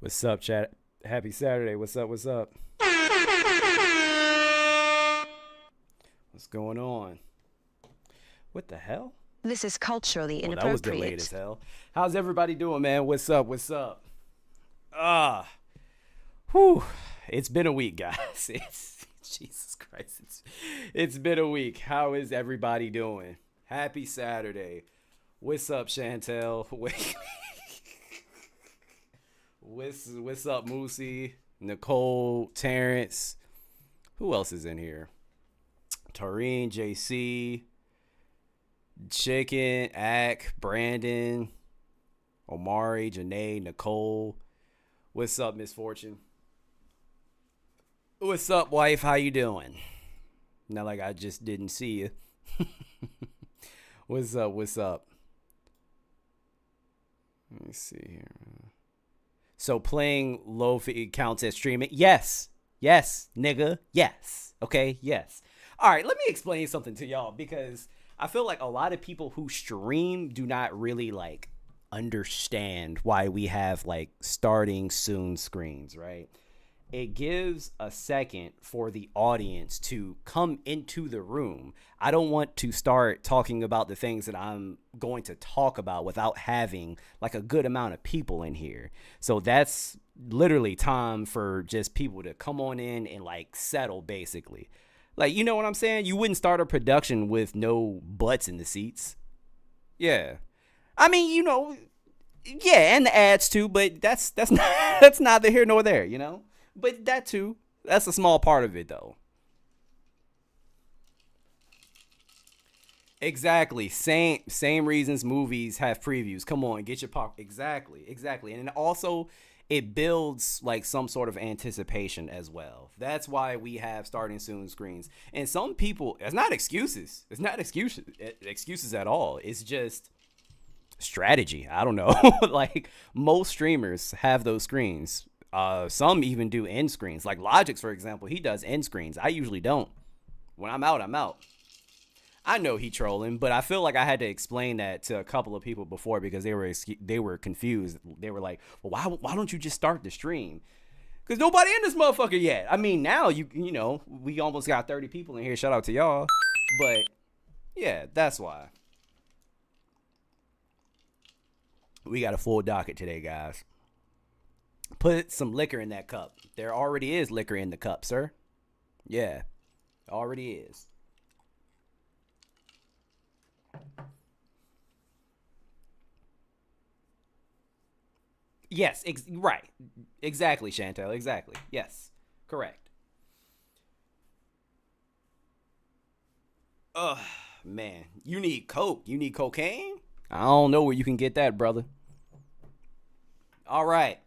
What's up, chat? Happy Saturday. What's up? What's up? What's going on? What the hell? This is culturally inappropriate. That was delayed as hell. How's everybody doing, man? What's up? What's up? Whew. It's been a week, guys. Jesus Christ. It's been a week. How is everybody doing? Happy Saturday. What's up, Chantel? What's up, Moosey, Nicole, Terrence? Who else is in here? Tareen, JC, Chicken, Ack, Brandon, Omari, Janae, Nicole. What's up, Misfortune? What's up, wife? How you doing? Not like I just didn't see you. What's up? What's up? Let me see here. So playing Lofi counts as streaming? Yes. Yes, nigga. Yes. Okay, yes. All right, let me explain something to y'all because I feel like a lot of people who stream do not really like understand why we have like starting soon screens, right? It gives a second for the audience to come into the room. I don't want to start talking about the things that I'm going to talk about without having like a good amount of people in here. So that's literally time for just people to come on in and like settle basically. Like, you know what I'm saying? You wouldn't start a production with no butts in the seats. Yeah. I mean, you know, yeah, and the ads too, but that's not, that's neither here nor there, you know? But that too, that's a small part of it though. Exactly. Same reasons movies have previews. Come on, get your pop. Exactly. And also it builds like some sort of anticipation as well. That's why we have starting soon screens. And some people, it's not excuses. It's not excuses at all. It's just strategy. I don't know. Like most streamers have those screens. Some even do end screens. Like Logix, for example, he does end screens. I usually don't. When I'm out, I'm out. I know he trolling, but I feel like I had to explain that to a couple of people before because they were confused. They were like, "Well, why don't you just start the stream?" Because nobody in this motherfucker yet. I mean, now you know we almost got 30 people in here. Shout out to y'all. But yeah, that's why. We got a full docket today, guys. Put some liquor in that cup. There already is liquor in the cup, sir. Yeah, already is. Yes, right. Exactly, Chantel. Exactly. Yes, correct. Man, you need coke. You need cocaine? I don't know where you can get that, brother. All right.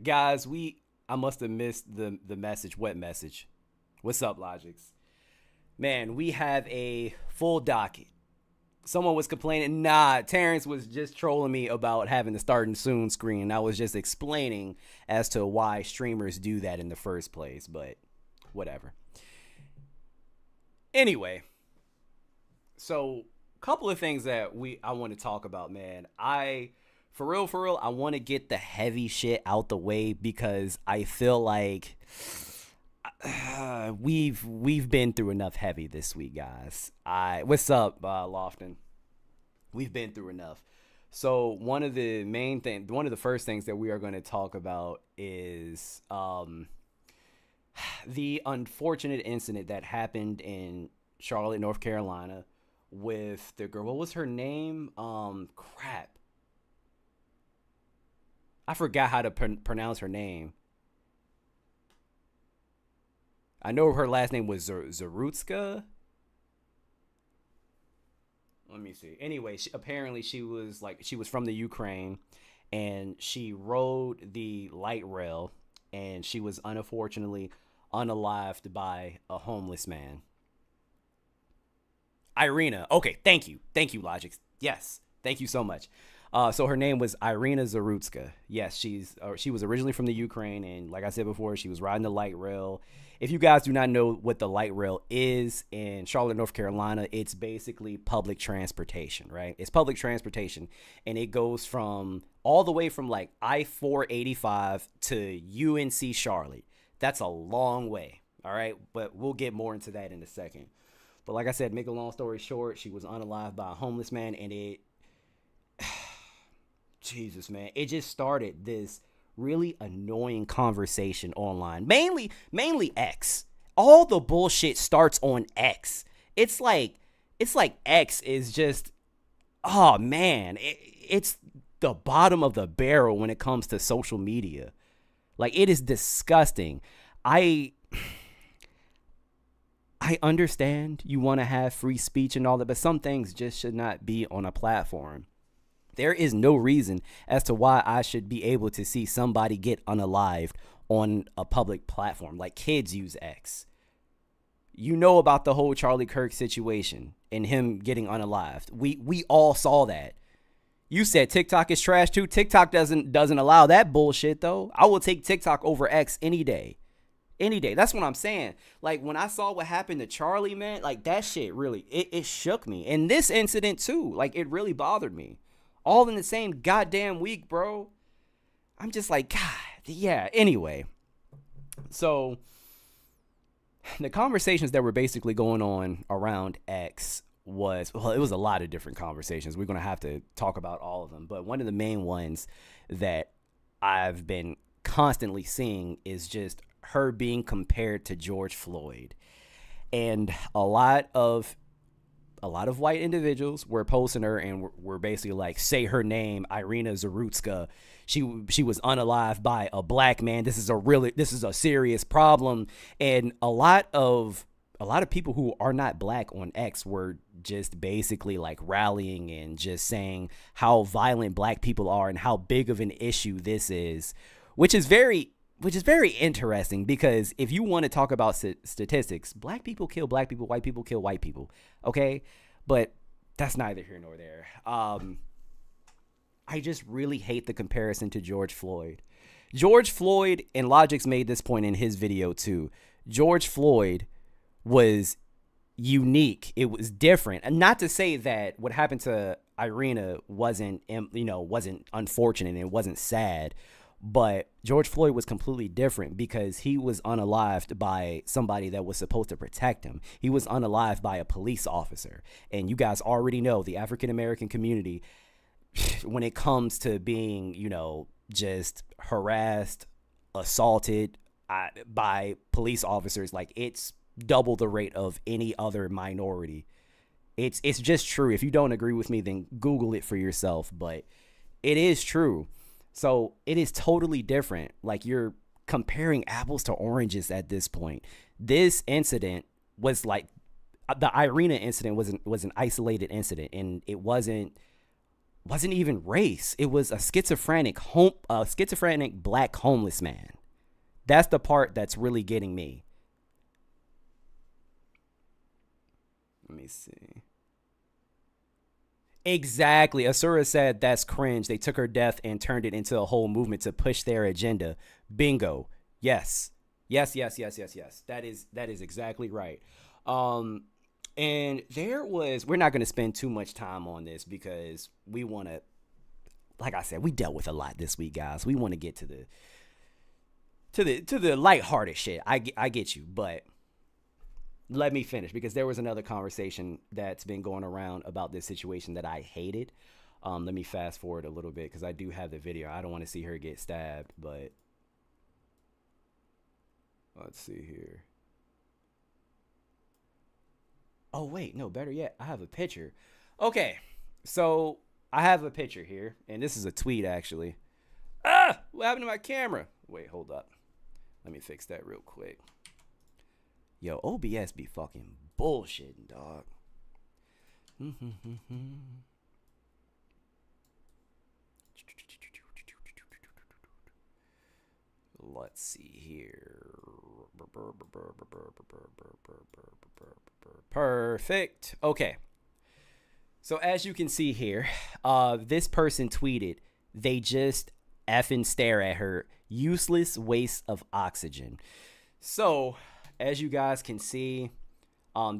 Guys, I must have missed the message. What message? What's up, Logics? Man, we have a full docket. Someone was complaining. Nah, Terrence was just trolling me about having the starting soon screen. I was just explaining as to why streamers do that in the first place, but whatever. Anyway, so a couple of things that I want to talk about, man. For real, I want to get the heavy shit out the way because I feel like we've been through enough heavy this week, guys. What's up, Lofton? We've been through enough. So one of the first things that we are going to talk about is the unfortunate incident that happened in Charlotte, North Carolina, with the girl. What was her name? Crap. I forgot how to pronounce her name. I know her last name was Zarutska. Let me see. Anyway, apparently she was from the Ukraine, and she rode the light rail, and she was unfortunately unalived by a homeless man. Iryna. Okay, thank you, Logics. Yes, thank you so much. So her name was Iryna Zarutska. Yes, she was originally from the Ukraine, and like I said before, she was riding the light rail. If you guys do not know what the light rail is in Charlotte, North Carolina, it's basically public transportation, right? It's public transportation, and it goes all the way from like I-485 to UNC Charlotte. That's a long way, all right? But we'll get more into that in a second. But like I said, make a long story short, she was unalived by a homeless man, and Jesus, man, it just started this really annoying conversation online. Mainly X. All the bullshit starts on X. It's like X is just, oh man, it's the bottom of the barrel when it comes to social media. Like, it is disgusting. I understand you want to have free speech and all that, but some things just should not be on a platform. There is no reason as to why I should be able to see somebody get unalived on a public platform. Like, kids use X. You know about the whole Charlie Kirk situation and him getting unalived. We all saw that. You said TikTok is trash too. TikTok doesn't allow that bullshit though. I will take TikTok over X any day. Any day. That's what I'm saying. Like, when I saw what happened to Charlie, man, like, that shit really, it shook me. And this incident too, like, it really bothered me. All in the same goddamn week, bro. I'm just like, God, yeah. Anyway, so the conversations that were basically going on around X it was a lot of different conversations. We're going to have to talk about all of them. But one of the main ones that I've been constantly seeing is just her being compared to George Floyd. And a lot of white individuals were posting her and were basically like, say her name, Iryna Zarutska. She was unalived by a black man. This is a serious problem. And a lot of people who are not black on X were just basically like rallying and just saying how violent black people are and how big of an issue this is, which is very interesting, because if you want to talk about statistics, black people kill black people, white people kill white people. Okay. But that's neither here nor there. I just really hate the comparison to George Floyd. George Floyd, and Logix made this point in his video too. George Floyd was unique. It was different. And not to say that what happened to Iryna wasn't unfortunate and it wasn't sad. But George Floyd was completely different because he was unalived by somebody that was supposed to protect him. He was unalived by a police officer. And you guys already know the African-American community, when it comes to being, just harassed, assaulted by police officers, like, it's double the rate of any other minority. It's just true. If you don't agree with me, then Google it for yourself. But it is true. So it is totally different. Like, you're comparing apples to oranges at this point. This incident was like, the Iryna incident was an isolated incident, and it wasn't wasn't even race. It was a schizophrenic black homeless man. That's the part that's really getting me. Let me see. Exactly. Asura said that's cringe. They took her death and turned it into a whole movement to push their agenda. Bingo. Yes. Yes. That is exactly right. And we're not going to spend too much time on this because we want to, like I said, we dealt with a lot this week, guys. We want to get to the lighthearted shit. I get you, but let me finish because there was another conversation that's been going around about this situation that I hated. Let me fast forward a little bit because I do have the video. I don't want to see her get stabbed, but let's see here. Oh, wait, no, better yet, I have a picture. Okay, so I have a picture here, and this is a tweet, actually. What happened to my camera? Wait, hold up. Let me fix that real quick. Yo, OBS be fucking bullshitting, dog. Let's see here. Perfect. Okay. So as you can see here, this person tweeted, they just effing stare at her. Useless waste of oxygen. So as you guys can see,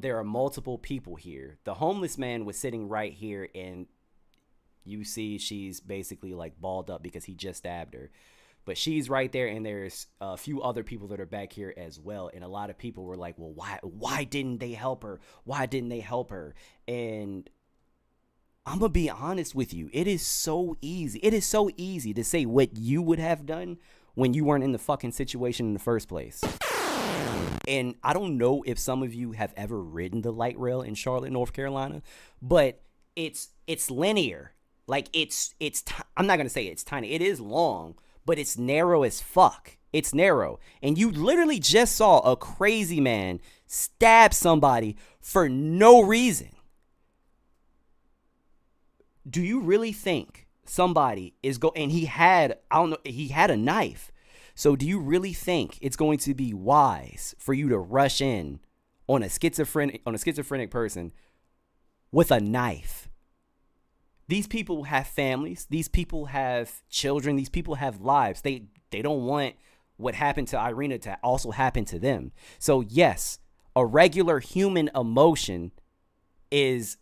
there are multiple people here. The homeless man was sitting right here, and you see she's basically like balled up because he just stabbed her. But she's right there, and there's a few other people that are back here as well. And a lot of people were like, well, why didn't they help her? Why didn't they help her? And I'm going to be honest with you. It is so easy. It is so easy to say what you would have done when you weren't in the fucking situation in the first place. And I don't know if some of you have ever ridden the light rail in Charlotte, North Carolina, but it's linear. Like I'm not going to say it's tiny. It is long, but it's narrow as fuck. It's narrow. And you literally just saw a crazy man stab somebody for no reason. Do you really think somebody is and he had a knife. So do you really think it's going to be wise for you to rush in on a schizophrenic person with a knife? These people have families. These people have children. These people have lives. They don't want what happened to Iryna to also happen to them. So yes, a regular human emotion is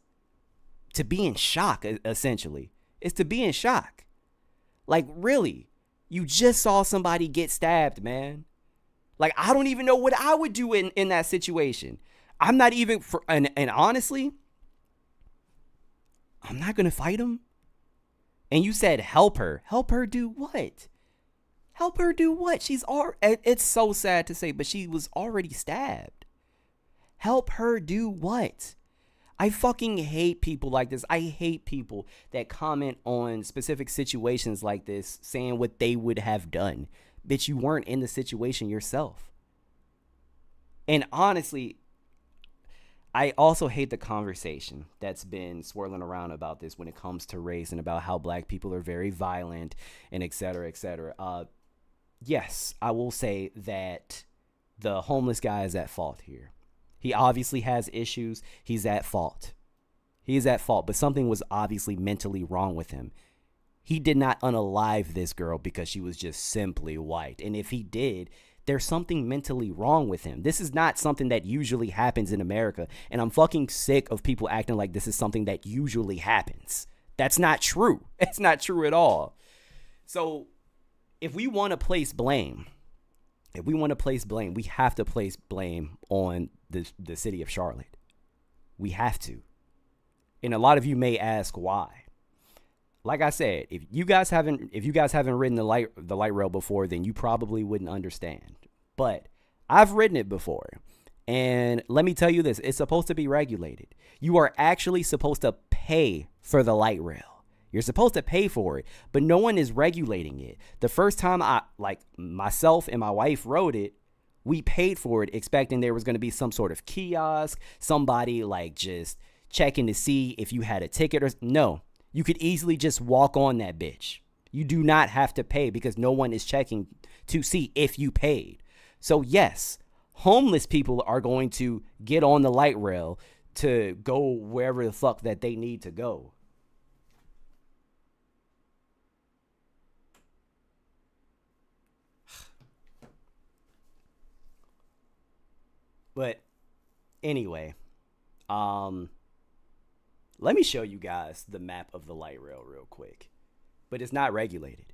to be in shock, essentially. It's to be in shock. Like, really, you just saw somebody get stabbed, man. Like, I don't even know what I would do in that situation. I'm not even, and honestly, I'm not going to fight him. And you said help her. Help her do what? Help her do what? It's so sad to say, but she was already stabbed. Help her do what? I fucking hate people like this. I hate people that comment on specific situations like this, saying what they would have done. Bitch, you weren't in the situation yourself. And honestly, I also hate the conversation that's been swirling around about this when it comes to race and about how black people are very violent and et cetera, et cetera. Yes, I will say that the homeless guy is at fault here. He obviously has issues. He's at fault. He's at fault, but something was obviously mentally wrong with him. He did not unalive this girl because she was just simply white. And if he did, there's something mentally wrong with him. This is not something that usually happens in America. And I'm fucking sick of people acting like this is something that usually happens. That's not true. It's not true at all. So if we want to place blame, we have to place blame on the city of Charlotte. We have to. And a lot of you may ask why. Like I said, if you guys haven't ridden the light rail before, then you probably wouldn't understand. But I've ridden it before. And let me tell you this, it's supposed to be regulated. You are actually supposed to pay for the light rail. You're supposed to pay for it, but no one is regulating it. The first time myself and my wife rode it, we paid for it expecting there was going to be some sort of kiosk, somebody like just checking to see if you had a ticket or no. You could easily just walk on that bitch. You do not have to pay because no one is checking to see if you paid. So yes, homeless people are going to get on the light rail to go wherever the fuck that they need to go. But anyway, let me show you guys the map of the light rail real quick. But it's not regulated.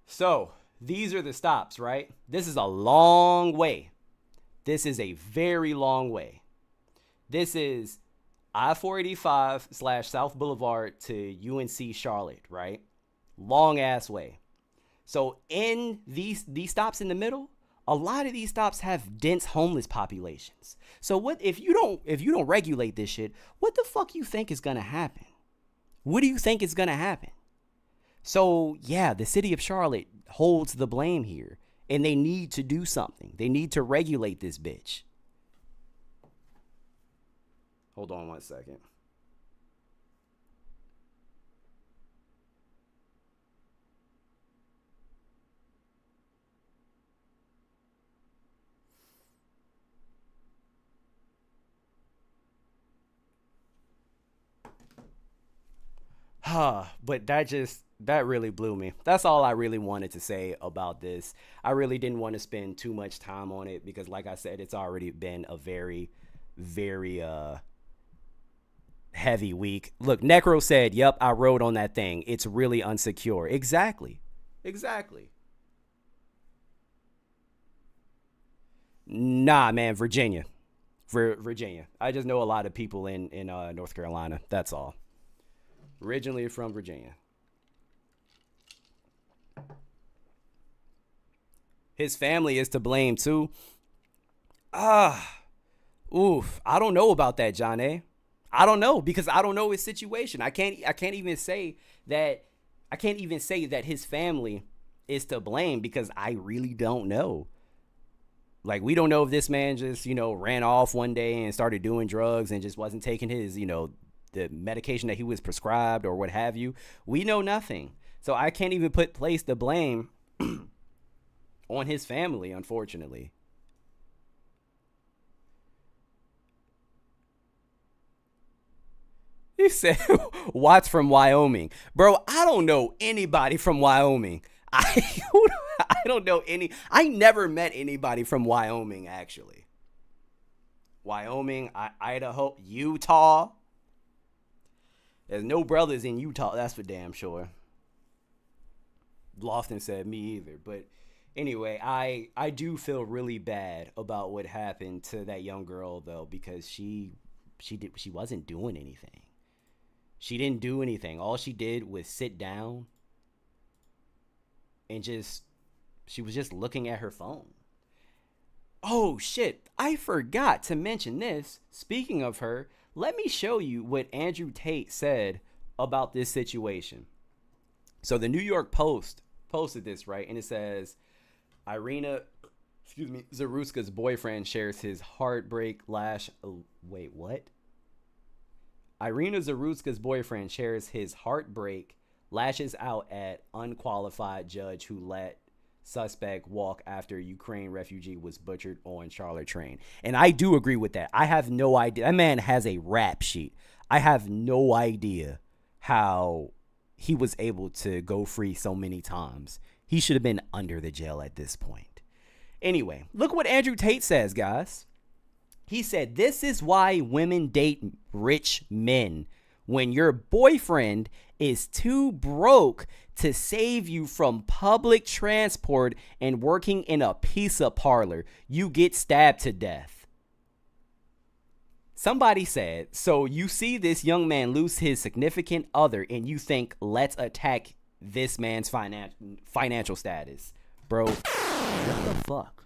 So these are the stops, right? This is a long way. This is a very long way. This is I-485 / South Boulevard to UNC Charlotte, right? Long ass way. So in these stops in the middle, a lot of these stops have dense homeless populations. So what if you don't regulate this shit, what the fuck you think is gonna happen? What do you think is gonna happen? So yeah, the city of Charlotte holds the blame here, and they need to do something. They need to regulate this bitch. Hold on 1 second. But that really blew me. That's all I really wanted to say about this. I really didn't want to spend too much time on it because, like I said, it's already been a very, very heavy week. Look, Necro said, yep, I rode on that thing. It's really unsecure. Exactly. Nah, man, Virginia. Virginia. I just know a lot of people in North Carolina. That's all. Originally from Virginia. His family is to blame too. I don't know about that, John A. I don't know because I don't know his situation. I can't even say that his family is to blame because I really don't know. Like, we don't know if this man just, ran off one day and started doing drugs and just wasn't taking his, the medication that he was prescribed or what have you. We know nothing. So I can't even place the blame on his family, unfortunately. He said, Watts from Wyoming. Bro, I don't know anybody from Wyoming. I don't know any. I never met anybody from Wyoming, actually. Wyoming, Idaho, Utah. There's no brothers in Utah, that's for damn sure. Lofton said me either. But anyway, I do feel really bad about what happened to that young girl, though, because she wasn't doing anything. She didn't do anything. All she did was sit down and she was just looking at her phone. Oh, shit. I forgot to mention this. Speaking of her, let me show you what Andrew Tate said about this situation. So the New York Post posted this, right? And it says, Iryna, Zarutska's boyfriend shares his heartbreak Wait, what? Iryna Zarutska's boyfriend shares his heartbreak, lashes out at unqualified judge who let suspect walk after Ukraine refugee was butchered on Charlotte train. And I do agree with that. I have no idea. That man has a rap sheet. I have no idea how he was able to go free so many times. He should have been under the jail at this point. Anyway, look what Andrew Tate says, guys. He said, this is why women date rich men. When your boyfriend is too broke to save you from public transport and working in a pizza parlor, you get stabbed to death. Somebody said, so you see this young man lose his significant other and you think, let's attack this man's financial status. Bro, what the fuck?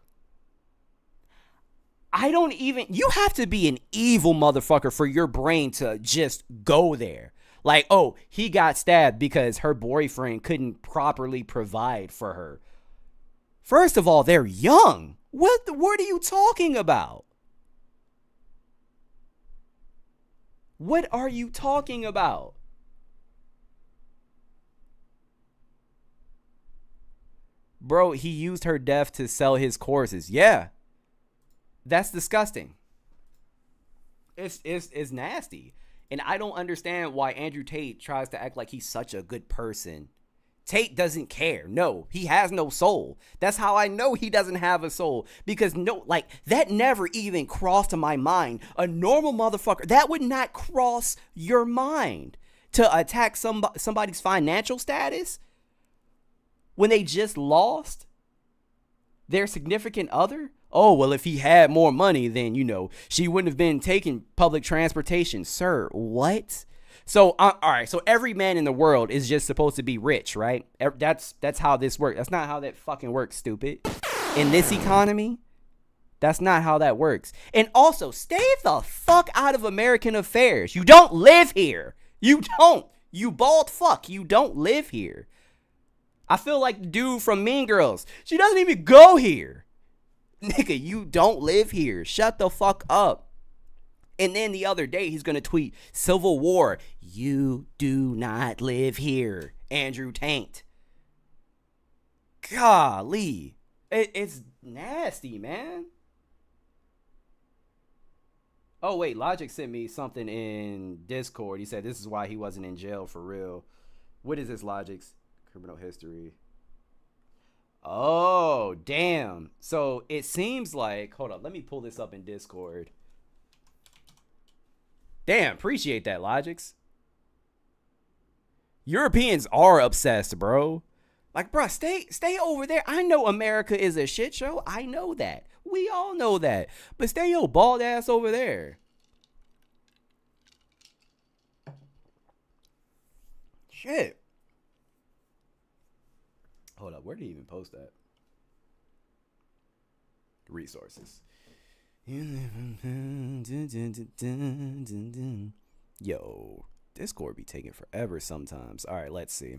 You have to be an evil motherfucker for your brain to just go there. Like, oh, he got stabbed because her boyfriend couldn't properly provide for her. First of all, they're young. What are you talking about? What are you talking about? Bro, he used her death to sell his courses. Yeah. That's disgusting. It's nasty. And I don't understand why Andrew Tate tries to act like he's such a good person. Tate doesn't care. No, he has no soul. That's how I know he doesn't have a soul. Because that never even crossed to my mind. A normal motherfucker, that would not cross your mind to attack somebody's financial status when they just lost their significant other. Oh, well, if he had more money, then, she wouldn't have been taking public transportation. Sir, what? So, all right. So every man in the world is just supposed to be rich, right? That's how this works. That's not how that fucking works, stupid. In this economy, that's not how that works. And also, stay the fuck out of American affairs. You don't live here. You don't. You bald fuck. You don't live here. I feel like the dude from Mean Girls. She doesn't even go here. Nigga, you don't live here. Shut the fuck up. And then the other day, he's going to tweet, Civil War. You do not live here, Andrew Tate. Golly. It's nasty, man. Oh, wait. Logic sent me something in Discord. He said this is why he wasn't in jail for real. What is this, Logic's criminal history? Oh, damn. So it seems like, hold up, let me pull this up in Discord. Damn, appreciate that, Logics. Europeans are obsessed, bro. Like, bro, stay over there. I know America is a shit show. I know that. We all know that. But stay your bald ass over there. Shit. Hold up, where did he even post that? Resources. Yo, Discord be taking forever sometimes. All right, let's see.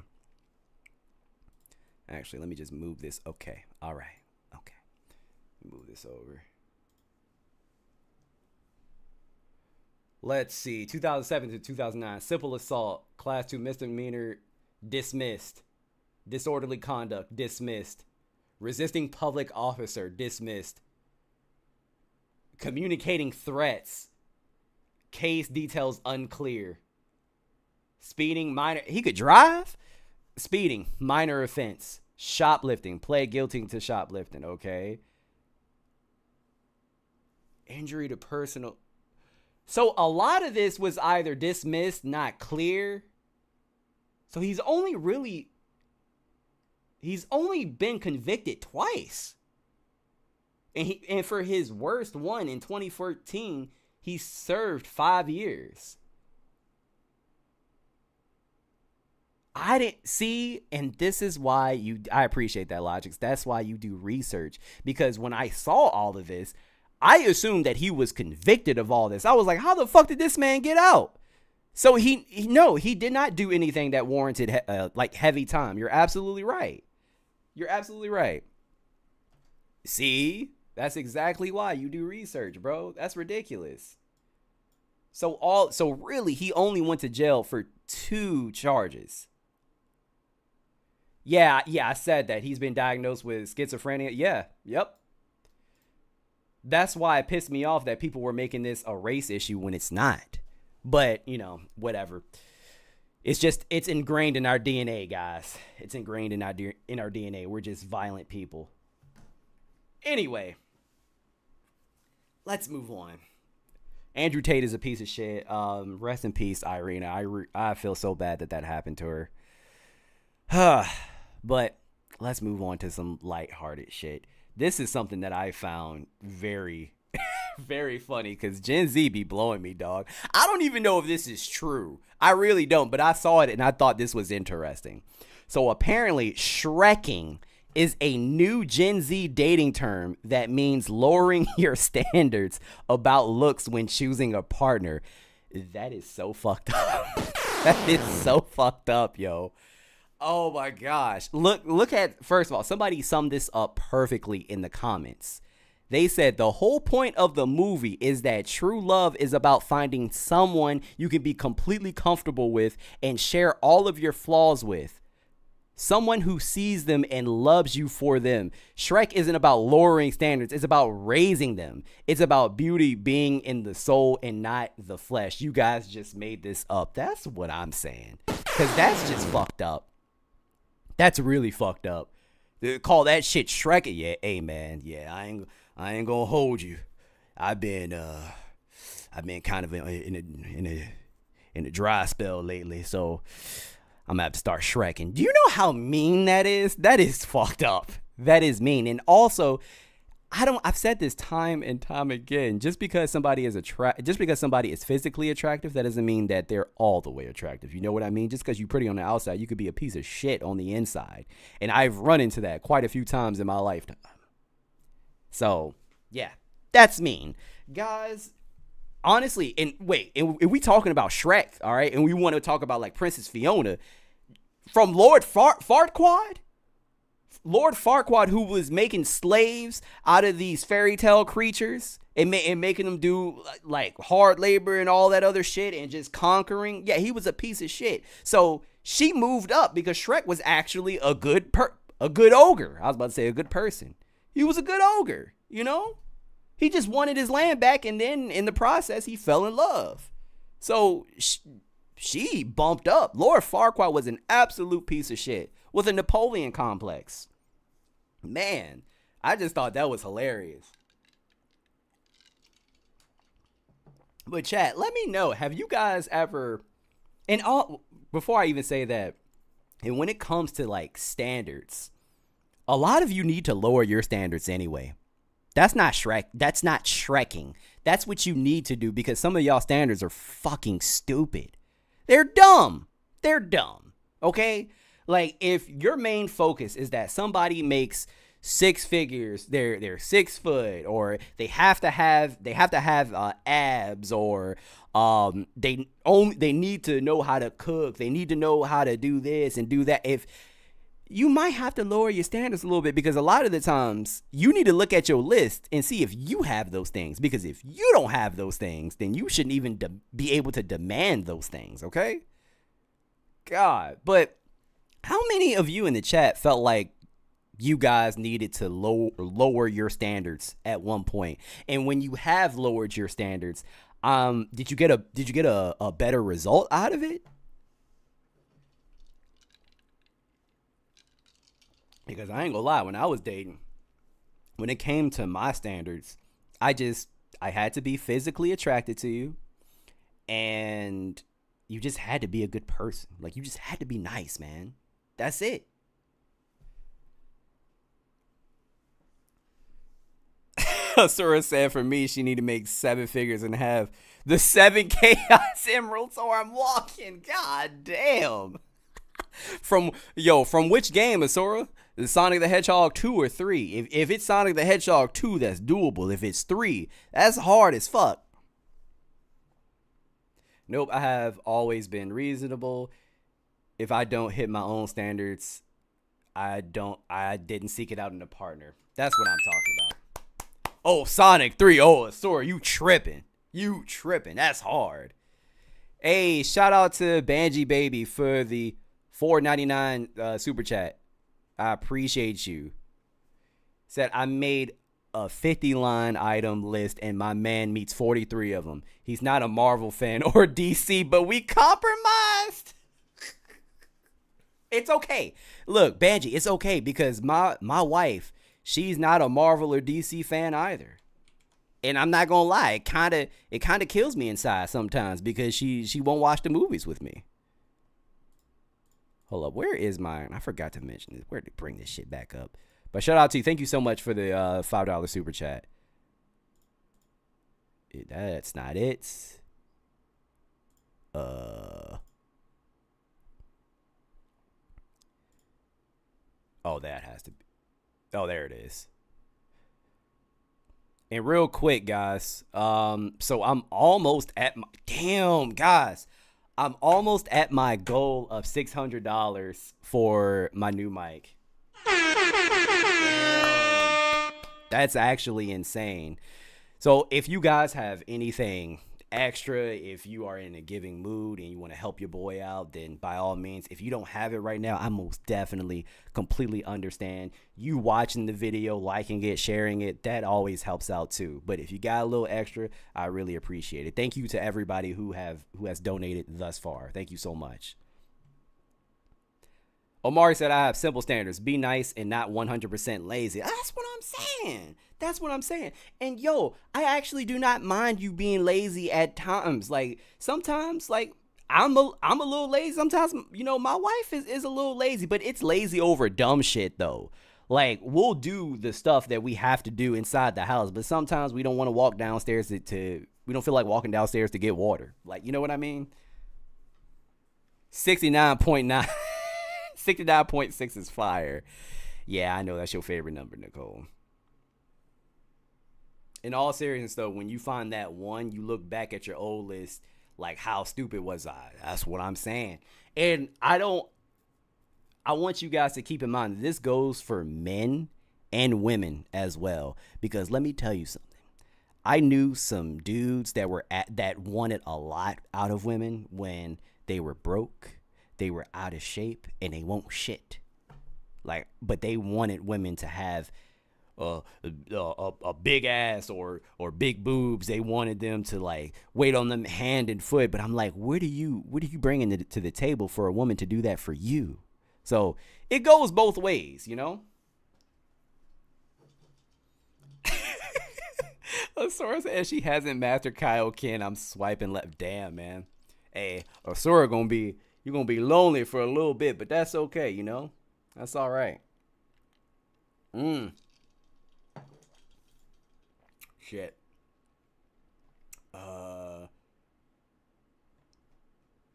Actually, let me just move this. Okay, all right. Okay, move this over. Let's see. 2007 to 2009. Simple assault. Class 2 misdemeanor. Dismissed. Disorderly conduct, dismissed. Resisting public officer, dismissed. Communicating threats. Case details unclear. Speeding, minor. He could drive? Speeding, minor offense. Shoplifting, pled guilty to shoplifting, okay. Injury to personal. So a lot of this was either dismissed, not clear. So he's only been convicted twice. And for his worst one in 2014, he served 5 years. I didn't see, and this is why I appreciate that, Logics. That's why you do research. Because when I saw all of this, I assumed that he was convicted of all this. I was like, how the fuck did this man get out? So he did not do anything that warranted heavy time. You're absolutely right. You're absolutely right. See, that's exactly why you do research, bro. That's ridiculous. So really, he only went to jail for 2 charges. Yeah, I said that. He's been diagnosed with schizophrenia. Yeah, yep. That's why it pissed me off that people were making this a race issue when it's not. But, whatever. It's ingrained in our DNA, guys. It's ingrained in our DNA. We're just violent people. Anyway, let's move on. Andrew Tate is a piece of shit. Rest in peace, Iryna. I feel so bad that happened to her. But let's move on to some lighthearted shit. This is something that I found very, very funny because Gen Z be blowing me, dog. I don't even know if this is true. I really don't, but I saw it and I thought this was interesting. So apparently, Shreking is a new Gen Z dating term that means lowering your standards about looks when choosing a partner. That is so fucked up. That is so fucked up, yo. Oh my gosh. Look at, first of all, somebody summed this up perfectly in the comments. They said the whole point of the movie is that true love is about finding someone you can be completely comfortable with and share all of your flaws with. Someone who sees them and loves you for them. Shrek isn't about lowering standards. It's about raising them. It's about beauty being in the soul and not the flesh. You guys just made this up. That's what I'm saying. Because that's just fucked up. That's really fucked up. They call that shit Shrek. Yeah, hey man. Yeah, I ain't gonna hold you. I've been kind of in a dry spell lately, so I'm gonna have to start Shreking. Do you know how mean that is? That is fucked up. That is mean. And also, I've said this time and time again. Just because somebody is physically attractive, that doesn't mean that they're all the way attractive. You know what I mean? Just because you're pretty on the outside, you could be a piece of shit on the inside. And I've run into that quite a few times in my lifetime. So, yeah, that's mean. Guys, honestly, and we talking about Shrek, all right? And we want to talk about like Princess Fiona from Lord Farquaad? Lord Farquaad, who was making slaves out of these fairy tale creatures and making them do like hard labor and all that other shit and just conquering. Yeah, he was a piece of shit. So she moved up because Shrek was actually a good ogre. I was about to say a good person. He was a good ogre, you know? He just wanted his land back, and then in the process, he fell in love. So she bumped up. Lord Farquaad was an absolute piece of shit with a Napoleon complex. Man, I just thought that was hilarious. But chat, let me know, have you guys ever, and before I even say that, and when it comes to like standards, a lot of you need to lower your standards anyway. That's not Shrek. That's not Shreking. That's what you need to do because some of y'all standards are fucking stupid. They're dumb. They're dumb. Okay? Like if your main focus is that somebody makes six figures, they're 6 foot, or they have to have abs, or they need to know how to cook, they need to know how to do this and do that. If you might have to lower your standards a little bit because a lot of the times you need to look at your list and see if you have those things. Because if you don't have those things, then you shouldn't even be able to demand those things, okay? God, but how many of you in the chat felt like you guys needed to lower your standards at one point? And when you have lowered your standards, did you get a better result out of it? Because I ain't gonna lie, when I was dating, when it came to my standards, I had to be physically attracted to you, and you just had to be a good person. Like, you just had to be nice, man. That's it. Asura said for me, she need to make 7 figures and have the 7 Chaos Emeralds or I'm walking. God damn. From which game, Asura? Is Sonic the Hedgehog 2 or 3? If it's Sonic the Hedgehog 2, that's doable. If it's 3, that's hard as fuck. Nope, I have always been reasonable. If I don't hit my own standards, I didn't seek it out in a partner. That's what I'm talking about. Oh, Sonic 3. Oh, Asura, you tripping. That's hard. Hey, shout out to Banji Baby for the $4.99 super chat. I appreciate you. Said I made a 50-line item list and my man meets 43 of them. He's not a Marvel fan or DC, but we compromised. It's okay. Look, Banji, it's okay because my wife, she's not a Marvel or DC fan either. And I'm not gonna lie, it kind of kills me inside sometimes because she won't watch the movies with me. Hold up, where is mine? I forgot to mention this. Where to bring this shit back up? But shout out to you. Thank you so much for the $5 super chat. That's not it. Oh, that has to be. Oh, there it is. And real quick, guys. So I'm almost at my guys. I'm almost at my goal of $600 for my new mic. Damn. That's actually insane. So if you guys have anything extra, if you are in a giving mood and you want to help your boy out, then by all means. If you don't have it right now, I most definitely completely understand. You watching the video, liking it, sharing it, that always helps out too. But if you got a little extra, I really appreciate it. Thank you to everybody who has donated thus far. Thank you so much. Omari said, I have simple standards. Be nice and not 100% lazy. That's what I'm saying. That's what I'm saying. And yo, I actually do not mind you being lazy at times. Like sometimes, like I'm a little lazy. Sometimes, you know, my wife is a little lazy, but it's lazy over dumb shit though. Like we'll do the stuff that we have to do inside the house, but sometimes we don't want to walk downstairs to we don't feel like walking downstairs to get water. Like, you know what I mean? 69.9. 69.6 is fire. Yeah, I know that's your favorite number, Nicole. In all seriousness, though, when you find that one, you look back at your old list, like, how stupid was I? That's what I'm saying. And I want you guys to keep in mind, this goes for men and women as well. Because let me tell you something. I knew some dudes that wanted a lot out of women when they were broke, they were out of shape, and they won't shit. Like, but they wanted women to have a big ass or big boobs. They wanted them to like wait on them hand and foot. But I'm like, what are you bringing to the table for a woman to do that for you? So it goes both ways, you know. Asura says she hasn't mastered Kaioken. I'm swiping left. Damn, man. Hey, Asura you're gonna be lonely for a little bit, but that's okay, you know? That's all right. Shit.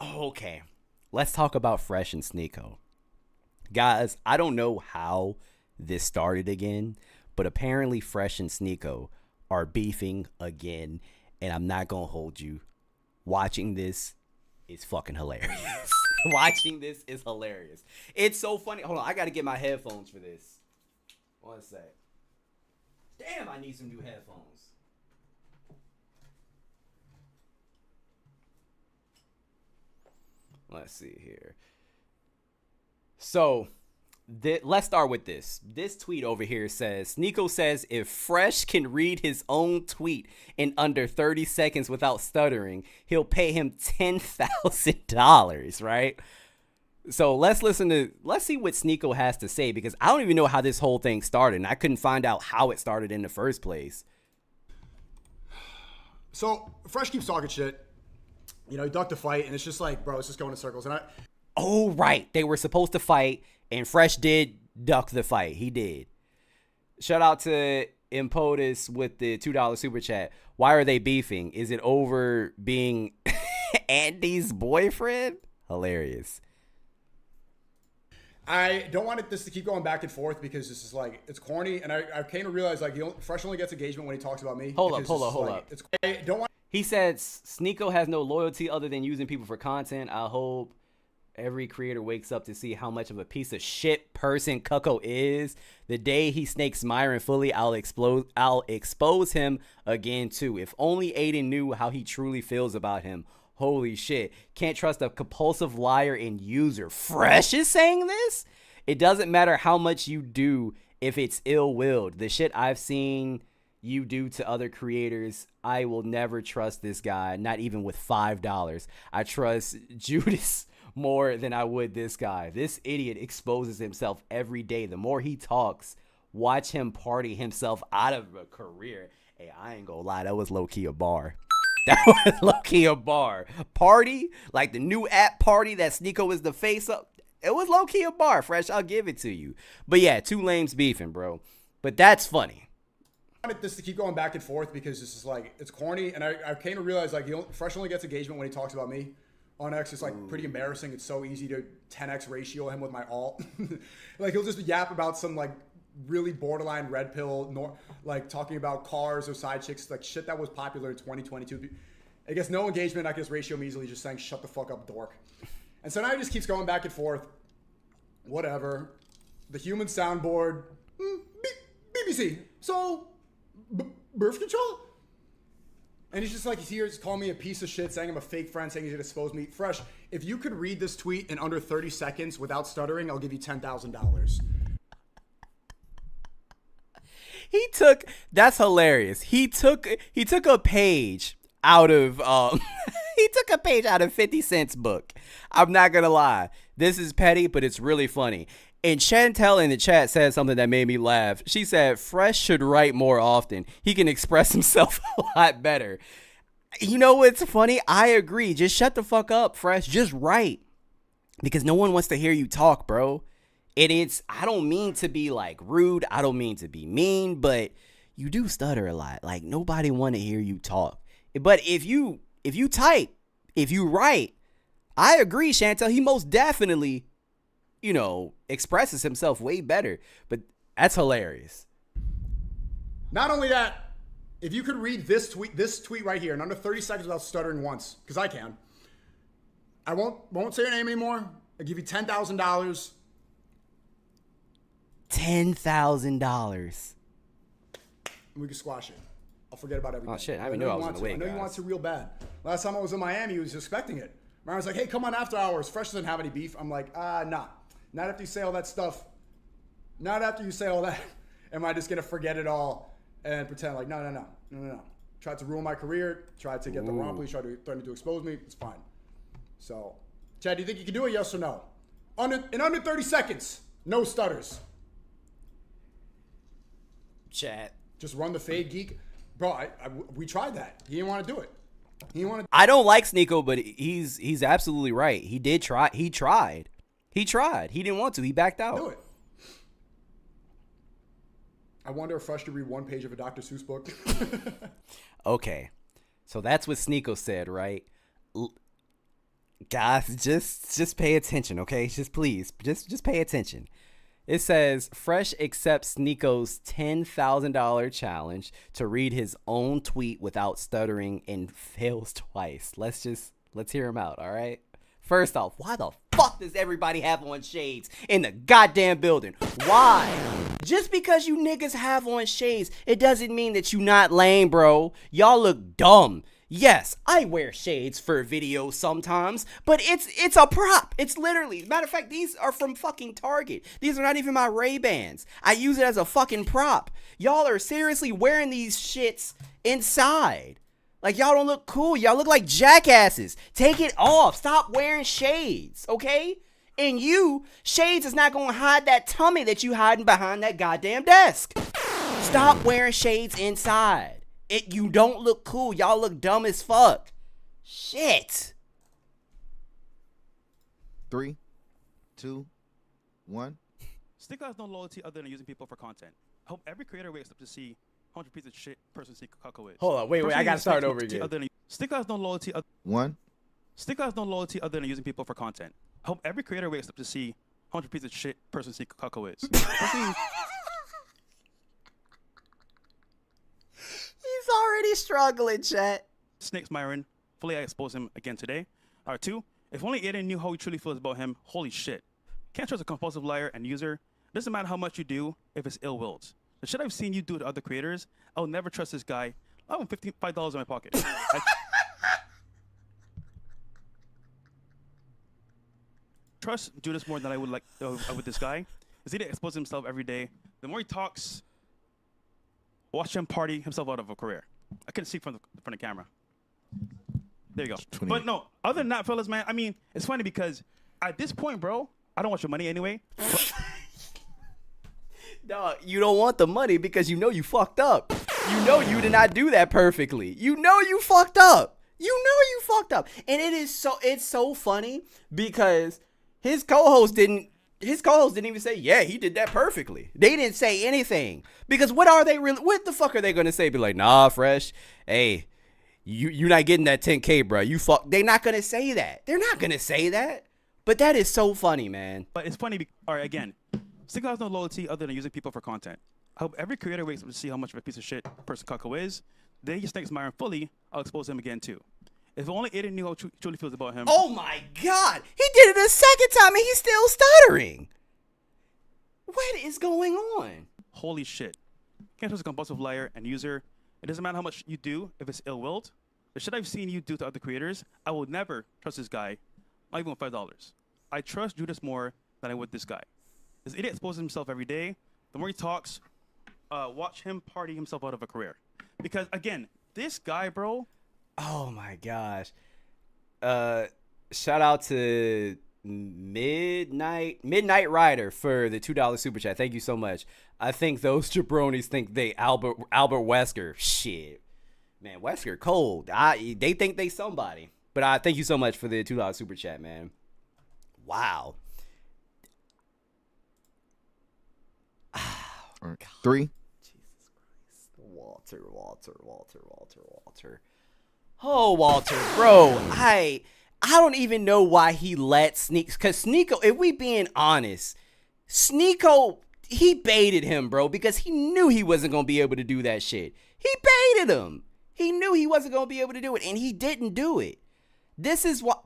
Okay. Let's talk about Fresh and Sneako. Guys, I don't know how this started again, but apparently Fresh and Sneako are beefing again, and I'm not gonna hold you. Watching this is fucking hilarious. Watching this is hilarious. It's so funny. Hold on, I gotta get my headphones for this. One sec. Damn, I need some new headphones. Let's see here. So, let's start with this. This tweet over here says, Sneako says if Fresh can read his own tweet in under 30 seconds without stuttering, he'll pay him $10,000, right? So let's see what Sneako has to say, because I don't even know how this whole thing started, and I couldn't find out how it started in the first place. So Fresh keeps talking shit. You know, he ducked a fight, and it's just like, bro, it's just going in circles. And Oh, right. They were supposed to fight, and Fresh did duck the fight. He did. Shout out to Impotus with the $2 super chat. Why are they beefing? Is it over being Andy's boyfriend? Hilarious. I don't want this to keep going back and forth because this is like, it's corny. And I came to realize like Fresh only gets engagement when he talks about me. Hold up. I don't want. He said Sneako has no loyalty other than using people for content. I hope every creator wakes up to see how much of a piece of shit person Cucko is. The day he snakes Myron fully, I'll expose him again too. If only Aiden knew how he truly feels about him. Holy shit. Can't trust a compulsive liar and user. Fresh is saying this? It doesn't matter how much you do if it's ill-willed. The shit I've seen you do to other creators, I will never trust this guy, not even with $5. I trust Judas more than I would this guy. This idiot exposes himself every day. The more he talks, watch him party himself out of a career. Hey, I ain't gonna lie, that was low-key a bar. That was low-key a bar. Party, like the new app Party that Sneako is the face of. It was low-key a bar, Fresh. I'll give it to you. But yeah, two lames beefing, bro. But that's funny. I wanted this to keep going back and forth because this is like, it's corny. And I came to realize like Fresh only gets engagement when he talks about me. On X, it's like pretty embarrassing. It's so easy to 10x ratio him with my alt. Like he'll just yap about some like really borderline red pill, like talking about cars or side chicks, like shit that was popular in 2022. I guess no engagement. I guess ratio him easily, just saying shut the fuck up, dork. And so now he just keeps going back and forth. Whatever. The human soundboard. Beep, beep, easy. So, birth control? And he's just like, he's here, he's calling me a piece of shit, saying I'm a fake friend, saying he's gonna expose me. Fresh, if you could read this tweet in under 30 seconds without stuttering, I'll give you $10,000. That's hilarious. He took a page out of he took a page out of 50 Cent's book. I'm not gonna lie. This is petty, but it's really funny. And Chantel in the chat said something that made me laugh. She said, Fresh should write more often. He can express himself a lot better. You know what's funny? I agree. Just shut the fuck up, Fresh. Just write. Because no one wants to hear you talk, bro. I don't mean to be like rude. I don't mean to be mean, but you do stutter a lot. Like nobody want to hear you talk. But if you type, if you write, I agree, Chantel. He most definitely, expresses himself way better. But that's hilarious. Not only that, if you could read this tweet right here in under 30 seconds without stuttering once, because I can. I won't say your name anymore. I'll give you $10,000. $10,000. We can squash it. I'll forget about everything. Oh shit! I didn't know I was gonna wait. I know you want to real bad. Last time I was in Miami, he was expecting it. Ryan was like, "Hey, come on after hours. Fresh doesn't have any beef." I'm like, nah. Not after you say all that stuff. Not after you say all that. Am I just gonna forget it all and pretend like no? Tried to ruin my career. Tried to get the wrong police. Threatened to expose me. It's fine. So, Chad, do you think you can do it? Yes or no? In under 30 seconds, no stutters. Chat. Just run the fade, geek. Bro, we tried that. He didn't want to do it. I don't like Sneako, but he's absolutely right. He did try. He tried. He didn't want to. He backed out. Do it. I wonder if Fresh should read one page of a Dr. Seuss book. Okay. So that's what Sneako said, right? Guys, just pay attention, okay? Just please, just pay attention. It says, Fresh accepts Sneako's $10,000 challenge to read his own tweet without stuttering and fails twice. Let's hear him out, all right? First off, why the fuck does everybody have on shades in the goddamn building? Why? Just because you niggas have on shades, it doesn't mean that you not lame, bro. Y'all look dumb. Yes, I wear shades for videos sometimes, but it's a prop. It's literally, matter of fact, these are from fucking Target. These are not even my Ray-Bans. I use it as a fucking prop. Y'all are seriously wearing these shits inside. Like, y'all don't look cool. Y'all look like jackasses. Take it off. Stop wearing shades, okay? And shades is not gonna hide that tummy that you hiding behind that goddamn desk. Stop wearing shades inside. You don't look cool. Y'all look dumb as fuck. Shit. 3, 2, 1. Sneako has no loyalty other than using people for content. I hope every creator wakes up to see how much piece of shit person Sneako is. Hold on, wait, I gotta start over again. Sneako has no loyalty. 1. Sneako has no loyalty other than using people for content. I hope every creator wakes up to see how much piece of shit person Sneako is. He's already struggling, chat. Snake's Myron. Fully I expose him again today. 2. If only Aiden knew how he truly feels about him, holy shit. Can't trust a compulsive liar and user. Doesn't matter how much you do if it's ill-willed. The shit I've seen you do to other creators, I'll never trust this guy. I have $55 in my pocket. Trust Judas more than I would with this guy. Is he to expose himself every day? The more he talks, watch him party himself out of a career. I couldn't see from the camera. There you go. 28. But no, other than that, fellas, man, I mean, it's funny because at this point, bro, I don't want your money anyway. Dog, you don't want the money because you know you fucked up. You know you did not do that perfectly. You know you fucked up. And it's so funny because his co-host didn't even say, yeah, he did that perfectly. They didn't say anything. Because what the fuck are they gonna say? Be like, nah, Fresh, hey, you're not getting that 10K, bro. They're not gonna say that. They're not gonna say that. But that is so funny, man. But it's funny, all right, again, Sneako has no loyalty other than using people for content. I hope every creator wakes up to see how much of a piece of shit person Kako is. Then he snakes Myron fully, I'll expose him again too. If only Aiden knew how truly feels about him. Oh my God, he did it a second time and he's still stuttering. What is going on? Holy shit. Can't trust a compulsive liar and user. It doesn't matter how much you do if it's ill-willed. The shit I've seen you do to other creators, I will never trust this guy, not even with $5. I trust Judas more than I would this guy. This idiot exposes himself every day. The more he talks, watch him party himself out of a career. Because, again, this guy, bro. Oh, my gosh. Shout out to Midnight Rider for the $2 super chat. Thank you so much. I think those jabronis think they Albert Wesker. Shit. Man, Wesker cold. They think they somebody. But I thank you so much for the $2 super chat, man. Wow. All right. 3. Jesus Christ. Walter. Oh, Walter, bro. I don't even know why he let Sneak, because Sneako, if we being honest, Sneako, he baited him, bro, because he knew he wasn't going to be able to do that shit. He baited him. He knew he wasn't going to be able to do it, and he didn't do it. This is what,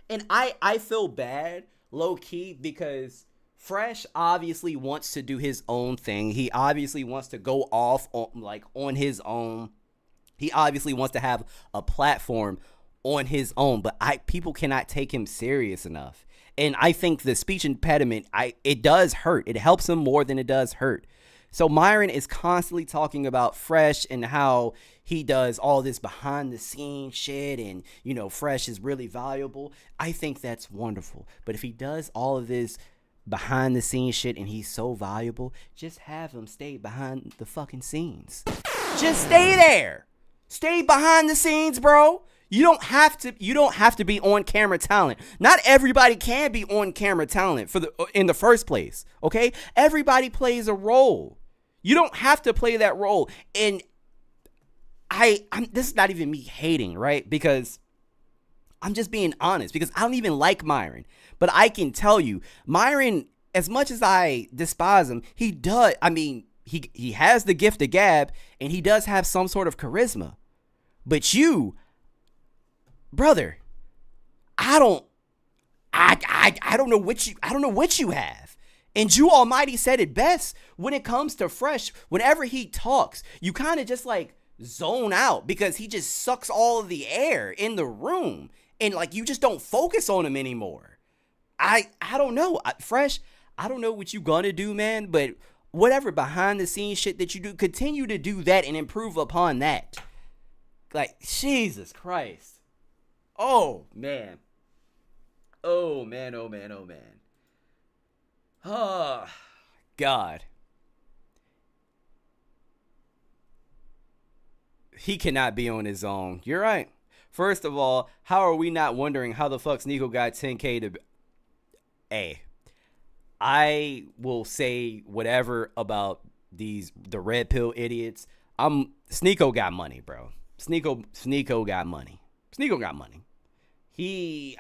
and I feel bad, low-key, because Fresh obviously wants to do his own thing. He obviously wants to go off on his own. He obviously wants to have a platform on his own, but people cannot take him serious enough. And I think the speech impediment, it does hurt. It helps him more than it does hurt. So Myron is constantly talking about Fresh and how he does all this behind the scenes shit and, Fresh is really valuable. I think that's wonderful. But if he does all of this behind the scenes shit and he's so valuable, just have him stay behind the fucking scenes. Just stay there. Stay behind the scenes, bro. You don't have to be on camera talent. Not everybody can be on camera talent in the first place. Okay? Everybody plays a role. You don't have to play that role. And this is not even me hating, right? Because I'm just being honest, because I don't even like Myron. But I can tell you, Myron, as much as I despise him, he does. I mean, he has the gift of gab, and he does have some sort of charisma. But you, brother, I don't know what you have. And Jew Almighty said it best when it comes to Fresh. Whenever he talks, you kind of just zone out because he just sucks all of the air in the room, and you just don't focus on him anymore. I don't know, Fresh. I don't know what you gonna do, man. But whatever behind the scenes shit that you do, continue to do that and improve upon that. Jesus Christ. Oh, man. Oh, man. Oh, God. He cannot be on his own. You're right. First of all, how are we not wondering how the fuck Sneako got 10K to... Hey, I will say whatever about the red pill idiots. Sneako got money, bro. Sneako got money. Sneako got money. He's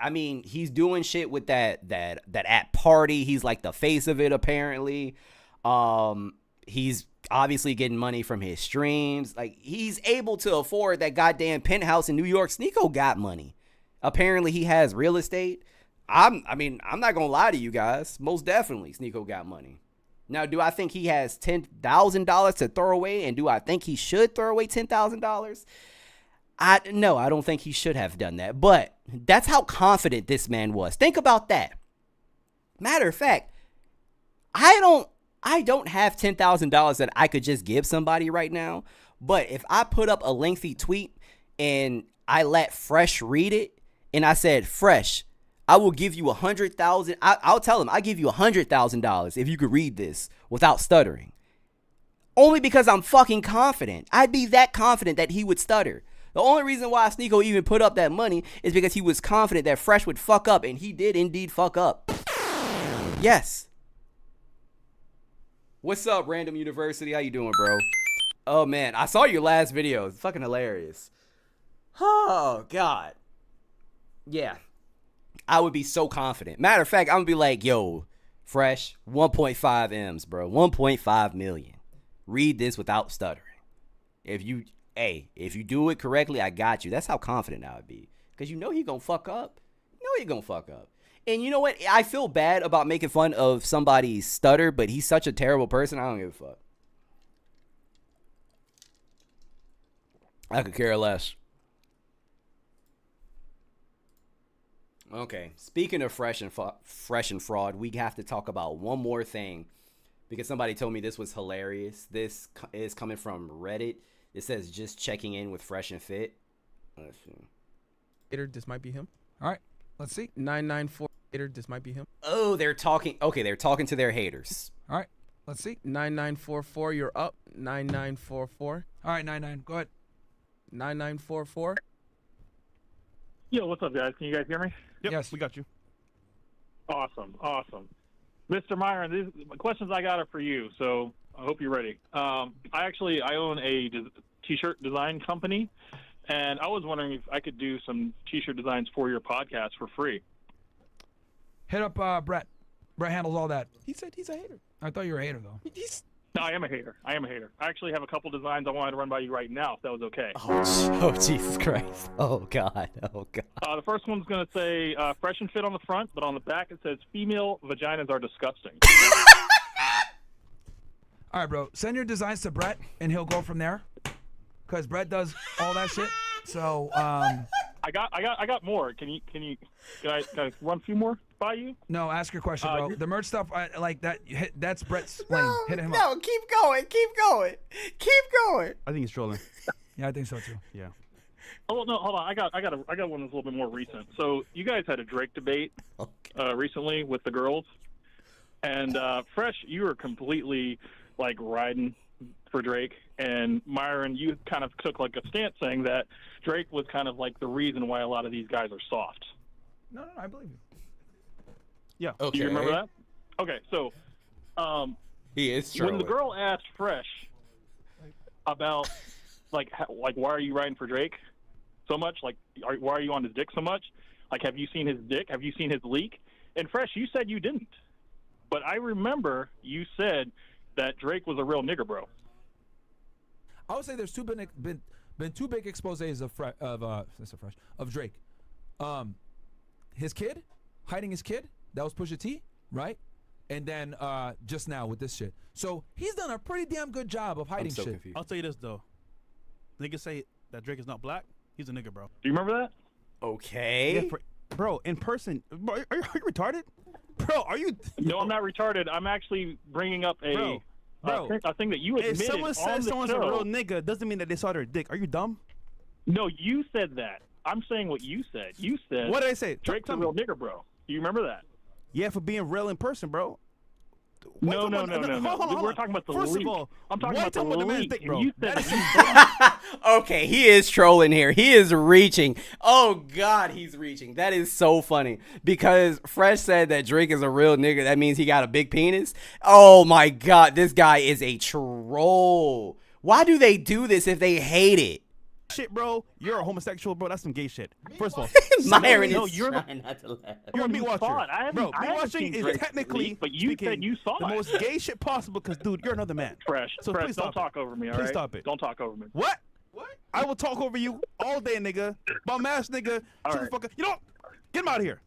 doing shit with that at party. He's the face of it, apparently. He's obviously getting money from his streams. He's able to afford that goddamn penthouse in New York. Sneako got money. Apparently he has real estate. I'm not gonna lie to you guys. Most definitely Sneako got money. Now, do I think he has $10,000 to throw away, and do I think he should throw away $10,000? No, I don't think he should have done that. But that's how confident this man was. Think about that. Matter of fact, I don't have $10,000 that I could just give somebody right now. But if I put up a lengthy tweet and I let Fresh read it, and I said, Fresh, I will give you $100,000. I'll tell him, I'll give you $100,000 if you could read this without stuttering. Only because I'm fucking confident. I'd be that confident that he would stutter. The only reason why Sneako even put up that money is because he was confident that Fresh would fuck up, and he did indeed fuck up. Yes. What's up, Random University? How you doing, bro? Oh, man. I saw your last video. It's fucking hilarious. Oh, God. Yeah. I would be so confident. Matter of fact, I'm going to be like, yo, Fresh, 1.5 M's, bro. 1.5 million. Read this without stuttering. If you do it correctly, I got you. That's how confident I would be. Because you know he going to fuck up. And you know what? I feel bad about making fun of somebody's stutter, but he's such a terrible person. I don't give a fuck. I could care less. Okay, speaking of fresh and fraud, we have to talk about one more thing because somebody told me this was hilarious. This is coming from Reddit. It says just checking in with Fresh and Fit. Let's see. This might be him. All right, let's see. 994. This might be him. Oh, they're talking. Okay, they're talking to their haters. All right, let's see. 9944. You're up. 9944. All right, 99. Go ahead. 9944. Yo, what's up, guys? Can you guys hear me? Yep, Yes. we got you. Awesome. Mr. Myron, these questions I got are for you, so I hope you're ready. I own a t-shirt design company, and I was wondering if I could do some t-shirt designs for your podcast for free. Hit up Brett. Brett handles all that. He said he's a hater. I thought you were a hater, though. No, I am a hater. I actually have a couple designs I wanted to run by you right now, if that was okay. Oh, Jesus Christ. Oh, God. Oh, God. The first one's going to say Fresh and Fit on the front, but on the back it says female vaginas are disgusting. All right, bro. Send your designs to Brett, and he'll go from there. Because Brett does all that shit. So, I got more. Can I run a few more by you? no, ask your question, bro. The merch stuff, I like that. That's Brett's lane. Hit him up. No, keep going. Keep going. Keep going. I think he's trolling. Yeah, I think so, too. Yeah. Oh no, hold on. I got one that's a little bit more recent. So you guys had a Drake debate recently with the girls, and Fresh, you were completely like riding for Drake, and Myron, you kind of took like a stance saying that Drake was kind of like the reason why a lot of these guys are soft. No, I believe you. Yeah. Okay. Do you remember that? Okay, so He is when trolling. the girl asked Fresh about like why are you riding for Drake so much? Like why are you on his dick so much? Like have you seen his dick? Have you seen his leak? And Fresh, you said you didn't. But I remember you said that Drake was a real nigger bro. I would say there's been two big exposés of Drake. His kid, hiding his kid, that was Pusha T, right? And then just now with this shit. So he's done a pretty damn good job of hiding I'm so shit. confused. I'll tell you this though. Niggas say that Drake is not black. He's a nigga, bro. Do you remember that? Okay. Bro, in person. Bro, are you retarded? Bro, are you? No, I'm not retarded. I'm actually bringing up a thing that you admitted If someone on says the someone's show. a real nigga, doesn't mean that they saw their dick. Are you dumb? No, you said that. I'm saying what you said. You said What did I say? Drake's Tell a me. real nigger bro. Do you remember that? Yeah, for being real in person, bro. No. Hold on. We're talking about the First leak. of all, I'm talking why about the talking about the man's leak. dick, And bro? you said That is Okay, he is trolling here. He is reaching. Oh, God, he's reaching. That is so funny. Because Fresh said that Drake is a real nigga. That means he got a big penis. Oh, my God. This guy is a troll. Why do they do this if they hate it? shit, bro. You're a homosexual, bro. That's some gay shit. First of all, Myron No, is you're the- trying not to laugh. you're a meat You watcher. saw it. I haven't- Bro, I meat haven't watching seen is Drake's technically leak, but you said speaking you saw the it. most gay shit possible because, dude, you're another man. Fresh. So Fresh, please don't stop talk over me, all Please right? stop it. Don't talk over me. What? I will talk over you all day, nigga. Bum ass nigga. All Shut right. the fuck up. You know what? Get him out of here.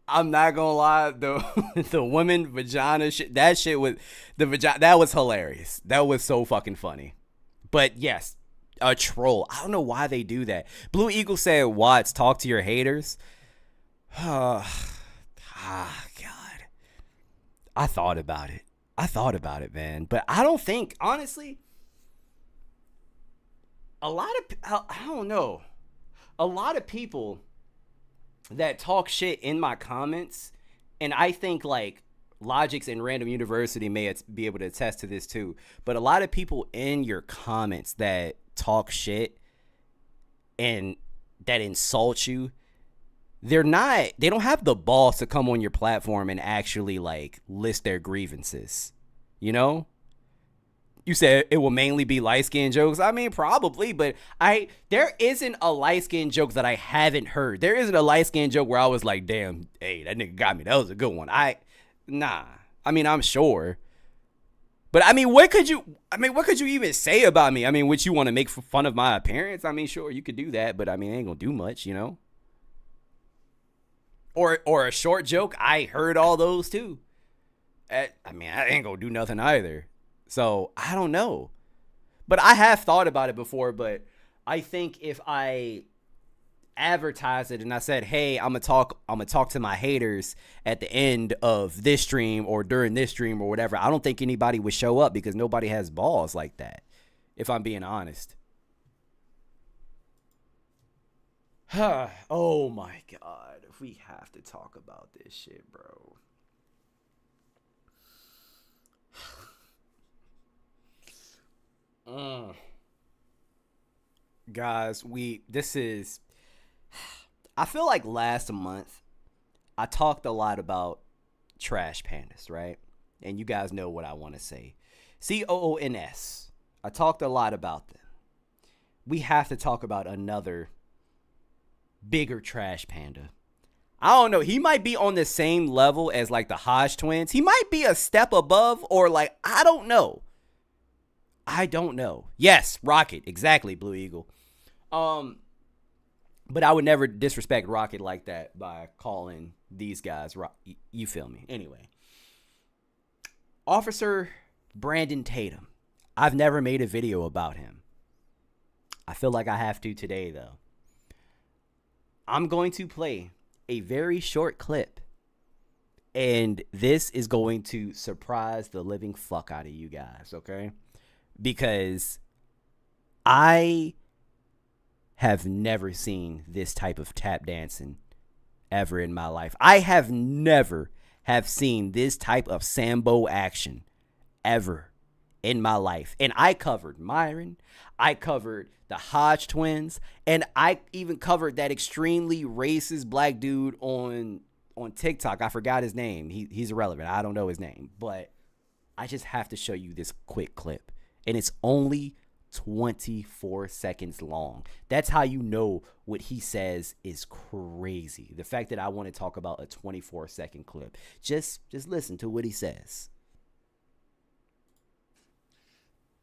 I'm not gonna lie, the women vagina shit, that shit was the vagina. That was hilarious. That was so fucking funny. But yes, a troll. I don't know why they do that. Blue Eagle said, "Watts, talk to your haters." God. I thought about it, man. But I don't think, honestly, a lot of, I don't know, a lot of people that talk shit in my comments, and I think like Logix and Random University may be able to attest to this too, but a lot of people in your comments that talk shit and that insult you, they don't have the balls to come on your platform and actually like list their grievances. You know? You said it will mainly be light-skinned jokes. I mean, probably, but there isn't a light-skinned joke that I haven't heard. There isn't a light-skinned joke where I was like, damn, hey, that nigga got me. That was a good one. Nah. I mean, I'm sure. But I mean, what could you even say about me? I mean, would you want to make fun of my appearance? I mean, sure, you could do that, but I mean, it ain't gonna do much, you know? Or a short joke. I heard all those too. I mean, I ain't gonna do nothing either. So I don't know. But I have thought about it before, but I think if I advertise it and I said, hey, I'm gonna talk to my haters at the end of this stream or during this stream or whatever, I don't think anybody would show up because nobody has balls like that, if I'm being honest. Oh my God. We have to talk about this shit, bro. Guys, I feel like last month I talked a lot about trash pandas, right? And you guys know what I want to say. COONS. I talked a lot about them. We have to talk about another bigger trash panda. I don't know. He might be on the same level as like the Hodge twins. He might be a step above or like, I don't know. Yes, Rocket. Exactly, Blue Eagle. But I would never disrespect Rocket like that by calling these guys, you feel me? Anyway. Officer Brandon Tatum. I've never made a video about him. I feel like I have to today, though. I'm going to play a very short clip. And this is going to surprise the living fuck out of you guys, okay? Because I have never seen this type of tap dancing ever in my life. I have never have seen this type of Sambo action ever in my life. And I covered Myron. I covered the Hodge twins. And I even covered that extremely racist black dude on TikTok. I forgot his name. He's irrelevant. I don't know his name. But I just have to show you this quick clip. And it's only 24 seconds long. That's how you know what he says is crazy. The fact that I want to talk about a 24-second clip. Just listen to what he says.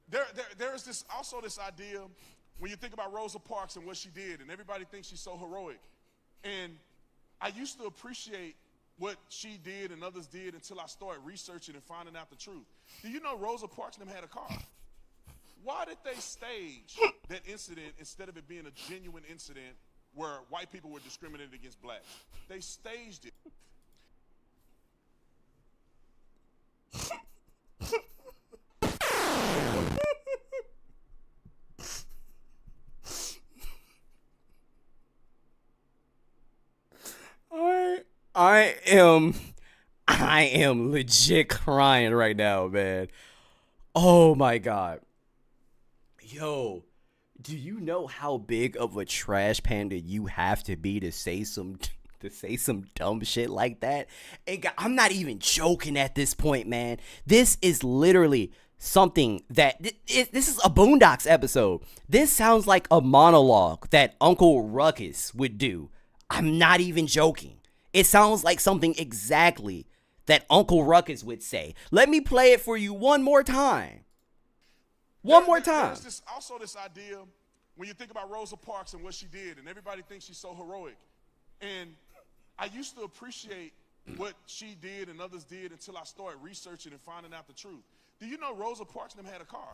There is this idea when you think about Rosa Parks and what she did, and everybody thinks she's so heroic. And I used to appreciate what she did and others did until I started researching and finding out the truth. Do you know Rosa Parks and them had a car? Why did they stage that incident instead of it being a genuine incident where white people were discriminated against blacks? They staged it. I am legit crying right now, man. Oh my God. Yo, do you know how big of a trash panda you have to be to say some dumb shit like that? And I'm not even joking at this point, man. This is literally something that this is a Boondocks episode. This sounds like a monologue that Uncle Ruckus would do. I'm not even joking. It sounds like something exactly that Uncle Ruckus would say. Let me play it for you one more time. One more time. There's also this idea when you think about Rosa Parks and what she did, and everybody thinks she's so heroic. And I used to appreciate what she did and others did until I started researching and finding out the truth. Do you know Rosa Parks and them had a car?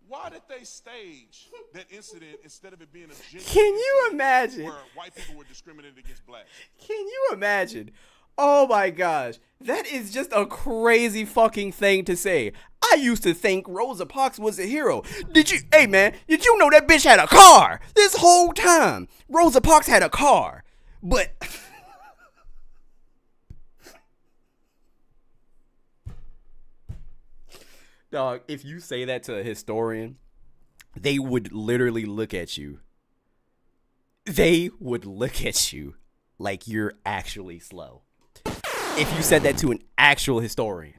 Why did they stage that incident instead of it being a genuine Can you imagine? Where white people were discriminated against blacks? Can you imagine? Oh my gosh. That is just a crazy fucking thing to say. I used to think Rosa Parks was a hero. Hey man, did you know that bitch had a car? This whole time, Rosa Parks had a car. But dog, if you say that to a historian, they would literally look at you. They would look at you like you're actually slow. If you said that to an actual historian.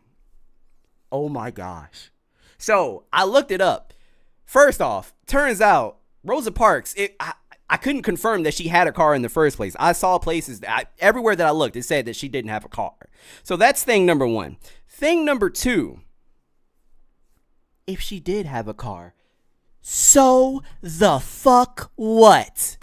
Oh my gosh. So I looked it up. First off, turns out Rosa Parks, I couldn't confirm that she had a car in the first place. I saw places, everywhere that I looked, it said that she didn't have a car. So that's thing number one. Thing number two, if she did have a car, so the fuck what?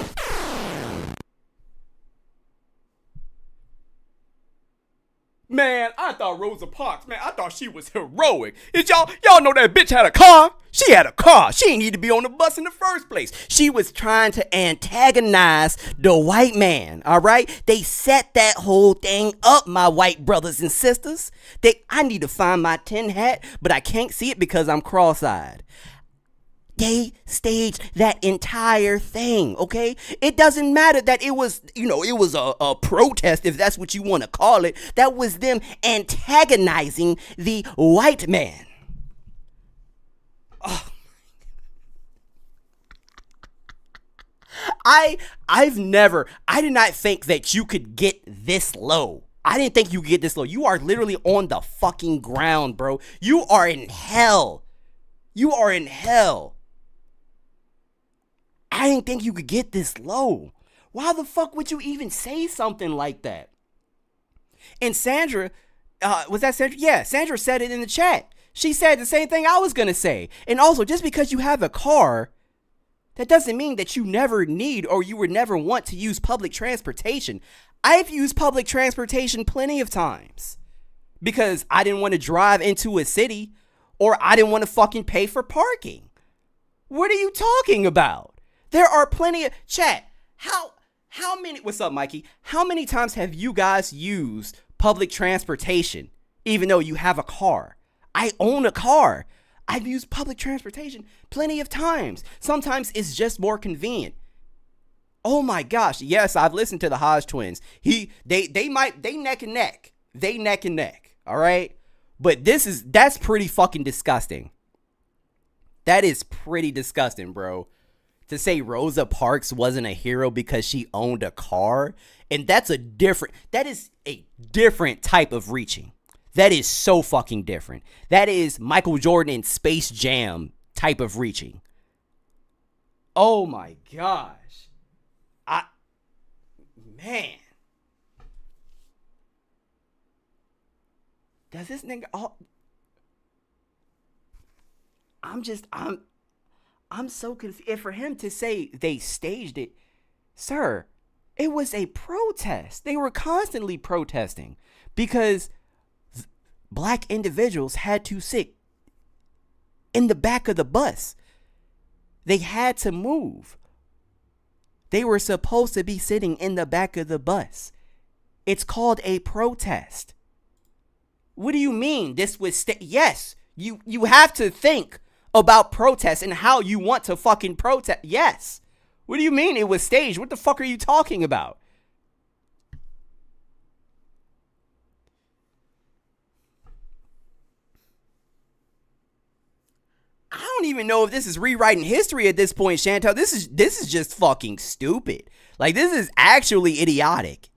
Man, I thought Rosa Parks, man, I thought she was heroic. Did y'all know that bitch had a car? She had a car. She didn't need to be on the bus in the first place. She was trying to antagonize the white man, all right? They set that whole thing up, my white brothers and sisters. I need to find my tin hat, but I can't see it because I'm cross-eyed. They staged that entire thing, okay? It doesn't matter that it was, it was a protest, if that's what you want to call it. That was them antagonizing the white man. Oh. I did not think that you could get this low. I didn't think you could get this low. You are literally on the fucking ground, bro. You are in hell. You are in hell. I didn't think you could get this low. Why the fuck would you even say something like that? And Sandra, was that Sandra? Yeah, Sandra said it in the chat. She said the same thing I was going to say. And also, just because you have a car, that doesn't mean that you never need or you would never want to use public transportation. I've used public transportation plenty of times because I didn't want to drive into a city or I didn't want to fucking pay for parking. What are you talking about? There are plenty of chat. How many, what's up, Mikey? How many times have you guys used public transportation even though you have a car? I own a car. I've used public transportation plenty of times. Sometimes it's just more convenient. Oh my gosh. Yes, I've listened to the Hodge twins. They neck and neck. They neck and neck. All right. But that's pretty fucking disgusting. That is pretty disgusting, bro. To say Rosa Parks wasn't a hero because she owned a car. And that is a different type of reaching. That is so fucking different. That is Michael Jordan in Space Jam type of reaching. Oh my gosh. Man. Does this nigga... I'm so confused. And for him to say they staged it, sir, it was a protest. They were constantly protesting because black individuals had to sit in the back of the bus. They had to move. They were supposed to be sitting in the back of the bus. It's called a protest. What do you mean? This was yes, you have to think about protests and how you want to fucking protest. Yes. What do you mean it was staged? What the fuck are you talking about? I don't even know if this is rewriting history at this point, Chantel. This is just fucking stupid. Like, this is actually idiotic.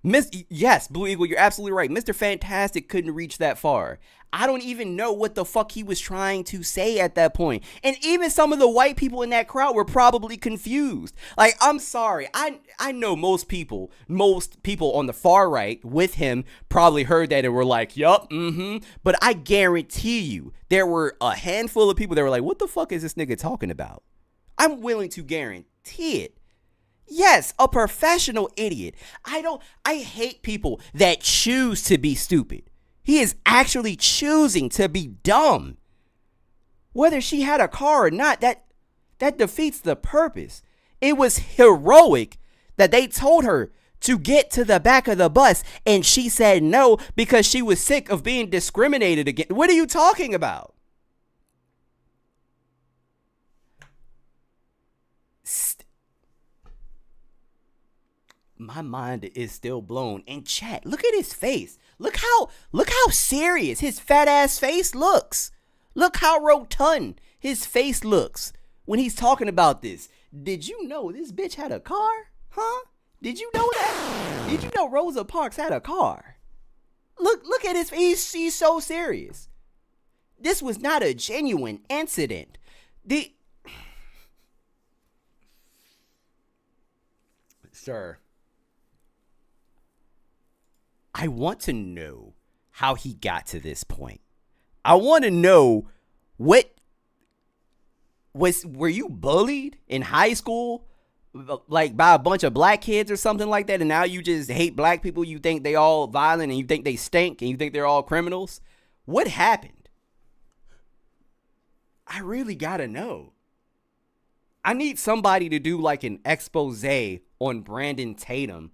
Yes, Blue Eagle, you're absolutely right. Mr. Fantastic couldn't reach that far. I don't even know what the fuck he was trying to say at that point. And even some of the white people in that crowd were probably confused. Like, I'm sorry. I know most people on the far right with him probably heard that and were like, yup, But I guarantee you there were a handful of people that were like, what the fuck is this nigga talking about? I'm willing to guarantee it. Yes, a professional idiot. I hate people that choose to be stupid. He is actually choosing to be dumb. Whether she had a car or not, that defeats the purpose. It was heroic that they told her to get to the back of the bus and she said no because she was sick of being discriminated against. What are you talking about? My mind is still blown. In chat, look at his face. Look how serious his fat ass face looks. Look how rotund his face looks when he's talking about this. Did you know this bitch had a car? Huh? Did you know that? Did you know Rosa Parks had a car? Look at his face. He's so serious. This was not a genuine incident. Sir, I want to know how he got to this point. I want to know were you bullied in high school like by a bunch of black kids or something like that, and now you just hate black people? You think they all violent and you think they stink and you think they're all criminals? What happened? I really gotta know. I need somebody to do like an expose on Brandon Tatum,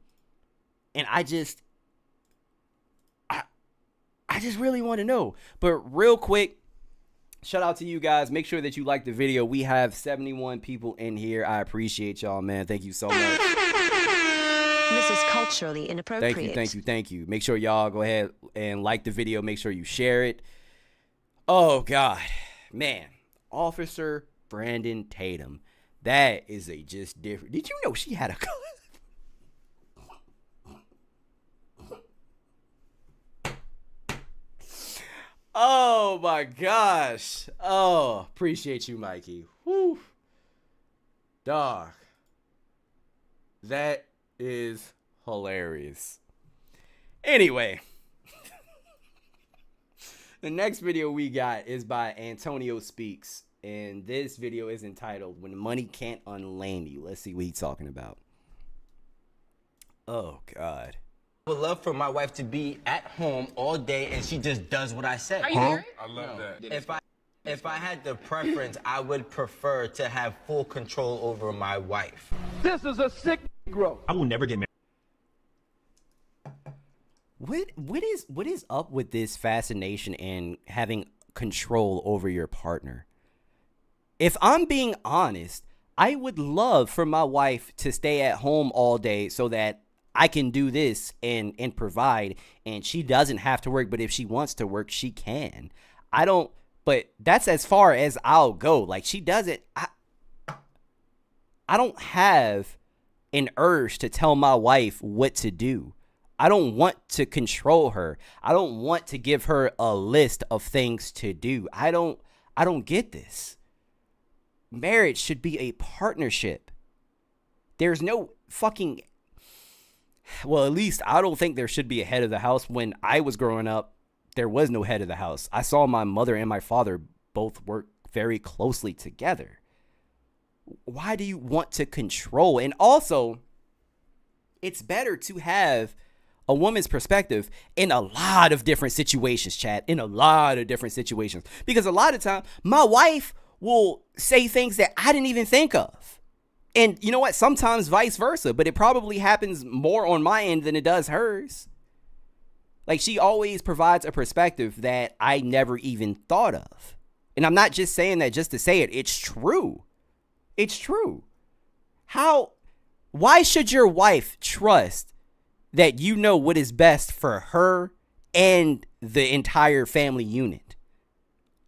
and I just really want to know. But real quick, shout out to you guys. Make sure that you like the video. We have 71 people in here. I appreciate y'all, man. Thank you so much. This is culturally inappropriate. Thank you. Make sure y'all go ahead and like the video. Make sure you share it. Oh, God. Man. Officer Brandon Tatum. That is a just different. Did you know she had a... Oh, my gosh. Oh, appreciate you, Mikey. Whew. Dog. That is hilarious. Anyway. The next video we got is by Antonio Speaks. And this video is entitled, When Money Can't Unlame You. Let's see what he's talking about. Oh, God. I would love for my wife to be at home all day and she just does what I say. Are you married? I love that. If I had the preference, I would prefer to have full control over my wife. This is a sick growth. I will never get married. What is up with this fascination and having control over your partner? If I'm being honest, I would love for my wife to stay at home all day so that I can do this and provide, and she doesn't have to work. But if she wants to work, she can. But that's as far as I'll go. Like, she doesn't. I don't have an urge to tell my wife what to do. I don't want to control her. I don't want to give her a list of things to do. I don't get this. Marriage should be a partnership. There's no fucking... Well, at least I don't think there should be a head of the house. When I was growing up, there was no head of the house. I saw my mother and my father both work very closely together. Why do you want to control? And also, it's better to have a woman's perspective in a lot of different situations, Chad. In a lot of different situations. Because a lot of time, my wife will say things that I didn't even think of. And you know what? Sometimes vice versa. But it probably happens more on my end than it does hers. Like, she always provides a perspective that I never even thought of. And I'm not just saying that just to say it. It's true. It's true. Why should your wife trust that you know what is best for her and the entire family unit?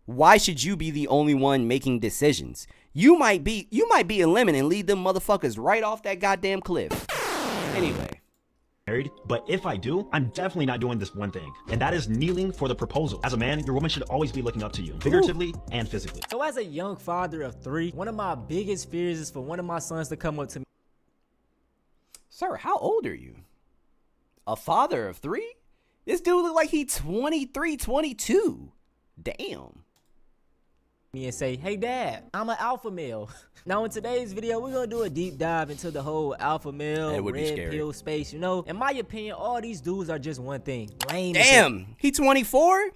Why should you be the only one making decisions? You might be a lemon and lead them motherfuckers right off that goddamn cliff. Anyway. Married, but if I do, I'm definitely not doing this one thing, and that is kneeling for the proposal. As a man, your woman should always be looking up to you, figuratively and physically. So as a young father of 3, one of my biggest fears is for one of my sons to come up to me. Sir, how old are you? A father of 3? This dude look like he's 23, 22. Damn. And say, hey dad, I'm an alpha male. Now in today's video, we're gonna do a deep dive into the whole alpha male, red pill space, you know? In my opinion, all these dudes are just one thing. Lame. Damn, he 24?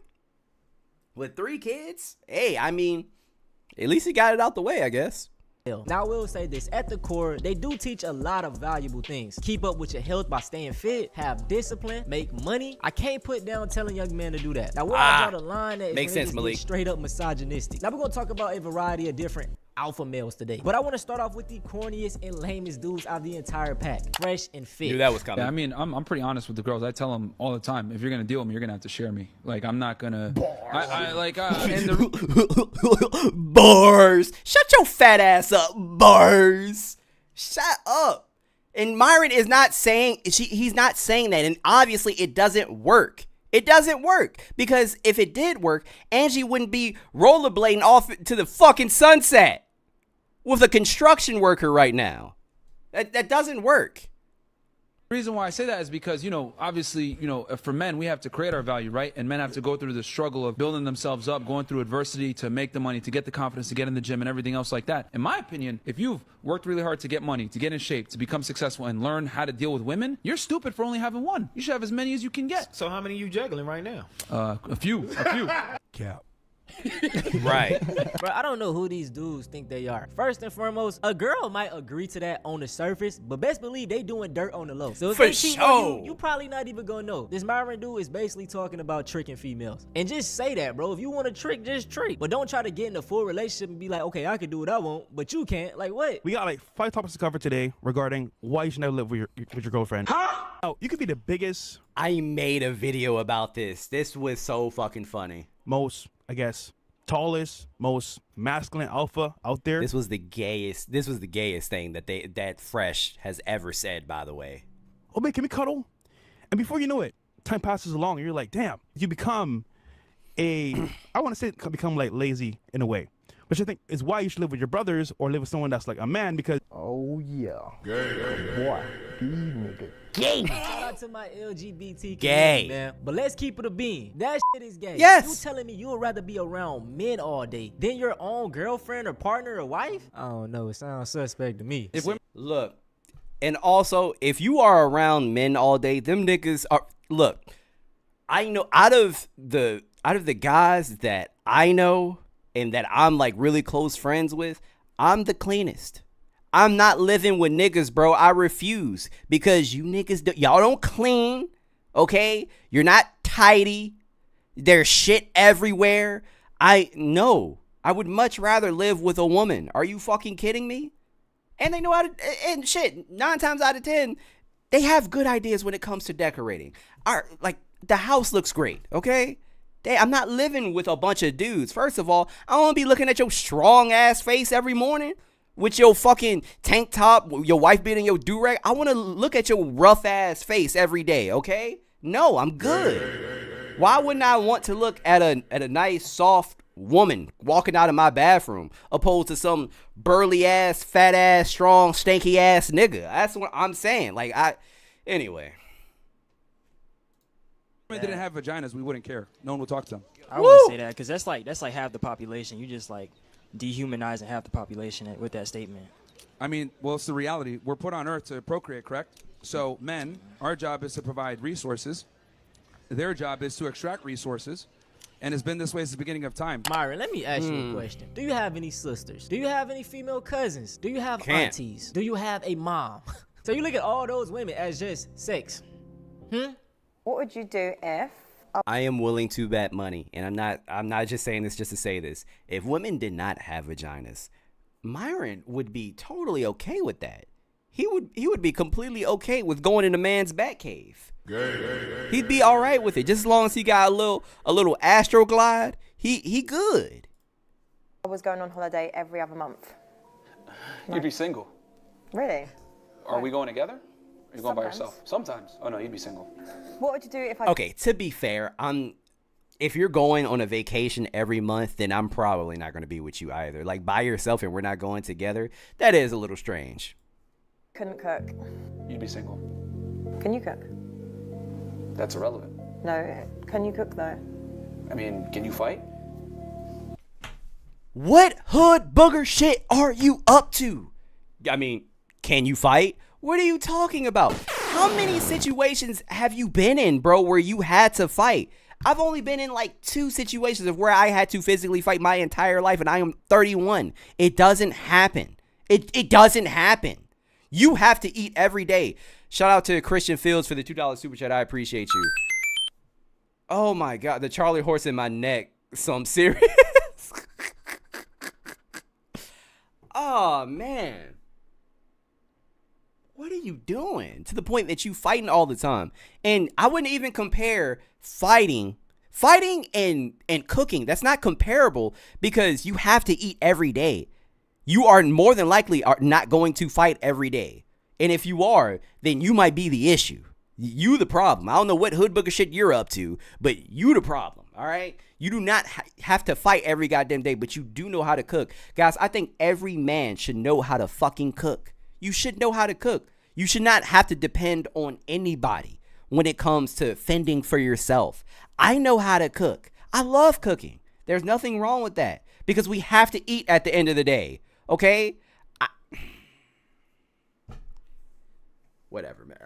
With 3 kids? Hey, I mean, at least he got it out the way, I guess. Now I will say this, at the core, they do teach a lot of valuable things. Keep up with your health by staying fit, have discipline, make money. I can't put down telling young men to do that. Now where I draw the line at makes sense, Malik. Straight up misogynistic. Now we're gonna talk about a variety of different alpha males today. But I want to start off with the corniest and lamest dudes out of the entire pack. Fresh and fit. Knew that was coming. Yeah, I mean, I'm pretty honest with the girls. I tell them all the time, if you're gonna deal with me, you're gonna have to share me. Like, I'm not gonna. Bars. Shut your fat ass up, bars. Shut up. And Myron is not saying he's not saying that, and obviously it doesn't work. It doesn't work, because if it did work, Angie wouldn't be rollerblading off to the fucking sunset with a construction worker right now. That doesn't work. The reason why I say that is because, obviously, for men, we have to create our value, right? And men have to go through the struggle of building themselves up, going through adversity to make the money, to get the confidence, to get in the gym and everything else like that. In my opinion, if you've worked really hard to get money, to get in shape, to become successful and learn how to deal with women, you're stupid for only having one. You should have as many as you can get. So how many are you juggling right now? A few. Cap. Right. Bro, I don't know who these dudes think they are. First and foremost, a girl might agree to that on the surface, but best believe they doing dirt on the low. So if For they cheat on sure. you probably not even gonna know. This Myron dude is basically talking about tricking females. And just say that, bro. If you want to trick, just trick. But don't try to get in a full relationship and be like, okay, I can do what I want, but you can't. Like, what? We got like 5 topics to cover today regarding why you should never live with your girlfriend. Huh? Oh, you could be the biggest, I made a video about this. This was so fucking funny. most, I guess, tallest, most masculine alpha out there. This was the gayest thing that Fresh has ever said, by the way. Oh man, can we cuddle? And before you know it, time passes along and you're like, damn, you become I want to say become like lazy in a way. Which I think is why you should live with your brothers or live with someone that's like a man, because oh yeah. Boy, these niggas gay. Shout out to my LGBT Gay. community, man. But let's keep it a bean. That shit is gay. Yes. You telling me you would rather be around men all day than your own girlfriend or partner or wife? I don't know. It sounds suspect to me. Look, and also, if you are around men all day, them niggas are. Look, I know out of the guys that I know and that I'm like really close friends with, I'm the cleanest. I'm not living with niggas, bro. I refuse, because you niggas, y'all don't clean, okay? You're not tidy. There's shit everywhere. I would much rather live with a woman. Are you fucking kidding me? And they know how to, and shit, 9 times out of 10, they have good ideas when it comes to decorating. Like, the house looks great, okay? I'm not living with a bunch of dudes. First of all, I don't want to be looking at your strong ass face every morning with your fucking tank top, your wife being in your do-rag. I want to look at your rough ass face every day, okay? No, I'm good. Why wouldn't I want to look at a nice, soft woman walking out of my bathroom opposed to some burly ass, fat ass, strong, stanky ass nigga? That's what I'm saying. Anyway. If women didn't have vaginas, we wouldn't care. No one would talk to them. I wouldn't say that, because that's like half the population. You just like dehumanizing half the population with that statement. I mean, well, it's the reality. We're put on Earth to procreate, correct? So men, our job is to provide resources. Their job is to extract resources. And it's been this way since the beginning of time. Myron, let me ask you a question. Do you have any sisters? Do you have any female cousins? Do you have aunties? Do you have a mom? So you look at all those women as just sex. What would you do if... I am willing to bet money, and I'm not just saying this just to say this. If women did not have vaginas, Myron would be totally okay with that. He would be completely okay with going in a man's bat cave. He'd be all right with it, just as long as he got a little Astroglide. He good. I was going on holiday every other month. You'd be single. Really? Are we going together? Or are you going by yourself? Sometimes. Oh no, you'd be single. What would you do if I... Okay, to be fair, if you're going on a vacation every month, then I'm probably not going to be with you either. Like, by yourself and we're not going together, that is a little strange. Couldn't cook. You'd be single. Can you cook? That's irrelevant. No. Can you cook though? I mean, can you fight? What hood booger shit are you up to? I mean, can you fight? What are you talking about? How many situations have you been in, bro, where you had to fight? I've only been in like 2 situations of where I had to physically fight my entire life, and I am 31. It doesn't happen. It doesn't happen. You have to eat every day. Shout out to Christian Fields for the $2 super chat. I appreciate you. Oh my God, the Charlie horse in my neck. So I'm serious. Oh man. What are you doing? To the point that you fighting all the time. And I wouldn't even compare fighting and cooking. That's not comparable, because you have to eat every day. You are more than likely not going to fight every day. And if you are, then you might be the issue. You the problem. I don't know what hood booger shit you're up to, but you the problem, all right? You do not have to fight every goddamn day, but you do know how to cook. Guys, I think every man should know how to fucking cook. You should know how to cook. You should not have to depend on anybody when it comes to fending for yourself. I know how to cook. I love cooking. There's nothing wrong with that because we have to eat at the end of the day. Okay? Whatever, man.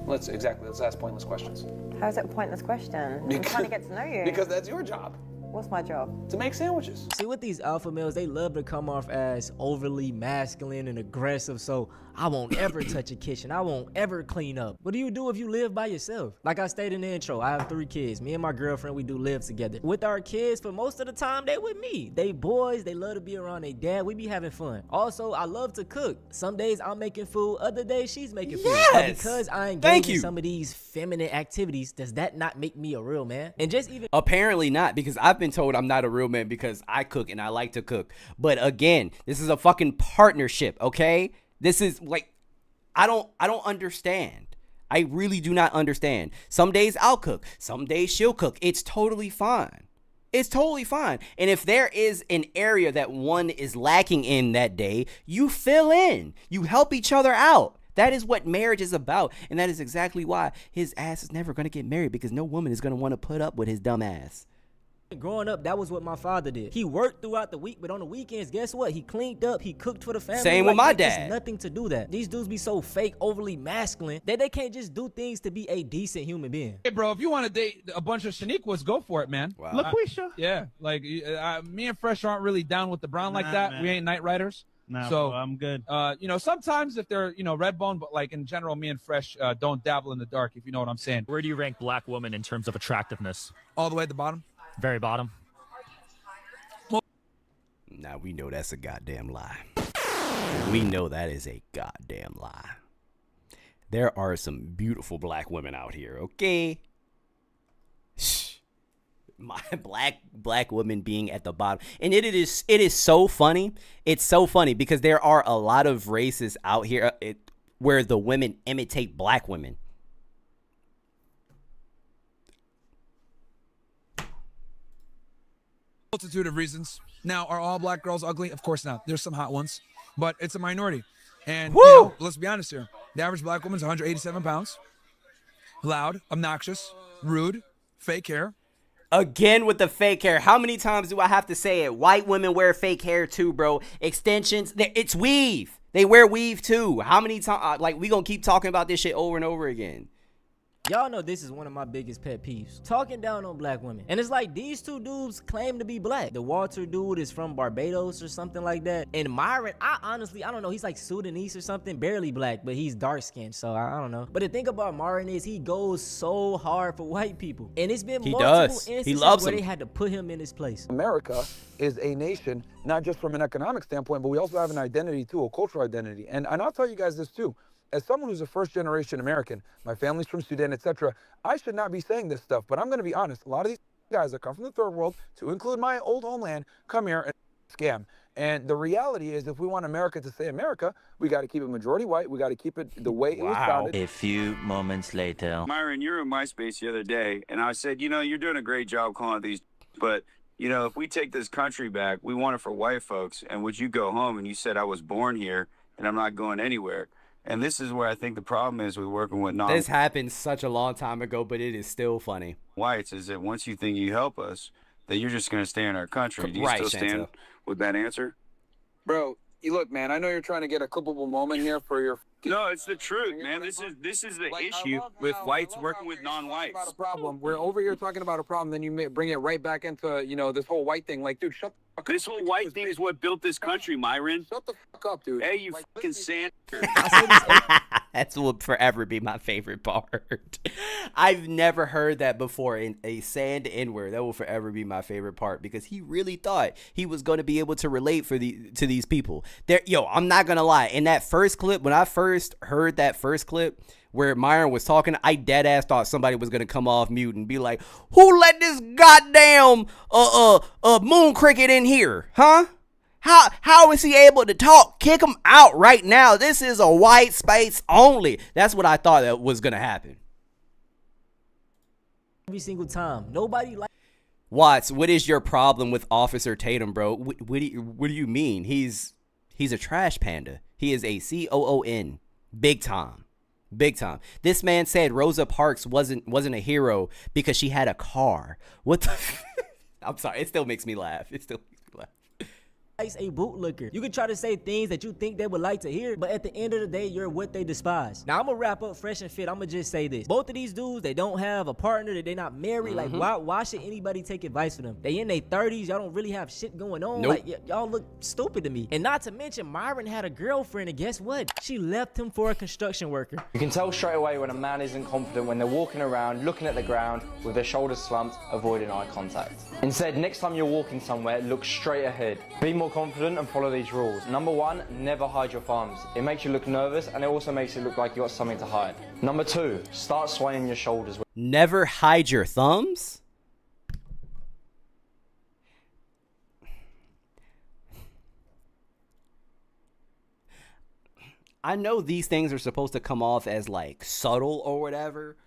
Let's ask pointless questions. How is it a pointless question? I'm trying to get to know you. Because that's your job. What's my job? To make sandwiches. See, with these alpha males, they love to come off as overly masculine and aggressive, so I won't ever touch a kitchen. I won't ever clean up. What do you do if you live by yourself? Like I stated in the intro, I have 3 kids. Me and my girlfriend, we do live together. With our kids, for most of the time, they with me. They boys, they love to be around their dad. We be having fun. Also, I love to cook. Some days I'm making food, other days she's making food. But because I engage in some of these feminine activities, does that not make me a real man? And just even apparently not, because I've been told I'm not a real man because I cook and I like to cook. But again, this is a fucking partnership, okay? This is like, I don't understand. I really do not understand. Some days I'll cook. Some days she'll cook. It's totally fine. It's totally fine. And if there is an area that one is lacking in that day, you fill in. You help each other out. That is what marriage is about. And that is exactly why his ass is never going to get married, because no woman is going to want to put up with his dumb ass. growing up, that was what my father did. He worked throughout the week, but on the weekends, guess what? He cleaned up, he cooked for the family. Same with my like, dad. There's nothing to do that. These dudes be so fake, overly masculine, that they can't just do things to be a decent human being. Hey, bro, if you want to date a bunch of Shaniquas, go for it, man. Wow. LaQuisha. Yeah, like me and Fresh aren't really down with the brown like that. Man. We ain't night riders. Nah, so bro, I'm good. You know, sometimes if they're, you know, red bone, but like in general, me and Fresh don't dabble in the dark, if you know what I'm saying. Where do you rank black women in terms of attractiveness? All the way at the bottom. Very bottom. Now we know that's a goddamn lie. We know that is a goddamn lie. There are some beautiful black women out here, okay? Shh. My black women being at the bottom. And it is so funny. It's so funny because there are a lot of races out here where the women imitate black women. Multitude of reasons. Now, are all black girls ugly? Of course not. There's some hot ones, but it's a minority. And you know, let's be honest here. The average black woman's 187 pounds. Loud, obnoxious, rude, fake hair. Again with the fake hair. How many times do I have to say it? White women wear fake hair too, bro. Extensions, it's weave. They wear weave too. How many times? Like, we gonna keep talking about this shit over and over again. Y'all know this is one of my biggest pet peeves. Talking down on black women. And it's like these two dudes claim to be black. The Walter dude is from Barbados or something like that. And Myron, I don't know. He's like Sudanese or something. Barely black, but he's dark skinned. So I don't know. But the thing about Myron is he goes so hard for white people. And it's been multiple instances where they had to put him in his place. America is a nation, not just from an economic standpoint, but we also have an identity too, a cultural identity. And I'll tell you guys this too. As someone who's a first-generation American, my family's from Sudan, etc., I should not be saying this stuff, but I'm going to be honest. A lot of these guys that come from the third world, to include my old homeland, come here and scam. And the reality is, if we want America to say America, we got to keep it majority white. We got to keep it the way it was founded. A few moments later. Myron, you were in MySpace the other day, and I said, you know, you're doing a great job calling these, but, you know, if we take this country back, we want it for white folks, and would you go home? And you said, I was born here, and I'm not going anywhere. And this is where I think the problem is with working with This happened such a long time ago, but it is still funny. Whites is that once you think you help us, that you're just going to stay in our country. Do you still stand with that answer? Bro, you look, man, I know you're trying to get a clippable moment here for your... No, it's the truth, man. This is the issue with whites working with non-whites. About a problem. We're over here talking about a problem, then you may bring it right back into, you know, this whole white thing. Like, dude, shut the fuck up. This whole white thing is what built this country, Myron. Shut the fuck up, dude. Hey, you fucking sand. That's will forever be my favorite part. I've never heard that before in a sand N-word. That will forever be my favorite part because he really thought he was going to be able to relate to these people. Yo, I'm not going to lie. In that first clip, when I first heard that first clip where Myron was talking, I dead ass thought somebody was going to come off mute and be like, who let this goddamn moon cricket in here? Huh? How is he able to talk? Kick him out right now. This is a white space only. That's what I thought that was going to happen. Every single time. Nobody like Watts, what is your problem with Officer Tatum, bro? What do you mean? He's He's a trash panda. He is a COON. Big time. Big time. This man said Rosa Parks wasn't a hero because she had a car. What the I'm sorry, it still makes me laugh. It still makes me laugh. A bootlicker. You can try to say things that you think they would like to hear, but at the end of the day, you're what they despise. Now, I'm gonna wrap up Fresh and Fit. I'm gonna just say this. Both of these dudes, they don't have a partner, that they're not married. Like, why should anybody take advice from them? They in their 30s. Y'all don't really have shit going on. Nope. Like, y'all look stupid to me. And not to mention, Myron had a girlfriend, and guess what? She left him for a construction worker. You can tell straight away when a man isn't confident when they're walking around, looking at the ground, with their shoulders slumped, avoiding eye contact. Instead, next time you're walking somewhere, look straight ahead. Be more confident and follow these rules. Number 1, never hide your thumbs. It makes you look nervous, and it also makes it look like you got something to hide. Number 2, start swaying your shoulders. Never hide your thumbs? I know these things are supposed to come off as like subtle or whatever.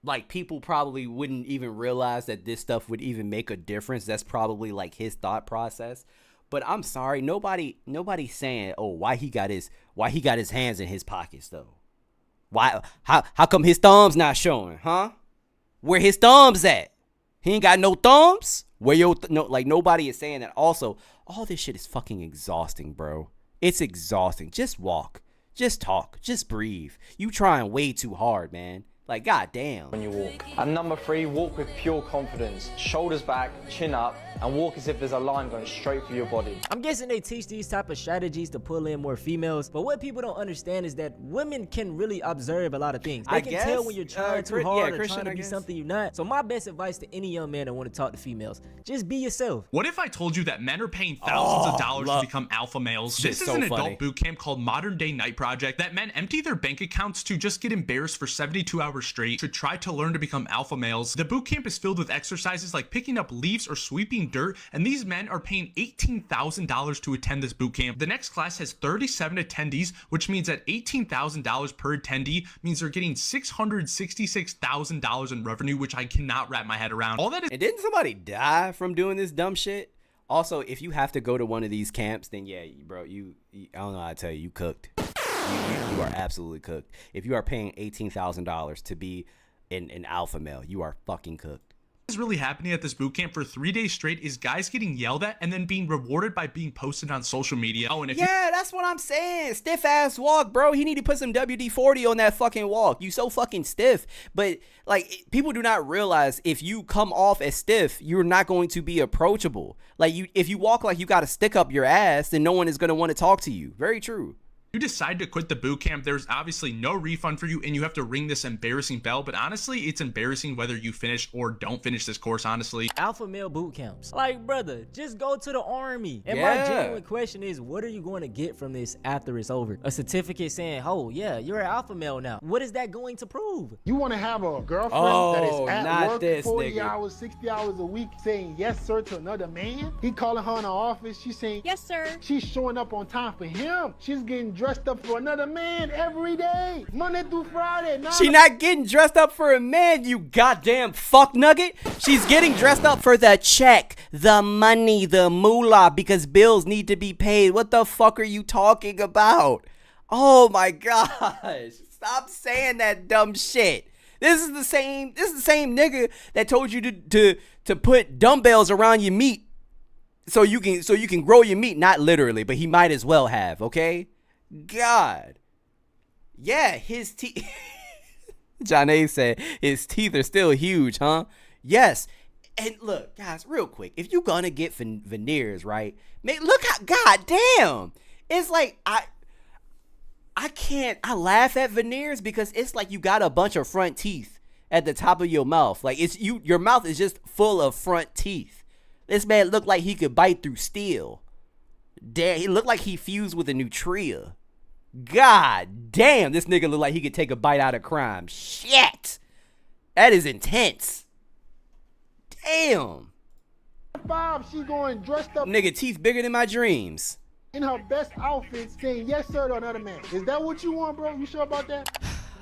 Like people probably wouldn't even realize that this stuff would even make a difference. That's probably like his thought process. But I'm sorry, nobody's saying, oh, why he got his hands in his pockets though. Why how come his thumbs not showing, huh? Where his thumbs at? He ain't got no thumbs? Where your like nobody is saying that. Also, all this shit is fucking exhausting, bro. It's exhausting. Just walk. Just talk. Just breathe. You trying way too hard, man. Like, goddamn. When you walk. And number 3, walk with pure confidence. Shoulders back, chin up, and walk as if there's a line going straight through your body. I'm guessing they teach these type of strategies to pull in more females, but what people don't understand is that women can really observe a lot of things. They can tell when you're trying too hard or trying to be something you're not. So my best advice to any young man that want to talk to females, just be yourself. What if I told you that men are paying thousands of dollars to become alpha males? This is an adult boot camp called Modern Day Night Project that men empty their bank accounts to just get embarrassed for 72 hours straight to try to learn to become alpha males. The boot camp is filled with exercises like picking up leaves or sweeping dirt, and these men are paying $18,000 to attend this boot camp. The next class has 37 attendees, which means that $18,000 per attendee means they're getting $666,000 in revenue, which I cannot wrap my head around. All that is. And didn't somebody die from doing this dumb shit? Also, if you have to go to one of these camps, then yeah, bro, you I don't know how to tell you, you cooked. You are absolutely cooked. If you are paying $18,000 to be an alpha male, you are fucking cooked. What is really happening at this boot camp for 3 days straight is guys getting yelled at and then being rewarded by being posted on social media. Oh, and if that's what I'm saying. Stiff ass walk, bro. He need to put some WD-40 on that fucking walk. You so fucking stiff. But like, people do not realize if you come off as stiff, you're not going to be approachable. Like, if you walk like you got to stick up your ass, then no one is going to want to talk to you. Very true. You decide to quit the boot camp, there's obviously no refund for you, and you have to ring this embarrassing bell. But honestly, it's embarrassing whether you finish or don't finish this course, honestly. Alpha male boot camps. Like, brother, just go to the army. And my genuine question is, what are you going to get from this after it's over? A certificate saying, oh, yeah, you're an alpha male now. What is that going to prove? You want to have a girlfriend that is at work 40 hours, 60 hours a week saying yes, sir, to another man? He calling her in the office. She's saying, yes, sir. She's showing up on time for him. She's getting dressed up for another man every day, Monday through Friday. She not getting dressed up for a man, you goddamn fuck nugget. She's getting dressed up for the check, the money, the moolah, because bills need to be paid. What the fuck are you talking about? Oh my gosh. Stop saying that dumb shit. This is the same nigga that told you to put dumbbells around your meat so you can grow your meat. Not literally, but he might as well have, okay? God. Yeah, his teeth. John A said his teeth are still huge, huh? Yes. And look, guys, real quick, if you're gonna get veneers, right? Man, look how, goddamn. It's like I laugh at veneers because it's like you got a bunch of front teeth at the top of your mouth. Like your mouth is just full of front teeth. This man looked like he could bite through steel. Damn, he looked like he fused with a nutria. God damn, this nigga look like he could take a bite out of crime. Shit. That is intense. Damn. She's going dressed up. Nigga, teeth bigger than my dreams. In her best outfit saying yes, sir, to another man. Is that what you want, bro? You sure about that?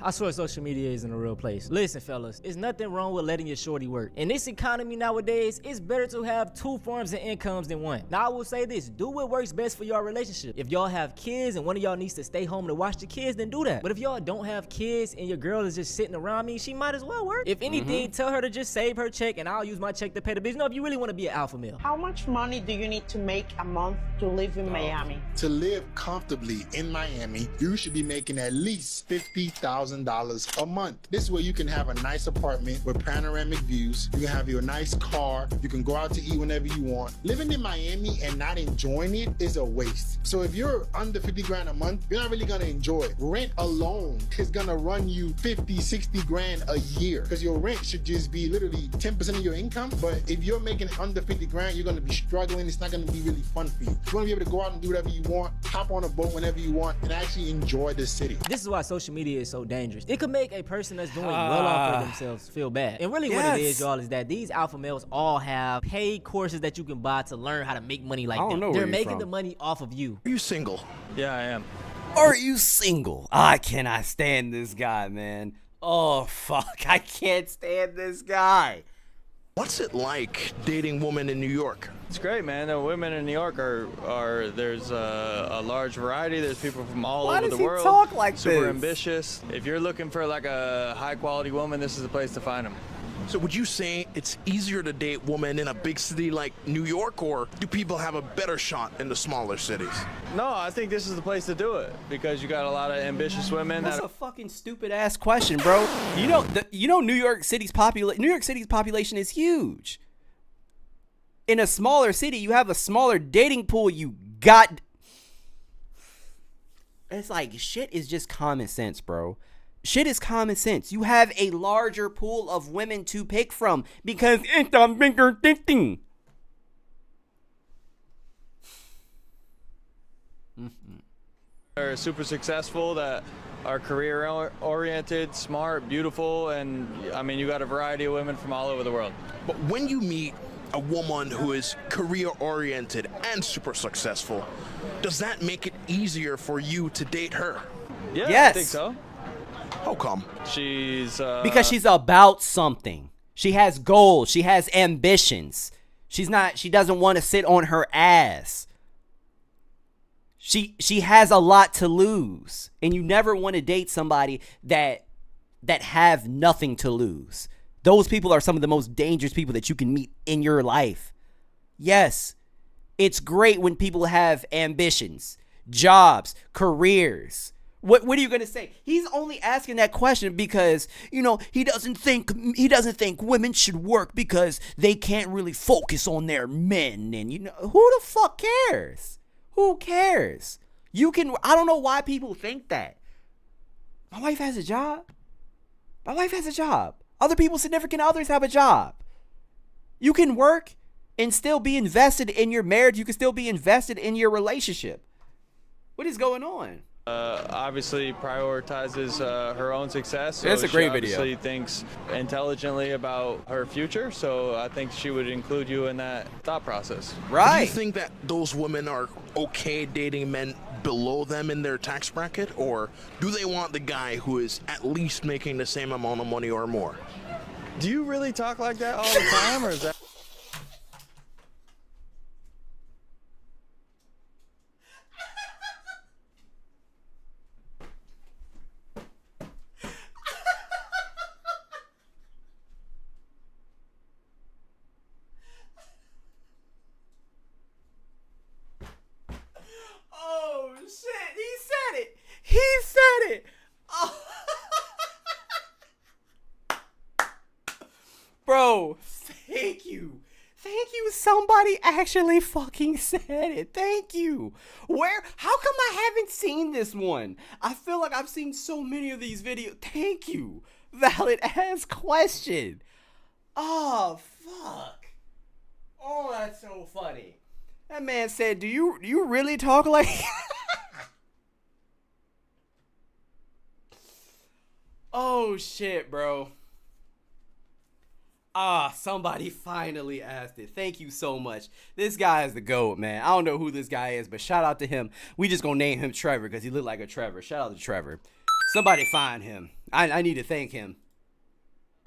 I swear social media isn't a real place. Listen, fellas, there's nothing wrong with letting your shorty work. In this economy nowadays, it's better to have 2 forms of incomes than 1. Now, I will say this, do what works best for your relationship. If y'all have kids and one of y'all needs to stay home to watch the kids, then do that. But if y'all don't have kids and your girl is just sitting around me, she might as well work. If anything, tell her to just save her check and I'll use my check to pay the bills. You know, if you really want to be an alpha male. How much money do you need to make a month to live in Miami? To live comfortably in Miami, you should be making at least $50,000 a month. This is where you can have a nice apartment with panoramic views. You can have your nice car. You can go out to eat whenever you want. Living in Miami and not enjoying it is a waste. So if you're under 50 grand a month, you're not really gonna enjoy it. Rent alone is gonna run you 50, 60 grand a year because your rent should just be literally 10% of your income. But if you're making under 50 grand, you're gonna be struggling. It's not gonna be really fun for you. You wanna be able to go out and do whatever you want, hop on a boat whenever you want, and actually enjoy the city. This is why social media is so dangerous. It could make a person that's doing well off for themselves feel bad. And really what it is, y'all, is that these alpha males all have paid courses that you can buy to learn how to make money like them. They're making the money off of you. Are you single? Yeah, I am. Are you single? I cannot stand this guy, man. Oh, fuck. I can't stand this guy. What's it like dating women in New York? It's great, man. The women in New York there's a large variety. There's people from all over the world. Why does he talk like super this? ambitious. If you're looking for like a high quality woman, this is the place to find them. So would you say it's easier to date women in a big city like New York, or do people have a better shot in the smaller cities? No, I think this is the place to do it because you got a lot of ambitious women. That's a fucking stupid ass question, bro. You know New York City's population is huge. In a smaller city, you have a smaller dating pool. You got. It's like shit is just common sense, bro. Shit is common sense. You have a larger pool of women to pick from because it's a bigger thing. Are super successful, that are career oriented, smart, beautiful, and I mean, you got a variety of women from all over the world. But when you meet a woman who is career oriented and super successful, does that make it easier for you to date her? Yeah, yes. I think so. How come? Because she's about something. She has goals. She has ambitions. She doesn't want to sit on her ass. She has a lot to lose. And you never want to date somebody that have nothing to lose. Those people are some of the most dangerous people that you can meet in your life. Yes, it's great when people have ambitions, jobs, careers. What are you gonna say? He's only asking that question because, you know, he doesn't think women should work because they can't really focus on their men. And, you know, who the fuck cares? Who cares? I don't know why people think that. My wife has a job. Other people's significant others have a job. You can work and still be invested in your marriage. You can still be invested in your relationship. What is going on? Obviously prioritizes her own success. So That's a great video. She obviously thinks intelligently about her future, so I think she would include you in that thought process. Right. Do you think that those women are okay dating men below them in their tax bracket, or do they want the guy who is at least making the same amount of money or more? Do you really talk like that all the time, or is that... Oh shit, he said it. Oh. Bro, thank you. Somebody actually fucking said it. Thank you. How come I haven't seen this one? I feel like I've seen so many of these videos. Thank you. Valid ass question. Oh, fuck. Oh, that's so funny. That man said, do you really talk like... Oh, shit, bro. Somebody finally asked it. Thank you so much. This guy is the GOAT, man. I don't know who this guy is, but shout out to him. We just gonna name him Trevor because he looked like a Trevor. Shout out to Trevor. Somebody find him. I need to thank him.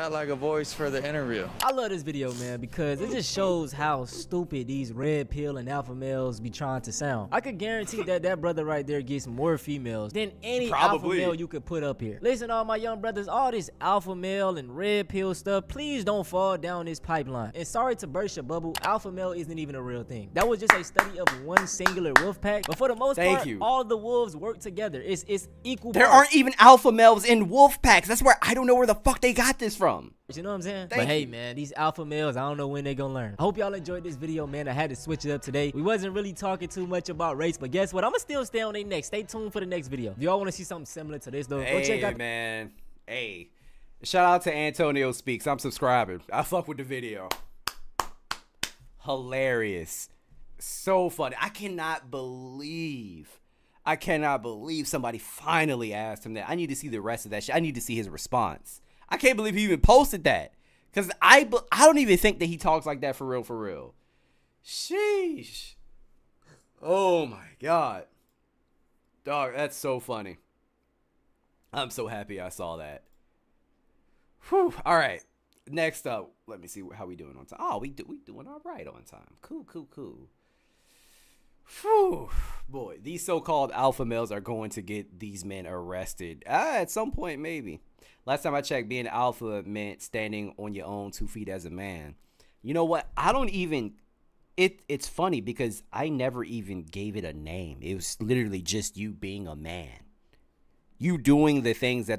Got like a voice for the interview. I love this video, man, because it just shows how stupid these red pill and alpha males be trying to sound. I could guarantee that brother right there gets more females than any alpha male you could put up here. Listen, all my young brothers, all this alpha male and red pill stuff, please don't fall down this pipeline. And sorry to burst your bubble, alpha male isn't even a real thing. That was just a study of one singular wolf pack, but for the most part, all the wolves work together. It's equal. There aren't even alpha males in wolf packs. That's where I don't know where the fuck they got this from. You know what I'm saying? But hey, man, these alpha males, I don't know when they gonna learn. I hope y'all enjoyed this video, man. I had to switch it up today. We wasn't really talking too much about race, but guess what? I'm gonna still stay on their neck. Stay tuned for the next video. If y'all want to see something similar to this, though, go check out. Man. Hey, shout out to Antonio Speaks. I'm subscribing. I fuck with the video. Hilarious. So funny. I cannot believe somebody finally asked him that. I need to see the rest of that shit. I need to see his response. I can't believe he even posted that. Because I don't even think that he talks like that for real. Sheesh. Oh my God. Dog, that's so funny. I'm so happy I saw that. Whew. All right. Next up, let me see how we doing on time. Oh, we doing all right on time. Cool. Whew. Boy, these so-called alpha males are going to get these men arrested. At some point, maybe. Last time I checked, being alpha meant standing on your own 2 feet as a man. You know what? It's funny because I never even gave it a name. It was literally just you being a man. You doing the things that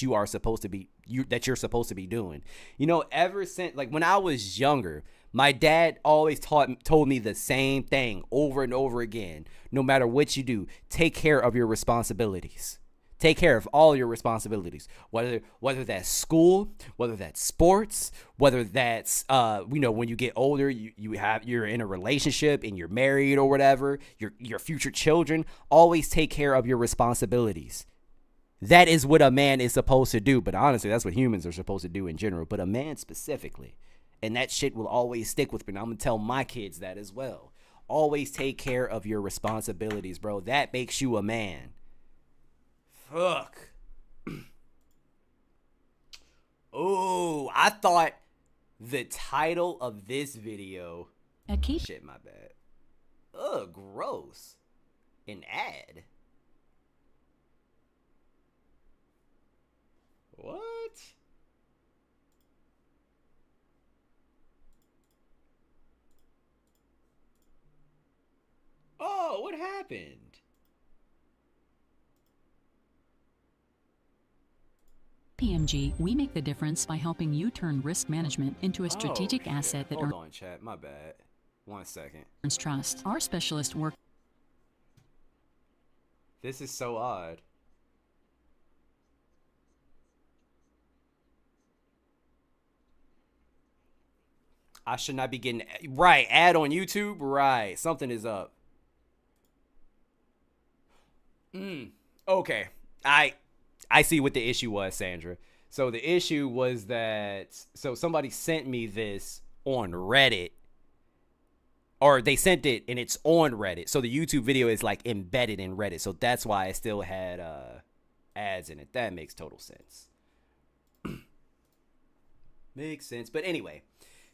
you're supposed to be doing. You know, ever since, like, when I was younger, my dad always told me the same thing over and over again. No matter what you do, take care of your responsibilities. Take care of all your responsibilities, whether that's school, whether that's sports, whether that's when you get older, you're in a relationship and you're married or whatever, your future children. Always take care of your responsibilities. That is what a man is supposed to do. But honestly, that's what humans are supposed to do in general. But a man specifically, and that shit will always stick with me. And I'm gonna tell my kids that as well. Always take care of your responsibilities, bro. That makes you a man. Fuck. Oh, I thought the title of this video. Shit, my bad. Ugh, gross. An ad. What? Oh, what happened? PMG, we make the difference by helping you turn risk management into a strategic asset that Hold on, chat. My bad. 1 second. earns trust. Our specialist work. This is so odd. I should not be getting right ad on YouTube. Right, something is up. Okay, I see what the issue was, Sandra. So the issue was that somebody sent me this on Reddit, or they sent it and it's on Reddit. So the YouTube video is like embedded in Reddit. So that's why I still had ads in it. That makes total sense. Makes sense. But anyway,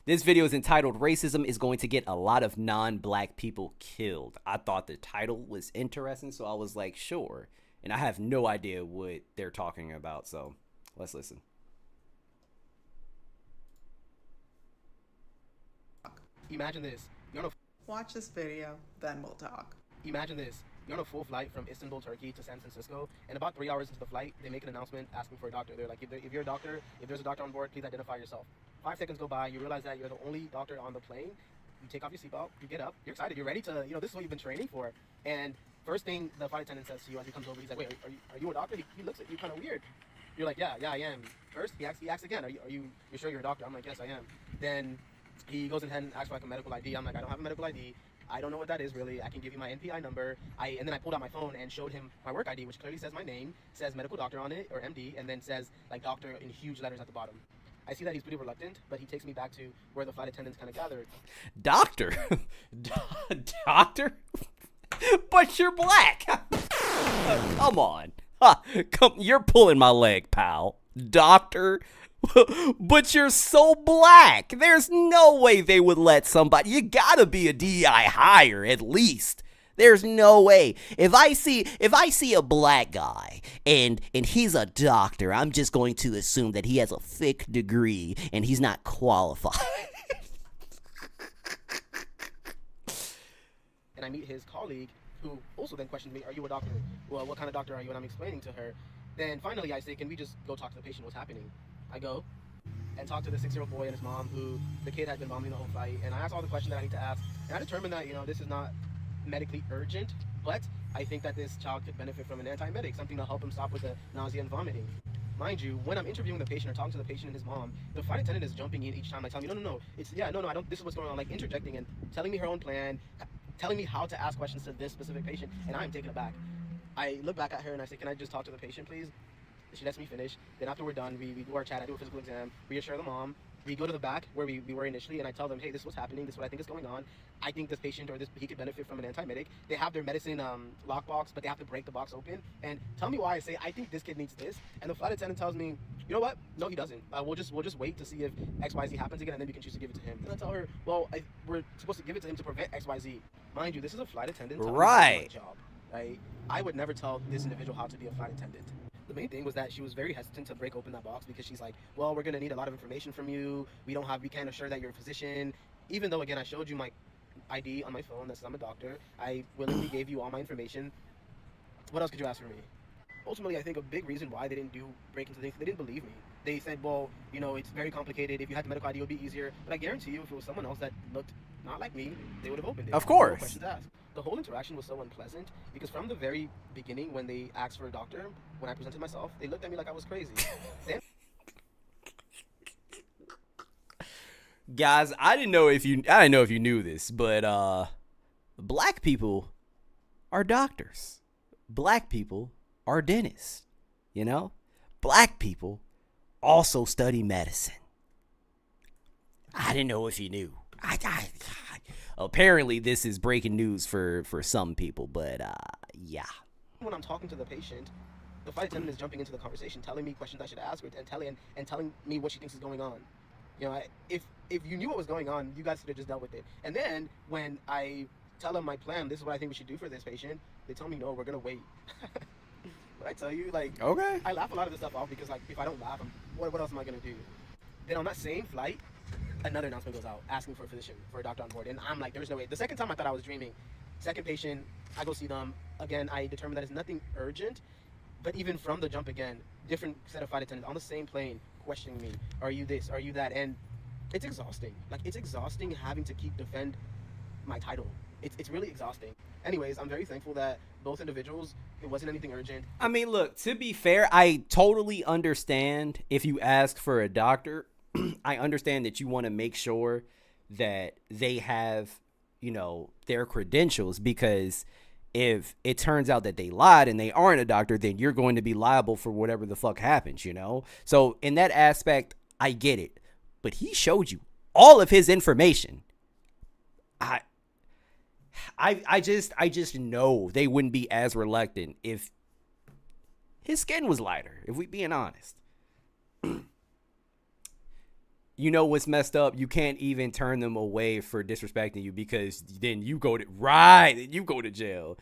this video is entitled "Racism is Going to Get a Lot of Non-Black People Killed." I thought the title was interesting, so I was like, sure. And I have no idea what they're talking about, so let's listen. Imagine this. You're on a Watch this video, then we'll talk. Imagine this. You're on a full flight from Istanbul, Turkey to San Francisco, and about 3 hours into the flight, they make an announcement asking for a doctor. They're like, if you're a doctor, if there's a doctor on board, please identify yourself. 5 seconds go by, you realize that you're the only doctor on the plane. You take off your seatbelt, you get up, you're excited, you're ready to, this is what you've been training for. And first thing the flight attendant says to you as he comes over, he's like, wait, are you a doctor? He looks at you kind of weird. You're like, yeah, I am. First, he asks again, you're sure you're a doctor? I'm like, yes, I am. Then he goes ahead and asks for like a medical ID. I'm like, I don't have a medical ID. I don't know what that is really. I can give you my NPI number. And then I pulled out my phone and showed him my work ID, which clearly says my name, says medical doctor on it, or MD, and then says like doctor in huge letters at the bottom. I see that he's pretty reluctant, but he takes me back to where the flight attendants kind of gathered. Doctor? Doctor? But you're black. Come on. Come, you're pulling my leg, pal. Doctor? But you're so black. There's no way they would let somebody. You gotta be a DEI hire at least. There's no way. If I see a black guy and he's a doctor, I'm just going to assume that he has a thick degree and he's not qualified. And I meet his colleague, who also then questioned me, "Are you a doctor? Well, what kind of doctor are you?" And I'm explaining to her. Then finally I say, "Can we just go talk to the patient? What's happening?" I go and talk to the 6-year-old boy and his mom, who the kid had been vomiting the whole flight. And I ask all the questions that I need to ask. And I determined that, this is not medically urgent, but I think that this child could benefit from an antiemetic, something to help him stop with the nausea and vomiting. Mind you, when I'm interviewing the patient or talking to the patient and his mom, the flight attendant is jumping in each time, like telling me, no, I don't, this is what's going on, like interjecting and telling me her own plan, telling me how to ask questions to this specific patient, and I'm taken aback. I look back at her and I say, "Can I just talk to the patient, please?" She lets me finish. Then after we're done, we do our chat. I do a physical exam, reassure the mom. We go to the back where we were initially, and I tell them, "Hey, this is what's happening. This is what I think is going on. I think this patient he could benefit from an antiemetic." They have their medicine lockbox, but they have to break the box open and tell me why. I say, "I think this kid needs this," and the flight attendant tells me, "You know what? No, he doesn't. We'll just wait to see if XYZ happens again, and then we can choose to give it to him." And I tell her, "Well, we're supposed to give it to him to prevent XYZ." Mind you, this is a flight attendant. Right. Job, right? I would never tell this individual how to be a flight attendant. The main thing was that she was very hesitant to break open that box because she's like, "Well, we're going to need a lot of information from you. We can't assure that you're a physician." Even though, again, I showed you my ID on my phone that says I'm a doctor. I willingly gave you all my information. What else could you ask for me? Ultimately, I think a big reason why they didn't break into things, they didn't believe me. They said, "Well, it's very complicated. If you had the medical ID, it would be easier." But I guarantee you, if it was someone else that looked not like me, they would have opened it. Of course. No questions asked. The whole interaction was so unpleasant because from the very beginning, when they asked for a doctor, when I presented myself, they looked at me like I was crazy. Guys, I didn't know if you knew this, but black people are doctors. Black people are dentists. Black people also study medicine. I didn't know if you knew. Apparently, this is breaking news for some people, but yeah. When I'm talking to the patient, the flight attendant is jumping into the conversation, telling me questions I should ask her, and telling me what she thinks is going on. If you knew what was going on, you guys could have just dealt with it. And then when I tell them my plan, this is what I think we should do for this patient, they tell me, "No, we're gonna wait." But I tell you, okay. I laugh a lot of this stuff off because, if I don't laugh, what else am I gonna do? Then on that same flight, another announcement goes out asking for a physician, for a doctor on board, and I'm like, there's no way. The second time I thought I was dreaming. Second patient, I go see them. Again, I determine that it's nothing urgent, but even from the jump again, different set of flight attendants on the same plane questioning me. "Are you this? Are you that?" And it's exhausting. It's exhausting having to defend my title. It's really exhausting. Anyways, I'm very thankful that both individuals, it wasn't anything urgent. I mean, look, to be fair, I totally understand if you ask for a doctor. I understand that you want to make sure that they have, their credentials, because if it turns out that they lied and they aren't a doctor, then you're going to be liable for whatever the fuck happens, So in that aspect, I get it. But he showed you all of his information. I just know they wouldn't be as reluctant if his skin was lighter, if we being honest. You know what's messed up? You can't even turn them away for disrespecting you, because then you go to jail.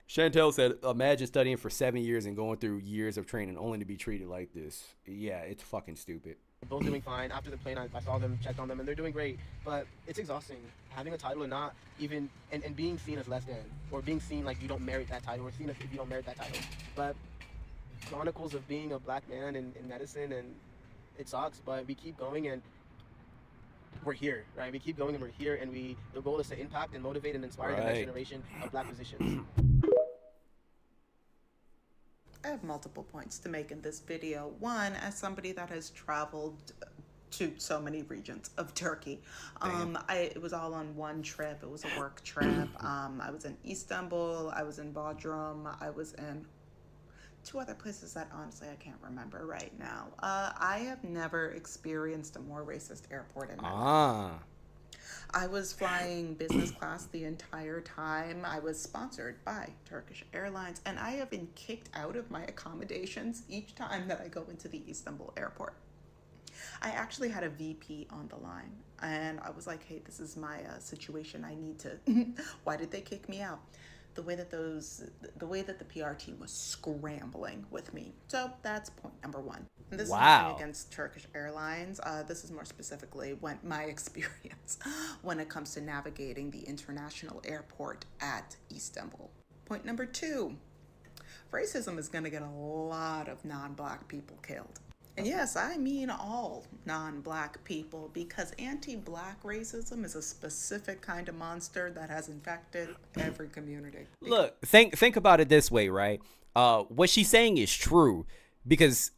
Chantel said, "Imagine studying for 7 years and going through years of training only to be treated like this." Yeah, it's fucking stupid. Both doing fine. After the plane, I saw them, checked on them, and they're doing great. But it's exhausting having a title and not even and being seen as less than, or being seen like you don't merit that title, or seen as if you don't merit that title. But chronicles of being a black man in medicine, and it sucks, but we keep going and we're here, right? We keep going and we're here, and the goal is to impact and motivate and inspire the next generation of black physicians. I have multiple points to make in this video. One, as somebody that has traveled to so many regions of Turkey, it was all on one trip. It was a work trip. I was in Istanbul, I was in Bodrum, I was in 2 other places that honestly I can't remember right now. I have never experienced a more racist airport in my life. I was flying business class the entire time. I was sponsored by Turkish Airlines, and I have been kicked out of my accommodations each time that I go into the Istanbul airport. I actually had a VP on the line, and I was like, hey, this is my situation. I need to, why did they kick me out? The way that the PR team was scrambling with me. So that's point number one. And this is nothing against Turkish Airlines. This is more specifically my experience when it comes to navigating the international airport at Istanbul. Point number two, racism is gonna get a lot of non-Black people killed. And yes, I mean all non-Black people, because anti-Black racism is a specific kind of monster that has infected every community. Look, think about it this way, right? What she's saying is true, because,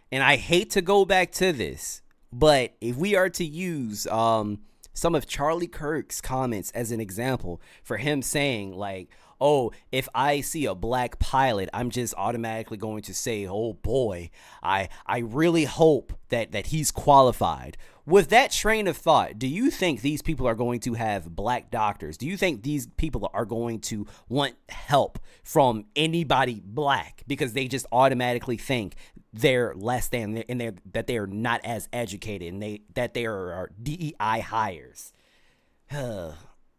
and I hate to go back to this, but if we are to use some of Charlie Kirk's comments as an example for him saying, like, oh, if I see a Black pilot, I'm just automatically going to say, oh boy, I really hope that he's qualified. With that train of thought, do you think these people are going to have Black doctors? Do you think these people are going to want help from anybody Black because they just automatically think they're less than, and that they're not as educated, and that they are DEI hires?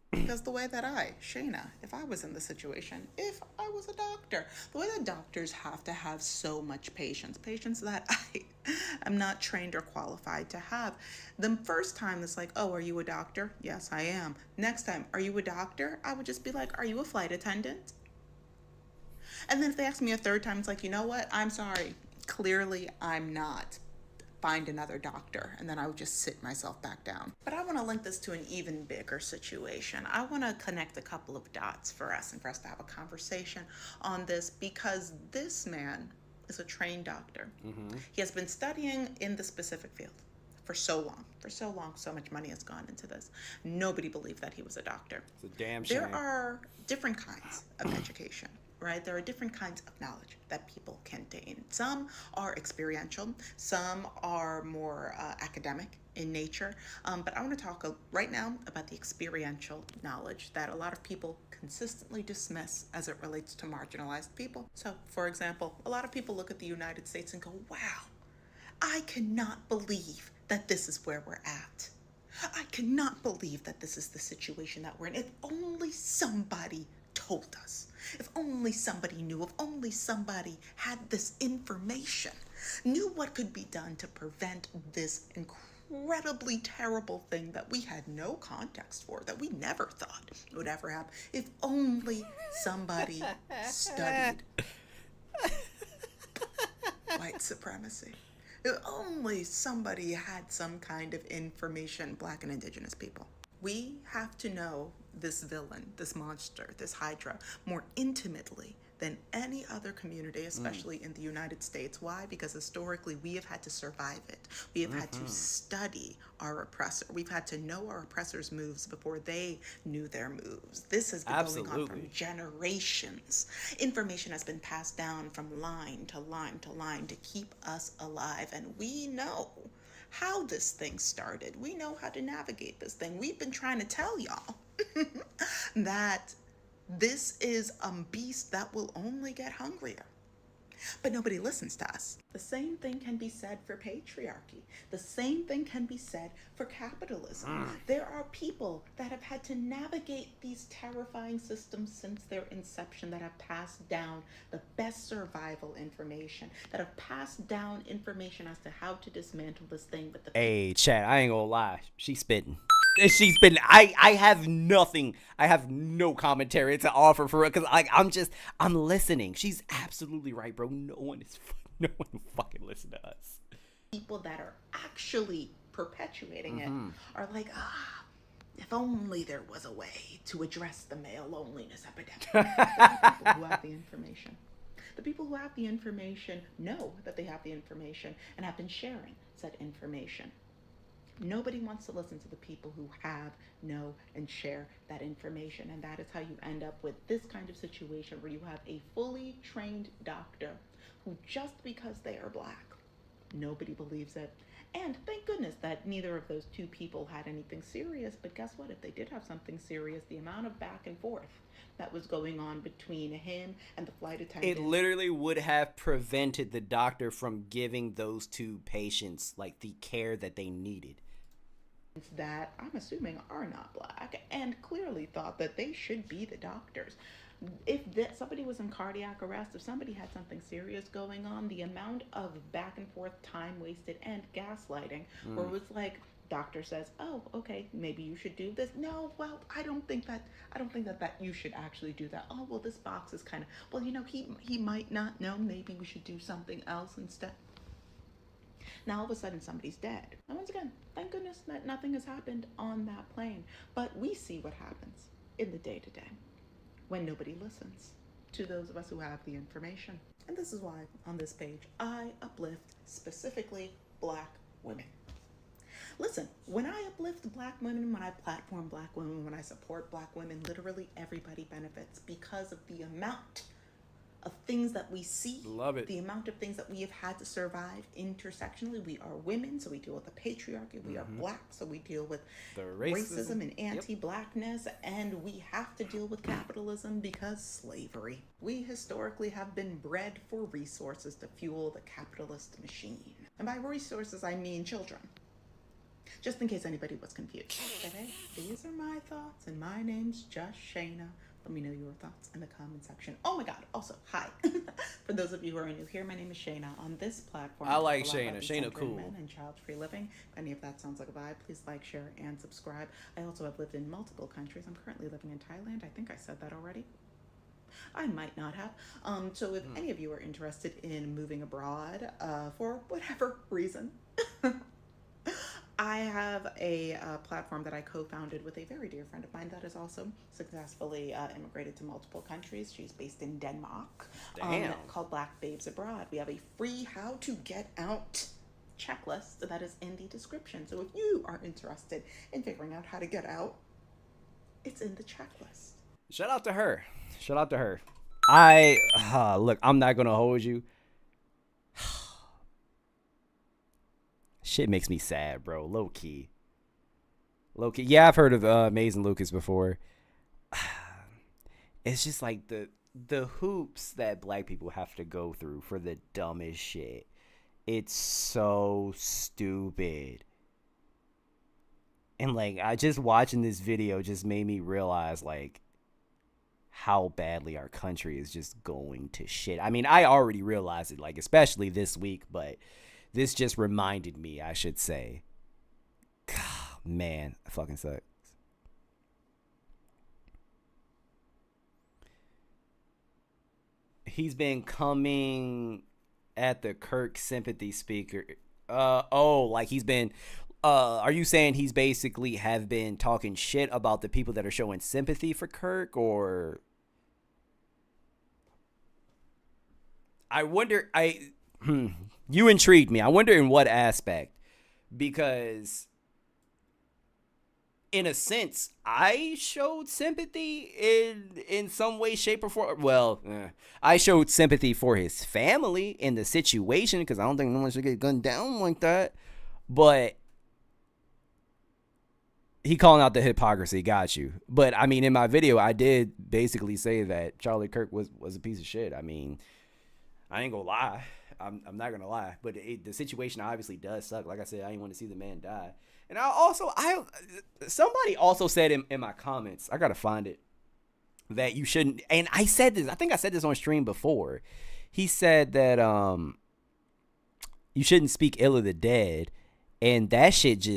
Because the way that Shayna, if I was in the situation, if I was a doctor, the way that doctors have to have so much patience that I am not trained or qualified to have. The first time it's like, oh, are you a doctor? Yes, I am. Next time, are you a doctor? I would just be like, are you a flight attendant? And then if they ask me a third time, it's like, you know what? I'm sorry. Clearly, I'm not. Find another doctor, and then I would just sit myself back down. But I want to link this to an even bigger situation. I want to connect a couple of dots for us and for us to have a conversation on this, because this man is a trained doctor. He has been studying in the specific field for so long, so much money has gone into this. Nobody believed that he was a doctor. It's a damn shame. There are different kinds of education. Right? There are different kinds of knowledge that people can gain. Some are experiential, some are more academic in nature. But I want to talk right now about the experiential knowledge that a lot of people consistently dismiss as it relates to marginalized people. So, for example, a lot of people look at the United States and go, wow, I cannot believe that this is where we're at. I cannot believe that this is the situation that we're in. If only somebody told us. If only somebody knew, if only somebody had this information, knew what could be done to prevent this incredibly terrible thing that we had no context for, that we never thought would ever happen. If only somebody studied white supremacy. If only somebody had some kind of information, Black and Indigenous people. We have to know this villain, this monster, this Hydra, more intimately than any other community, especially in the United States. Why? Because historically we have had to survive it. We have had to study our oppressor. We've had to know our oppressor's moves before they knew their moves. This has been going on for generations. Information has been passed down from line to line to line to keep us alive, and we know how this thing started. We know how to navigate this thing. We've been trying to tell y'all that this is a beast that will only get hungrier. But nobody listens to us. The same thing can be said for patriarchy. The same thing can be said for capitalism. There are people that have had to navigate these terrifying systems since their inception, that have passed down the best survival information, that have passed down information as to how to dismantle this thing. But hey, chat, I ain't gonna lie. She's spitting. She's been. I have nothing. I have no commentary to offer for it, because I'm listening. She's absolutely right, bro. No one will fucking listen to us. People that are actually perpetuating it are like, if only there was a way to address the male loneliness epidemic. The people who have the information. The people who have the information know that they have the information and have been sharing said information. Nobody wants to listen to the people who have, know, and share that information. And that is how you end up with this kind of situation where you have a fully trained doctor who, just because they are Black, nobody believes it. And thank goodness that neither of those two people had anything serious. But guess what? If they did have something serious, the amount of back and forth that was going on between him and the flight attendant. It literally would have prevented the doctor from giving those two patients like the care that they needed. That I'm assuming are not black and clearly thought that they should be the doctors. If somebody was in cardiac arrest, if somebody had something serious going on, the amount of back and forth time wasted and gaslighting, where it was like, doctor says, oh, okay, maybe you should do this. No, well, I don't think that you should actually do that. Oh, well, this box is kind of, well, you know, he might not know. Maybe we should do something else instead. Now all of a sudden somebody's dead. And once again, thank goodness that nothing has happened on that plane. But we see what happens in the day-to-day when nobody listens to those of us who have the information. And this is why on this page I uplift specifically black women. Listen, when I uplift black women, when I platform black women, when I support black women, literally everybody benefits because of the amount of things that we see. Love it. The amount of things that we have had to survive intersectionally. We are women, so we deal with the patriarchy. We are black, so we deal with the racism and anti-blackness, and we have to deal with capitalism because slavery. We historically have been bred for resources to fuel the capitalist machine. And by resources, I mean children. Just in case anybody was confused. Okay, these are my thoughts, and my name's just Shayna. Let me know your thoughts in the comment section. Oh my God, also, hi. For those of you who are new here, my name is Shayna. On this platform, I like Shayna. Shayna cool. Men and child-free living. If any of that sounds like a vibe, please like, share, and subscribe. I also have lived in multiple countries. I'm currently living in Thailand. I think I said that already. I might not have. So if any of you are interested in moving abroad for whatever reason, I have a platform that I co-founded with a very dear friend of mine that has also successfully immigrated to multiple countries. She's based in Denmark. Called Black Babes Abroad. We have a free how to get out checklist that is in the description. So if you are interested in figuring out how to get out, it's in the checklist. Shout out to her. Shout out to her. Look, I'm not going to hold you. Shit makes me sad, bro. Low key. Yeah, I've heard of Amazing Lucas before. It's just like the hoops that black people have to go through for the dumbest shit. It's so stupid. And like, I just watching this video just made me realize like how badly our country is just going to shit. I mean, I already realized it, like especially this week, but this just reminded me, I should say. God, man, it fucking sucks. He's been coming at the Kirk sympathy speaker. Like he's been, are you saying he's basically have been talking shit about the people that are showing sympathy for Kirk, or? I wonder, you intrigued me. I wonder in what aspect, because in a sense, I showed sympathy in some way, shape, or form. Well, I showed sympathy for his family in the situation because I don't think no one should get gunned down like that. But he calling out the hypocrisy, got you. But I mean, in my video, I did basically say that Charlie Kirk was a piece of shit. I mean, I ain't gonna lie. I'm not gonna lie, but the situation obviously does suck. Like I said, I didn't want to see the man die. And somebody also said in my comments, I gotta find it, that you shouldn't. And I said this. I think I said this on stream before. He said that you shouldn't speak ill of the dead, and that shit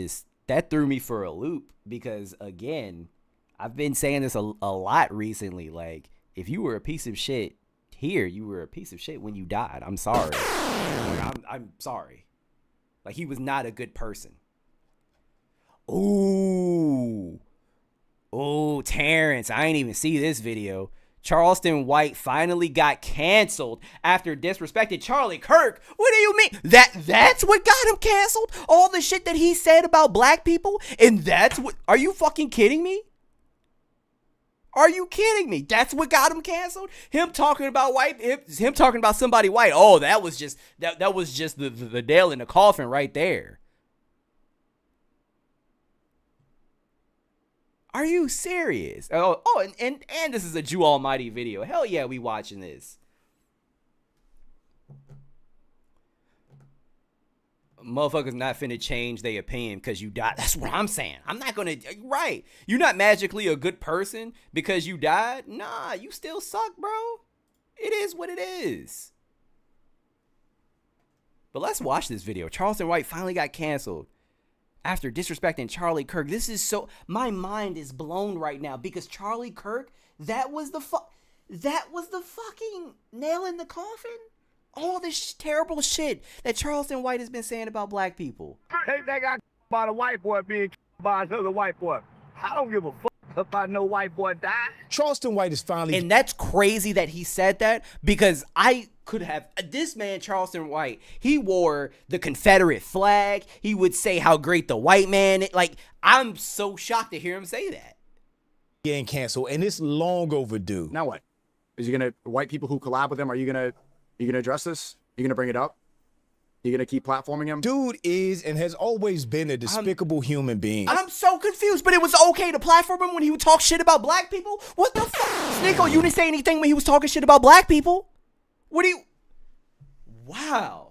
that threw me for a loop because again, I've been saying this a lot recently. Like, if you were a piece of shit here, you were a piece of shit when you died. I'm sorry. I'm sorry. Like, he was not a good person. Ooh, Terrence, I ain't even see this video. Charleston White finally got canceled after disrespected Charlie Kirk. What do you mean? That's what got him canceled? All the shit that he said about black people? And that's what... Are you fucking kidding me? Are you kidding me? That's what got him canceled? Him talking about him talking about somebody white. Oh, that was just the nail in the coffin right there. Are you serious? And this is a Jew Almighty video. Hell yeah, we watching this. Motherfuckers not finna change their opinion because you died. That's what I'm saying. I'm not gonna, right. You're not magically a good person because you died. Nah, you still suck, bro. It is what it is. But let's watch this video. Charleston White finally got canceled after disrespecting Charlie Kirk. This is so, my mind is blown right now because Charlie Kirk, that was the fucking nail in the coffin. All this terrible shit that Charleston White has been saying about black people. They got by a white boy being by another white boy. I don't give a fuck about no white boy died. Charleston White is finally... And that's crazy that he said that because I could have... This man, Charleston White, he wore the Confederate flag. He would say how great the white man... Like, I'm so shocked to hear him say that. Getting canceled, and it's long overdue. Now what? Is he gonna... White people who collab with him, are you gonna address this? You gonna bring it up? You gonna keep platforming him? Dude is and has always been a despicable human being. I'm so confused, but it was okay to platform him when he would talk shit about black people? What the fuck? Sneako, you didn't say anything when he was talking shit about black people? What do you... Wow.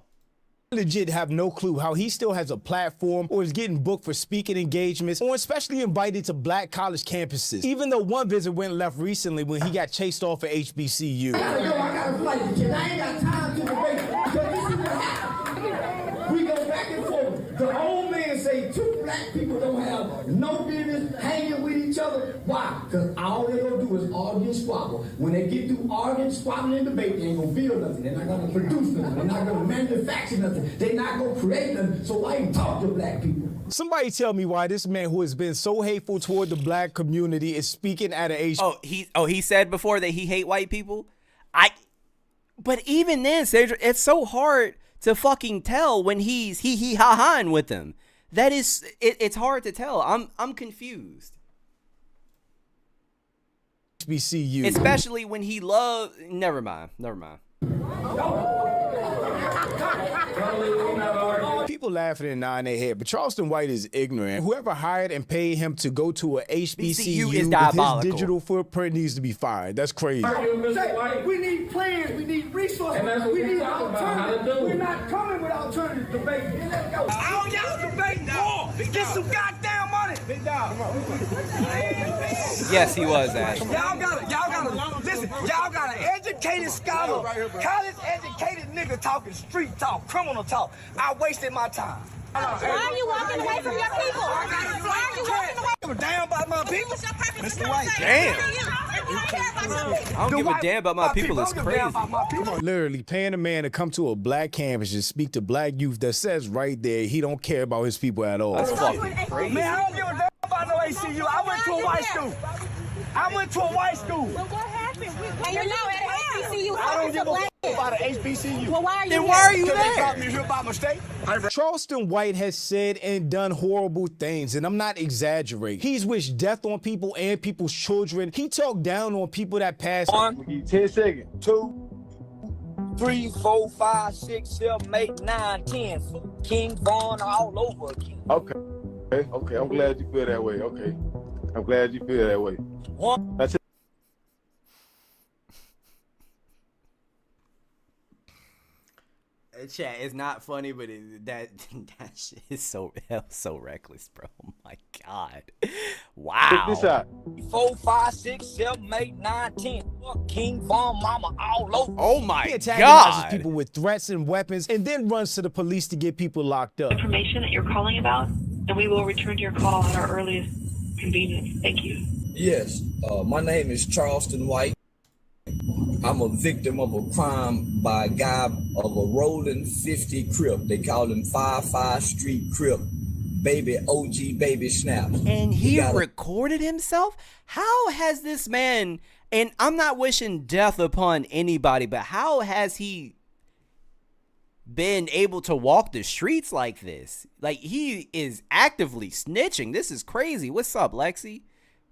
Legit have no clue how he still has a platform or is getting booked for speaking engagements or especially invited to black college campuses. Even though one visit went left recently when he got chased off at HBCU. I gotta flight to kid. I ain't got time to debate because this is what happens. We go back and forth. The old man say two black people don't have no business hanging with each other. Why? Because all they gonna do is argue and squabble. When they get through arguing, squabbling, and debate, they ain't gonna build nothing. They're not gonna produce nothing. They're not gonna manufacture nothing. They're not gonna create nothing. So why you talk to black people? Somebody tell me why this man who has been so hateful toward the black community is speaking at an age. He said before that he hate white people. But even then, Sandra, it's so hard to fucking tell when he's ha-haing with them. That is, it's hard to tell. I'm confused. HBCU. Especially when he loves. Never mind. People laughing and nodding their head, but Charleston White is ignorant. Whoever hired and paid him to go to a HBCU is with diabolical. his digital footprint needs to be fired. That's crazy. We need plans. We need resources. We need alternatives. We're not coming with alternative debate. Let's go. All y'all debate now. Get some goddamn money. Yes, he was, Ash. Y'all gotta listen. Y'all got an educated scholar, college educated nigga talking street talk, criminal talk. I wasted my time. Why are you walking away from your people? Why are you walking away? Give a damn about my people, Mr. White. Damn. I don't give a damn about my people. It's crazy. Literally paying a man to come to a black campus and speak to black youth that says right there he don't care about his people at all. That's fucking crazy. Man, I don't give a damn about no ACU. I went to a white school. Well, what happened? And you're now at an HBCU. I don't give a fuck about an HBCU. Well, why are you Then here? why are you Because they there? brought me here by mistake. Charleston White has said and done horrible things, and I'm not exaggerating. He's wished death on people and people's children. He talked down on people that passed. 1, 10 seconds. 2, 3, 4, 5, 6, 7, 8, 9, 10. King Vaughn all over again. Okay. I'm glad you feel that way. Okay. I'm glad you feel that way. That's it. Chat, it's not funny, but that shit is so reckless, bro. Oh my god. Wow. Check this out. 4, 5, 6, 7, 8, 9, 10. King Vaughn mama all over. Oh my He antagonizes god. people with threats and weapons and then runs to the police to get people locked up. Information that you're calling about, and we will return to your call at our earliest convenience. Thank you. Yes, my name is Charleston White. I'm a victim of a crime by a guy of a rolling 50 Crip. They call him 55 Street Crip. Baby OG Baby Snap. And he recorded himself? How has this man, and I'm not wishing death upon anybody, but how has he been able to walk the streets like this? Like, he is actively snitching. This is crazy. What's up, Lexi?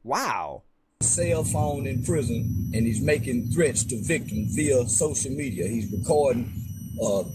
Wow. Cell phone in prison, and he's making threats to victims via social media. He's recording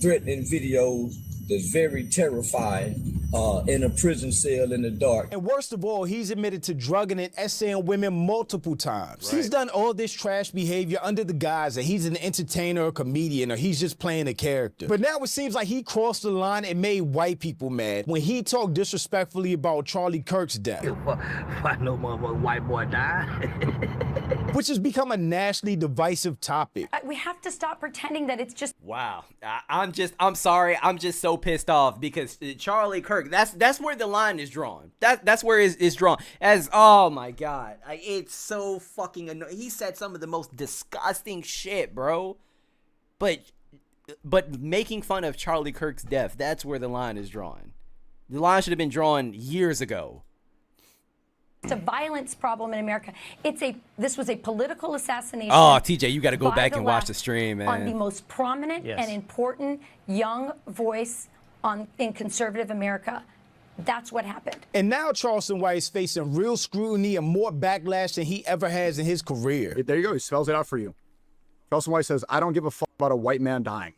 threatening videos that's very terrifying, in a prison cell in the dark. And worst of all, he's admitted to drugging and essaying women multiple times. He's done all this trash behavior under the guise that he's an entertainer or comedian or he's just playing a character. But now it seems like he crossed the line and made white people mad when he talked disrespectfully about Charlie Kirk's death. Why no motherfucking white boy died? Which has become a nationally divisive topic. We have to stop pretending that it's just... Wow. I'm sorry. I'm just so pissed off because Charlie Kirk, that's where the line is drawn. That's where it's drawn. As, oh my God. It's so fucking annoying. He said some of the most disgusting shit, bro. But making fun of Charlie Kirk's death, that's where the line is drawn. The line should have been drawn years ago. It's a violence problem in America. This was a political assassination. Oh, TJ, you got to go back and watch the stream, man. On the most prominent and important young voice in conservative America. That's what happened. And now Charleston White is facing real scrutiny and more backlash than he ever has in his career. There you go. He spells it out for you. Charleston White says, I don't give a fuck about a white man dying.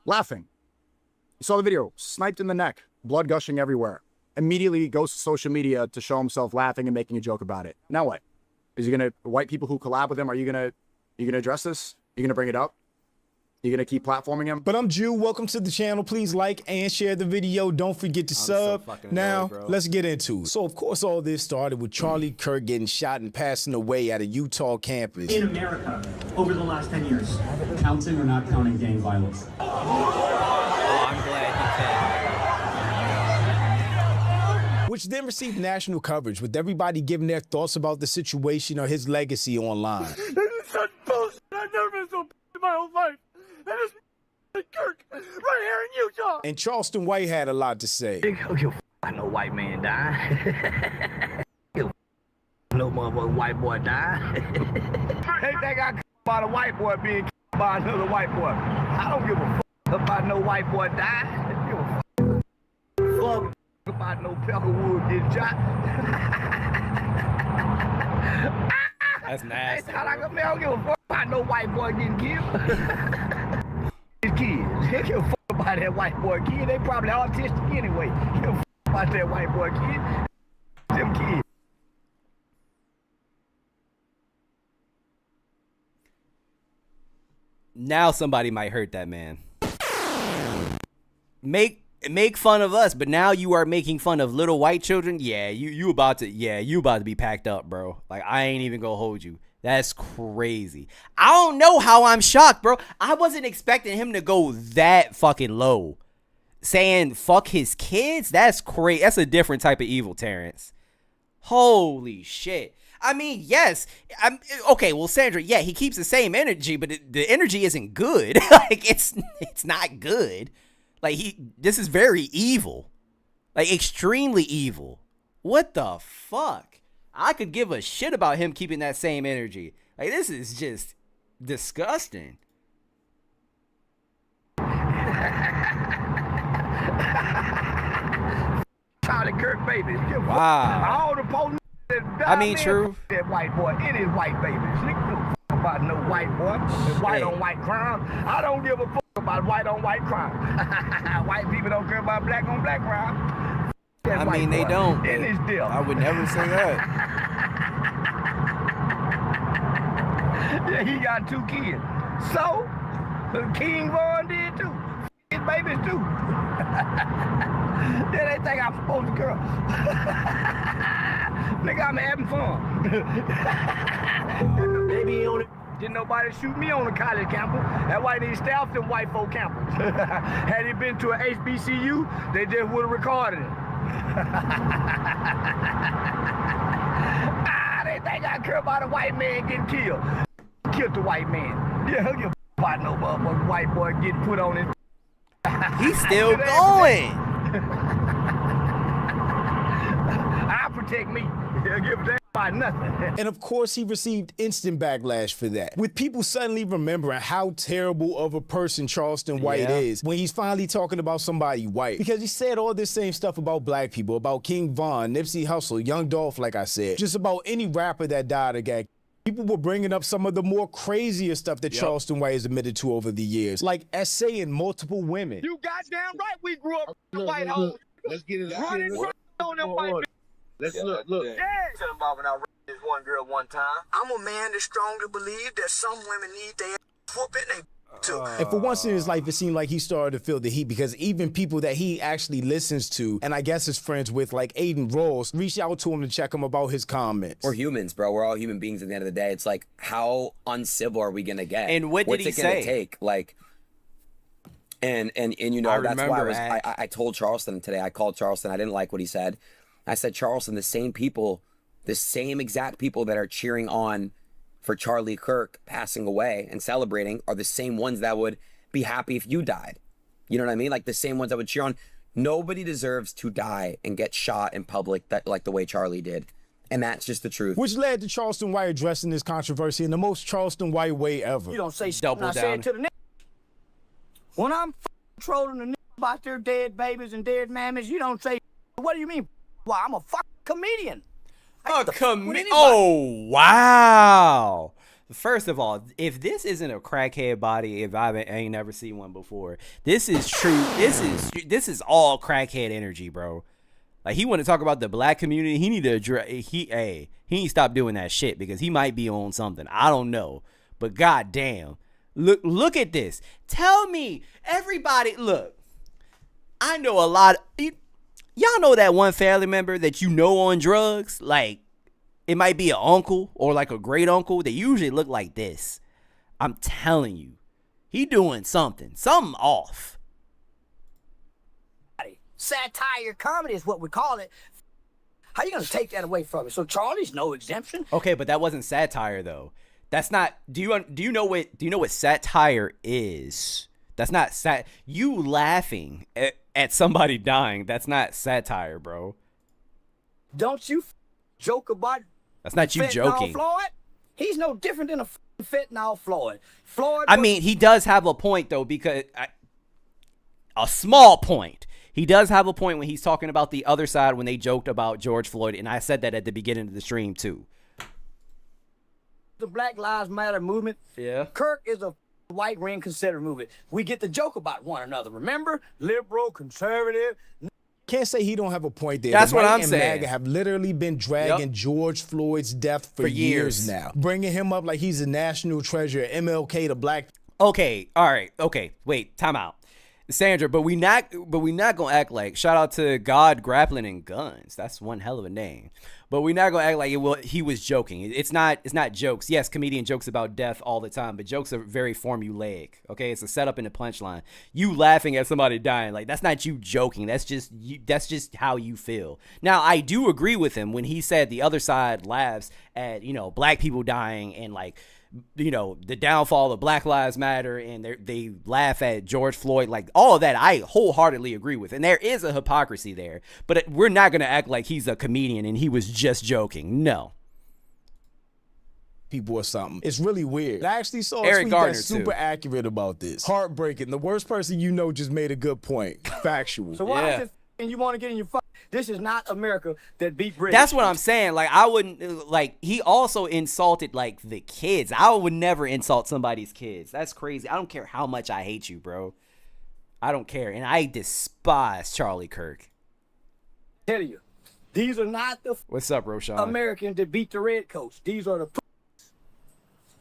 Laughing. You saw the video. Sniped in the neck. Blood gushing everywhere. Immediately goes to social media to show himself laughing and making a joke about it. Now what? Is he gonna, white people who collab with him, are you gonna address this? You gonna bring it up? You gonna keep platforming him? But I'm Jew. Welcome to the channel. Please like and share the video. Don't forget to sub. Now, let's get into it. So, of course, all this started with Charlie Kirk getting shot and passing away at a Utah campus. In America, over the last 10 years, counting or not counting gang violence? Oh, I'm glad he said. Which then received national coverage, with everybody giving their thoughts about the situation or his legacy online. That is such bullshit. I've never been so in my whole life. That is Kirk right here in Utah. And Charleston White had a lot to say. No white man died. No motherfucking white boy died. They think I about a white boy being by another white boy. I don't give a fuck about no white boy died. I don't give a fuck about no Peckerwood getting shot. That's nasty. I don't give a fuck about no white boy getting killed. His kids. They give a fuck about that white boy kid. They probably autistic anyway. Give a fuck about that white boy kid. Them kids. Now somebody might hurt that man. Make fun of us, but now you are making fun of little white children. Yeah, you about to be packed up, bro. Like, I ain't even gonna hold you. That's crazy. I don't know how I'm shocked, bro. I wasn't expecting him to go that fucking low. Saying fuck his kids? That's crazy. That's a different type of evil, Terrence. Holy shit. I mean, yes. Okay, well, Sandra, yeah, he keeps the same energy, but the energy isn't good. Like, it's not good. Like, this is very evil. Like, extremely evil. What the fuck? I could give a shit about him keeping that same energy. Like, this is just disgusting. Charlie Kirk babies. Wow. All the police that I mean, true. That white boy and his white babies. Nigga, about no white boy. White on white crime. I don't give a fuck about white on white crime. White people don't care about black on black crime. I mean, they don't. In his deal. I would never say that. Yeah, he got 2 kids. So, King Von did too. His babies too. Yeah, they think I'm supposed to girl. Nigga, I'm having fun. Baby on it. Didn't nobody shoot me on the college campus. That's why they staffed them white folk campus. Had he been to an HBCU, they just would have recorded it. They think I care about a white man getting killed. Killed the white man. Yeah, he'll give about no motherfucking white boy getting put on his. He's still going. I'll protect me. He'll give a damn about nothing. And of course, he received instant backlash for that, with people suddenly remembering how terrible of a person Charleston White is when he's finally talking about somebody white. Because he said all this same stuff about black people, about King Von, Nipsey Hussle, Young Dolph, like I said, just about any rapper that died or got. People were bringing up some of the more crazier stuff that Charleston White has admitted to over the years, like essaying multiple women. You goddamn right we grew up in the white home. Let's get it. Running on them white bitches. Let's look. Yeah. Involving out this one girl one time. I'm a man that strongly believe that some women need their whooping. And for once in his life, it seemed like he started to feel the heat because even people that he actually listens to and I guess is friends with, like Aiden Ross, reached out to him to check him about his comments. We're humans, bro. We're all human beings at the end of the day. It's like, how uncivil are we gonna get? And what did he say? What's it gonna take? Like, and you know, that's why I told Charleston today. I called Charleston. I didn't like what he said. I said, Charleston, the same exact people that are cheering on for Charlie Kirk passing away and celebrating are the same ones that would be happy if you died. You know what I mean? Like the same ones that would cheer on. Nobody deserves to die and get shot in public like the way Charlie did. And that's just the truth. Which led to Charleston White addressing this controversy in the most Charleston White way ever. You don't say double I said to the niggas. When I'm trolling the niggas about their dead babies and dead mammies, you don't say, what do you mean? Well, I'm a fucking comedian. Oh, wow. First of all, if this isn't a crackhead body, if I ain't never seen one before, this is true. This is all crackhead energy, bro. Like, he want to talk about the black community. He need to address, he need to stop doing that shit because he might be on something. I don't know. But goddamn. Look at this. Tell me, everybody, look. I know a lot y'all know that one family member that you know on drugs? Like, it might be an uncle or like a great uncle. They usually look like this. I'm telling you. He doing something off. Satire comedy is what we call it. How you going to take that away from it? So Charlie's no exemption? Okay, but that wasn't satire though. That's not, do you know what satire is? That's not you laughing at somebody dying. That's not satire, bro. Don't you joke about that's not you joking. Floyd? He's no different than a fentanyl Floyd. I mean, he does have a point though, because a small point. He does have a point when he's talking about the other side when they joked about George Floyd, and I said that at the beginning of the stream too. The Black Lives Matter movement. Yeah. Kirk is a white ring conservative movement. We get to joke about one another. Remember? Liberal, conservative. Can't say he don't have a point there. That's what I'm and saying. MAGA have literally been dragging George Floyd's death for years now, bringing him up like he's a national treasure. MLK, the black. Okay, all right, okay. Wait, time out, Sandra. But we not gonna act like. Shout out to God Grappling and Guns. That's one hell of a name. But we're not gonna act like he was joking. It's not jokes. Yes, comedian jokes about death all the time, but jokes are very formulaic. Okay, it's a setup and a punchline. You laughing at somebody dying, like that's not you joking. That's just how you feel. Now, I do agree with him when he said the other side laughs at black people dying and like the downfall of Black Lives Matter, and they laugh at George Floyd, like all of that. I wholeheartedly agree with, and there is a hypocrisy there. But we're not gonna act like he's a comedian and he was just joking. No. People or something. It's really weird. I actually saw Eric a tweet Gardner that's super accurate about this. Heartbreaking. The worst person you know just made a good point. Factual. So why is it and you want to get in your this is not America that beat Britain. That's what I'm saying. Like, I wouldn't, like, he also insulted, like, the kids. I would never insult somebody's kids. That's crazy. I don't care how much I hate you, bro. I don't care. And I despise Charlie Kirk. I tell you, these are not the What's up, Roshan? Americans that beat the Redcoats. These are the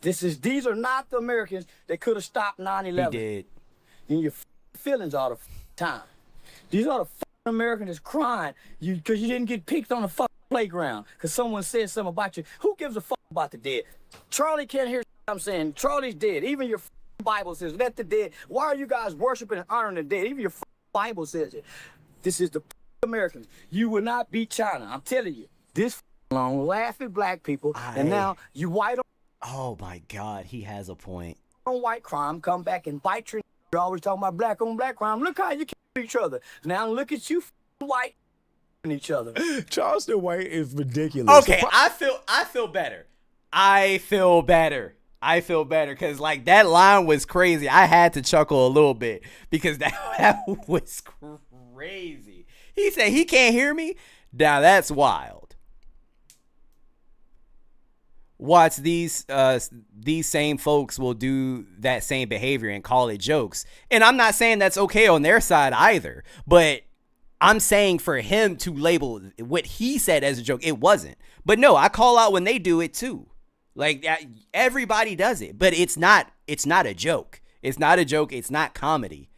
these are not the Americans that could have stopped 9/11. He did. And your feelings all the time. These are the Americans that's crying because you didn't get picked on the fucking playground because someone said something about you. Who gives a fuck about the dead? Charlie can't hear what I'm saying. Charlie's dead. Even your Bible says, let the dead. Why are you guys worshiping and honoring the dead? Even your Bible says it. This is the Americans. You will not beat China. I'm telling you. This long laugh at black people, and now you white on. Oh my God, he has a point. On white crime, come back and bite your. You're always talking about black on black crime. Look how you kill each other. Now look at you white and each other. Charleston White is ridiculous. Okay, I feel better. I feel better because like that line was crazy. I had to chuckle a little bit because that was crazy. He said he can't hear me. Now that's wild. Watch these same folks will do that same behavior and call it jokes. And I'm not saying that's okay on their side either, but I'm saying for him to label what he said as a joke, it wasn't. But no, I call out when they do it too. Like, everybody does it, but it's not a joke. It's not a joke. It's not comedy.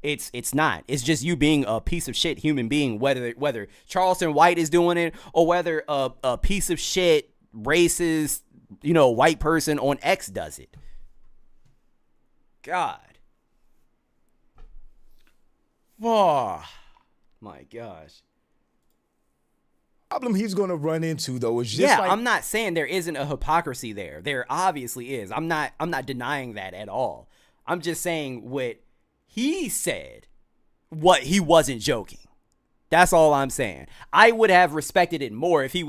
It's not. It's just you being a piece of shit human being, whether Charleston White is doing it or whether a piece of shit racist, white person on X does it. God. Oh, my gosh. Problem he's going to run into though is just I'm not saying there isn't a hypocrisy there. There obviously is. I'm not denying that at all. I'm just saying what he said, what he wasn't joking. That's all I'm saying. I would have respected it more if he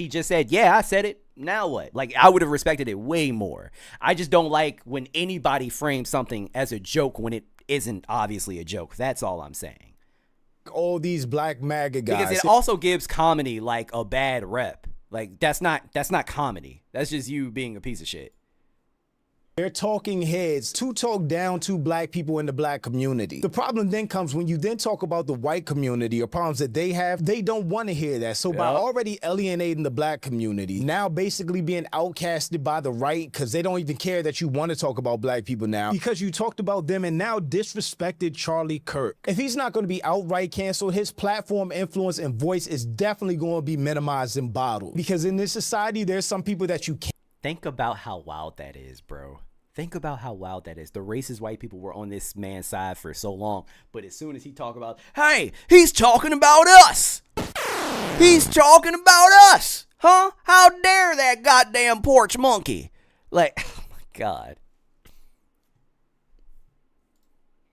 just said, yeah, I said it. Now what? Like, I would have respected it way more. I just don't like when anybody frames something as a joke when it isn't obviously a joke. That's all I'm saying. All these black MAGA guys. Because it also gives comedy like a bad rep. Like, that's not comedy. That's just you being a piece of shit. They're talking heads to talk down to black people in the black community. The problem then comes when you then talk about the white community or problems that they have, they don't want to hear that. So by already alienating the black community, now basically being outcasted by the right because they don't even care that you want to talk about black people now because you talked about them and now disrespected Charlie Kirk. If he's not going to be outright canceled, his platform, influence, and voice is definitely going to be minimized and bottled. Because in this society, there's some people that you can't. Think about how wild that is, bro. Think about how wild that is. The racist white people were on this man's side for so long, but as soon as he talk about, hey, he's talking about us. He's talking about us. Huh? How dare that goddamn porch monkey? Like, oh my God.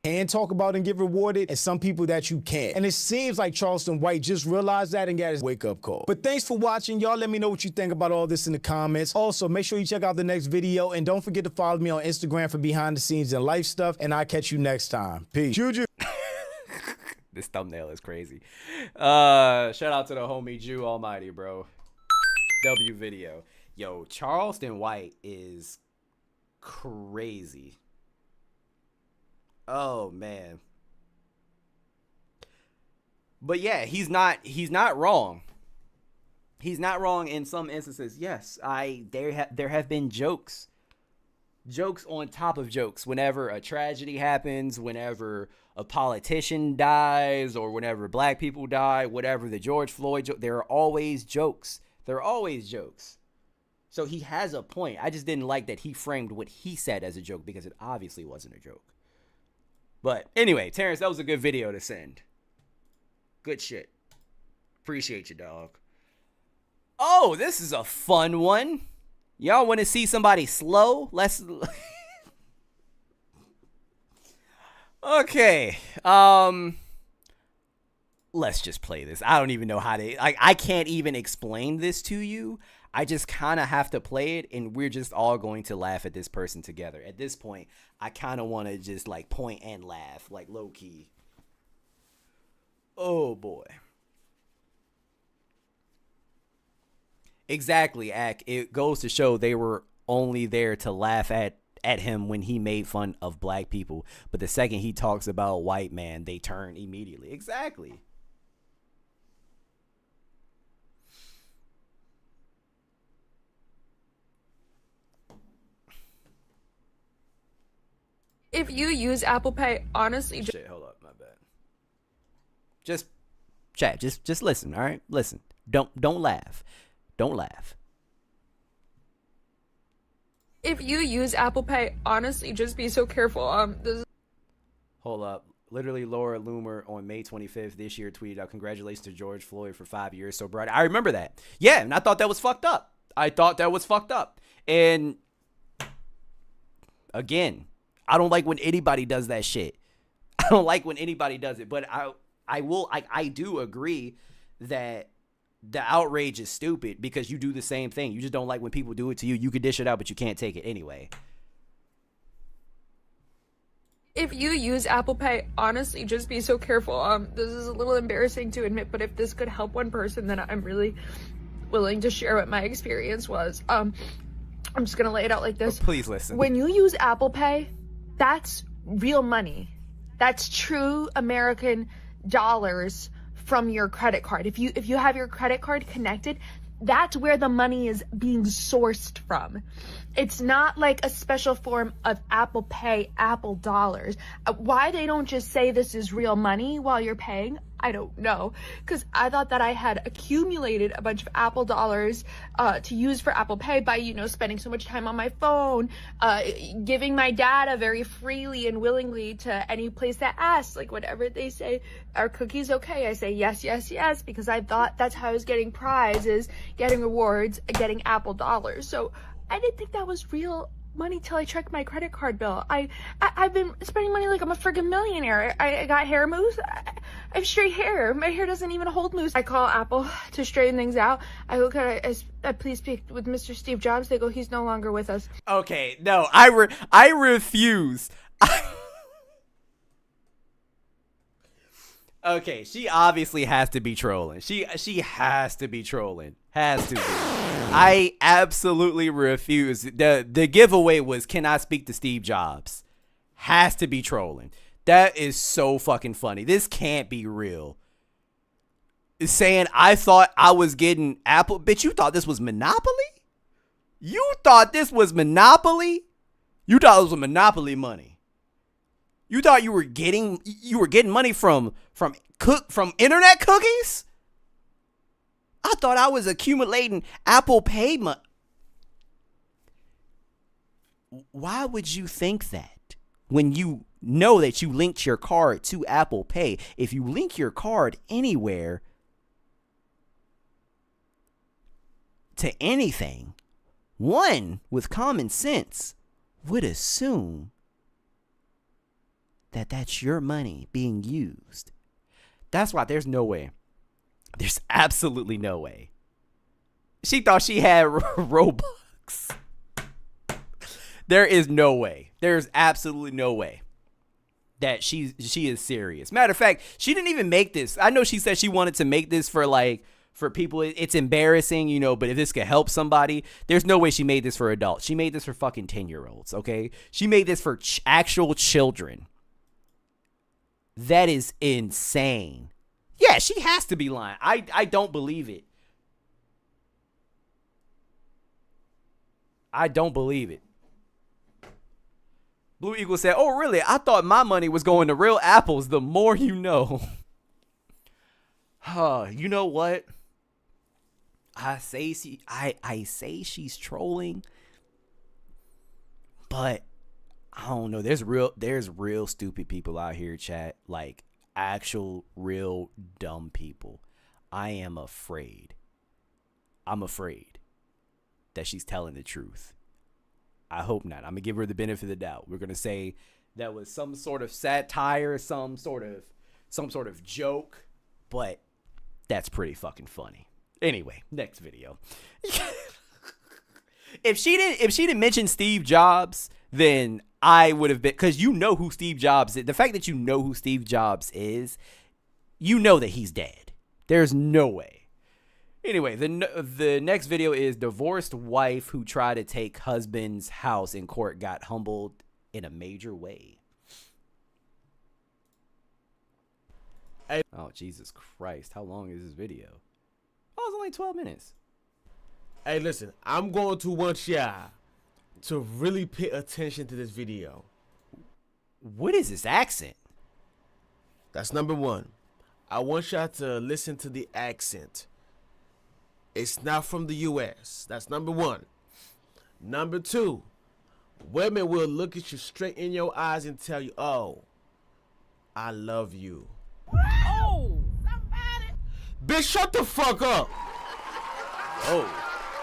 And talk about and get rewarded, and some people that you can't. And it seems like Charleston White just realized that and got his wake-up call. But thanks for watching. Y'all let me know what you think about all this in the comments. Also, make sure you check out the next video, and don't forget to follow me on Instagram for behind the scenes and life stuff, and I'll catch you next time. Peace. Juju. This thumbnail is crazy. Shout out to the homie Jew Almighty, bro. W video. Yo, Charleston White is crazy. Oh man. But yeah, he's not wrong. He's not wrong in some instances. Yes, there have been jokes on top of jokes whenever a tragedy happens, whenever a politician dies, or whenever black people die, whatever, the George Floyd joke, there are always jokes. There are always jokes. So he has a point. I just didn't like that he framed what he said as a joke because it obviously wasn't a joke. But anyway, Terrence, that was a good video to send. Good shit. Appreciate you, dog. Oh, this is a fun one. Y'all want to see somebody slow? Let's... Okay. Let's just play this. I don't even know how to... I can't even explain this to you. I just kind of have to play it, and we're just all going to laugh at this person together. At this point, I kind of want to just, like, point and laugh, like, low-key. Oh, boy. Exactly, Ak. It goes to show they were only there to laugh at him when he made fun of black people. But the second he talks about a white man, they turn immediately. Exactly. If you use Apple Pay, honestly... Shit, hold up, my bad. Just, chat, just listen, all right? Listen. Don't laugh. Don't laugh. If you use Apple Pay, honestly, just be so careful. Hold up. Literally, Laura Loomer on May 25th this year tweeted out, "Congratulations to George Floyd for 5 years so bright." I remember that. Yeah, and I thought that was fucked up. And again, I don't like when anybody does that shit. I don't like when anybody does it. But I do agree that the outrage is stupid because you do the same thing. You just don't like when people do it to you. You can dish it out, but you can't take it anyway. If you use Apple Pay, honestly, just be so careful. This is a little embarrassing to admit, but if this could help one person, then I'm really willing to share what my experience was. I'm just gonna lay it out like this. Oh, please listen. When you use Apple Pay, that's real money. That's true American dollars from your credit card. If you have your credit card connected, that's where the money is being sourced from. It's not like a special form of Apple Pay, Apple dollars. Why they don't just say this is real money while you're paying, I don't know. Because I thought that I had accumulated a bunch of Apple dollars to use for Apple Pay by, you know, spending so much time on my phone, giving my data very freely and willingly to any place that asks, like whatever they say, are cookies okay? I say yes, yes, yes, because I thought that's how I was getting prizes, getting rewards, getting Apple dollars. So I didn't think that was real money till I checked my credit card bill. I've been spending money like I'm a friggin' millionaire. I got hair mousse. I have straight hair. My hair doesn't even hold mousse. I call Apple to straighten things out. I go, could I please speak with Mr. Steve Jobs? They go, he's no longer with us. Okay, no, I refuse. Okay, she obviously has to be trolling. She has to be trolling. Has to be. I absolutely refuse. The giveaway was, can I speak to Steve Jobs? Has to be trolling. That is so fucking funny. This can't be real. Saying I thought I was getting Apple. Bitch, you thought this was Monopoly? You thought this was Monopoly? You thought it was Monopoly money. You thought you were getting money from internet cookies? I thought I was accumulating Apple Pay money. Why would you think that when you know that you linked your card to Apple Pay? If you link your card anywhere to anything, one with common sense would assume that that's your money being used. That's why there's no way. There's absolutely no way. She thought she had Robux. There is no way. There's absolutely no way that she is serious. Matter of fact, she didn't even make this. I know she said she wanted to make this for people. It's embarrassing, you know, but if this could help somebody, there's no way she made this for adults. She made this for fucking 10-year-olds, okay? She made this for actual children. That is insane. Yeah, she has to be lying. I don't believe it. I don't believe it. Blue Eagle said, oh, really? I thought my money was going to real apples. The more you know. You know what? I say she's trolling. But I don't know. There's real stupid people out here, chat. Like, actual real dumb people. I am afraid. I'm afraid that she's telling the truth. I hope not. I'm gonna give her the benefit of the doubt. We're gonna say that was some sort of satire, some sort of joke, but that's pretty fucking funny. Anyway, next video. If she didn't mention Steve Jobs, then I would have been, because you know who Steve Jobs is. The fact that you know who Steve Jobs is, you know that he's dead. There's no way. Anyway, the next video is divorced wife who tried to take husband's house in court got humbled in a major way. Hey. Oh, Jesus Christ. How long is this video? Oh, it's only 12 minutes. Hey, listen, I'm going to want y'all to really pay attention to this video. What is this accent? That's number one. I want y'all to listen to the accent. It's not from the U.S. That's number one. Number two, women will look at you straight in your eyes and tell you, oh, I love you. Oh, somebody. Bitch, shut the fuck up. Oh,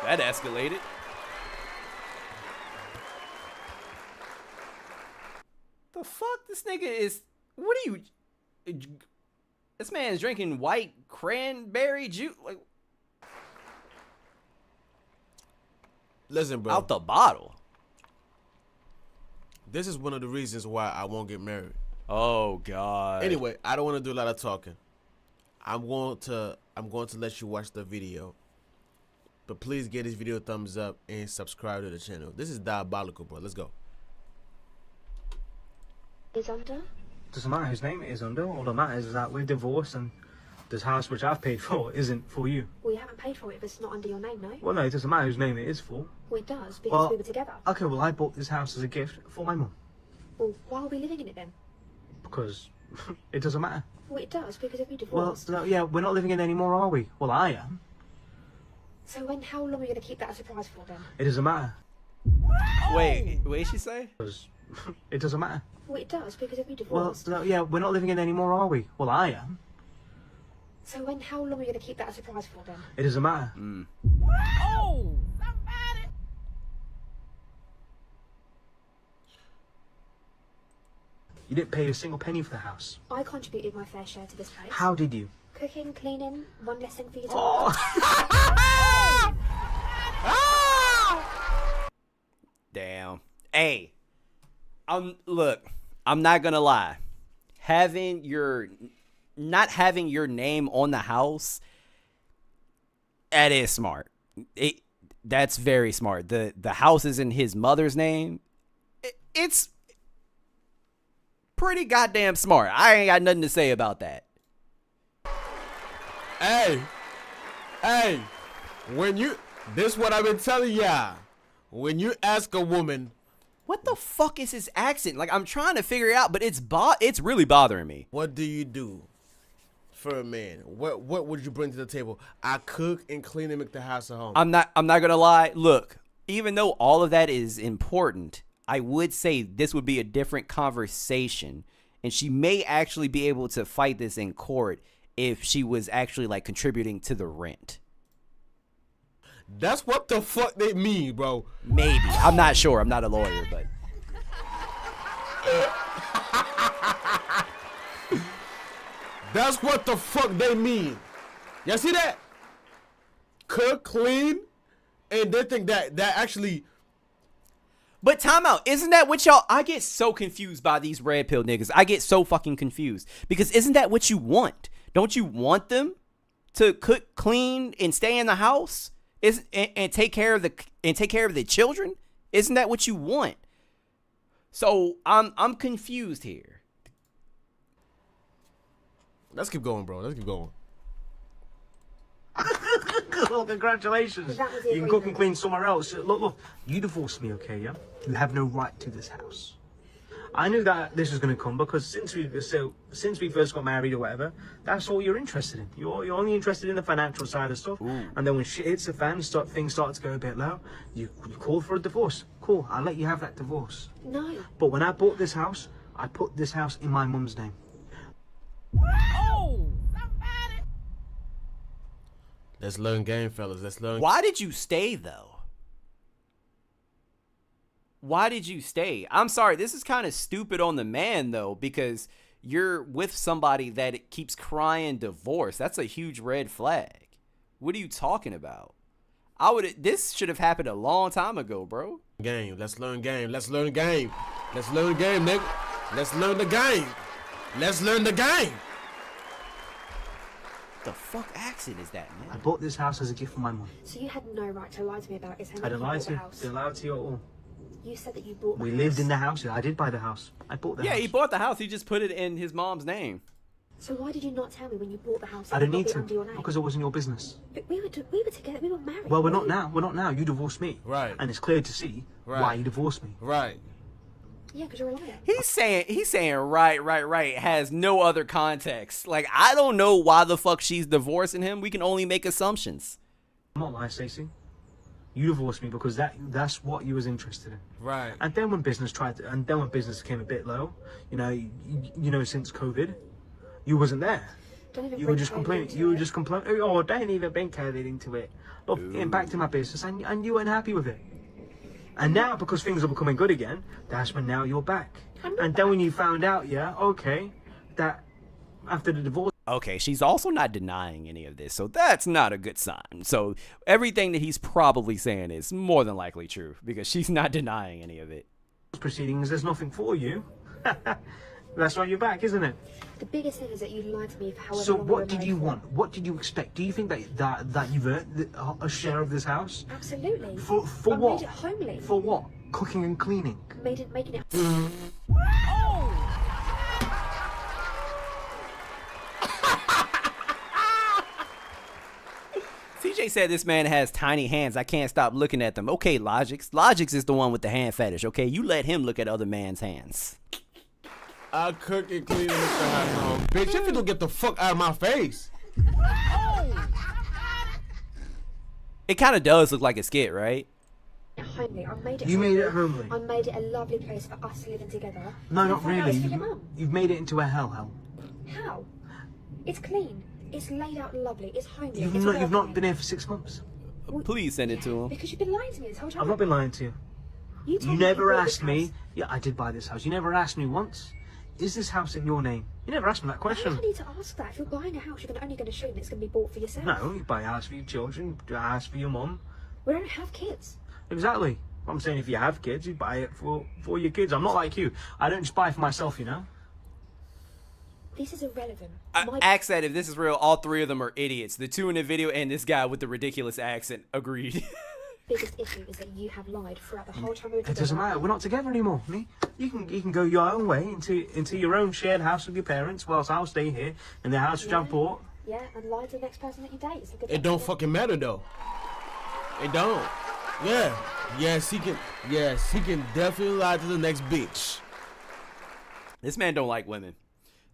that escalated. The fuck? This nigga is... What are you... This man is drinking white cranberry juice. Like, listen, bro. Out the bottle. This is one of the reasons why I won't get married. Oh, God. Anyway, I don't want to do a lot of talking. I'm going to let you watch the video. But please give this video a thumbs up and subscribe to the channel. This is diabolical, bro. Let's go. Is under? Doesn't matter whose name it is under. All that matters is that we're divorced and this house which I've paid for isn't for you. Well, you haven't paid for it, but it's not under your name, no? Well, no, it doesn't matter whose name it is for. Well, it does, because Well, we were together. Okay, well, I bought this house as a gift for my mum. Well, why are we living in it then? Because it doesn't matter. Well, it does, because if we Well, divorced... no, yeah, we're not living in it anymore, are we? Well, I am. So how long are you going to keep that a surprise for then? It doesn't matter. Wait, what did she say? Because it doesn't matter. Well, it does, because if we Well, divorced... no, yeah, we're not living in it anymore, are we? Well, I am. So how long are you going to keep that a surprise for then? It doesn't matter. Oh! You didn't pay a single penny for the house. I contributed my fair share to this place. How did you? Cooking, cleaning, one less thing for you to Damn. Hey, look, I'm not gonna lie. Not having your name on the house, that is smart. That's very smart. The house is in his mother's name. It's pretty goddamn smart. I ain't got nothing to say about that. Hey, this is what I've been telling y'all. When you ask a woman, what the fuck is his accent? Like, I'm trying to figure it out, but it's really bothering me. What do you do for a man? What would you bring to the table? I cook and clean and make the house at home. I'm not gonna lie. Look, even though all of that is important, I would say this would be a different conversation, and she may actually be able to fight this in court if she was actually like contributing to the rent. That's what the fuck they mean, bro. Maybe. I'm not sure. I'm not a lawyer, but that's what the fuck they mean. Y'all see that? Cook, clean, and they think that actually. But time out. Isn't that what y'all... I get so confused by these red pill niggas. I get so fucking confused. Because isn't that what you want? Don't you want them to cook, clean, and stay in the house? And take care of the children? Isn't that what you want? So I'm confused here. Let's keep going, bro. Let's keep going. Well, congratulations. You can cook and clean somewhere else. Look, you divorced me, okay, yeah? You have no right to this house. I knew that this was going to come because since we first got married or whatever, that's all you're interested in. You're only interested in the financial side of stuff. Ooh. And then when shit hits the fan, things start to go a bit low, you call for a divorce. Cool, I'll let you have that divorce. No. But when I bought this house, I put this house in my mum's name. Oh! Let's learn game, fellas. Let's learn. Why did you stay, though? Why did you stay? I'm sorry, this is kind of stupid on the man, though, because you're with somebody that keeps crying divorce. That's a huge red flag. What are you talking about? This should have happened a long time ago, bro. Game. Let's learn game. Let's learn game. Let's learn the game, nigga. Let's learn the game. Let's learn the game. The fuck accent is that, man? I bought this house as a gift for my mum. So you had no right to lie to me about it. I didn't lie to you. Didn't lie to you at all. You said that you bought the house. We lived in the house. I did buy the house. I bought the house. Yeah, he bought the house. He just put it in his mom's name. So why did you not tell me when you bought the house? I didn't need to, because it wasn't your business. But we were together. We were married. Well, we're not now. We're not now. You divorced me. Right. And it's clear to see why you divorced me. Right. Yeah, because you're a liar. He's saying right has no other context. Like, I don't know why the fuck she's divorcing him. We can only make assumptions. I'm not lying, Stacey. You divorced me because that's what you was interested in. Right. And then when business became a bit low, you know, since COVID, you wasn't there. You were just complaining. Oh, don't even bring COVID into it. Look, getting back to my business, and you weren't happy with it. And now, because things are becoming good again, that's when now you're back. And then when you found out, that after the divorce. Okay, she's also not denying any of this, so that's not a good sign. So everything that he's probably saying is more than likely true, because she's not denying any of it. Proceedings, there's nothing for you. That's why you're back, isn't it? The biggest thing is that you lied to me for however So long what did you want? What did you expect? Do you think that you've earned a share of this house? Absolutely. For I what? made it homely. For what? Cooking and cleaning. Making it. Tate said this man has tiny hands. I can't stop looking at them. Okay, Logix. Logix is the one with the hand fetish, okay? You let him look at other man's hands. I cook and clean and look the house home. Bitch, if you don't get the fuck out of my face. It kind of does look like a skit, right? Homely. I've made it. You made it homely. I made it a lovely place for us living together. No, not I found out really. it's for your mum. You've made it into a hell. How? It's clean. It's laid out lovely. It's homely. You've not been here for 6 months. Please send it to him. Because you've been lying to me this whole time. I've not been lying to you. You told You me never bought asked this me. house. Yeah, I did buy this house. You never asked me once. Is this house in your name? You never asked me that I question. don't need to ask that. If you're buying a house, you're only going to assume it's going to be bought for yourself. No, you buy a house for your children, a house for your mum. We don't have kids. Exactly. I'm saying if you have kids, you buy it for your kids. I'm not like you. I don't just buy it for myself, you know? This is irrelevant. Axe said if this is real, all three of them are idiots. The two in the video and this guy with the ridiculous accent agreed. Biggest issue is that you have lied throughout the whole time we were It together. doesn't matter. We're not together anymore. Me, you can go your own way into your own shared house with your parents, whilst I'll stay here in the house which I bought. Yeah, and lie to the next person that you date. It's a good It don't fucking matter though. It don't. Yeah. Yes, he can. Yes, he can definitely lie to the next bitch. This man don't like women.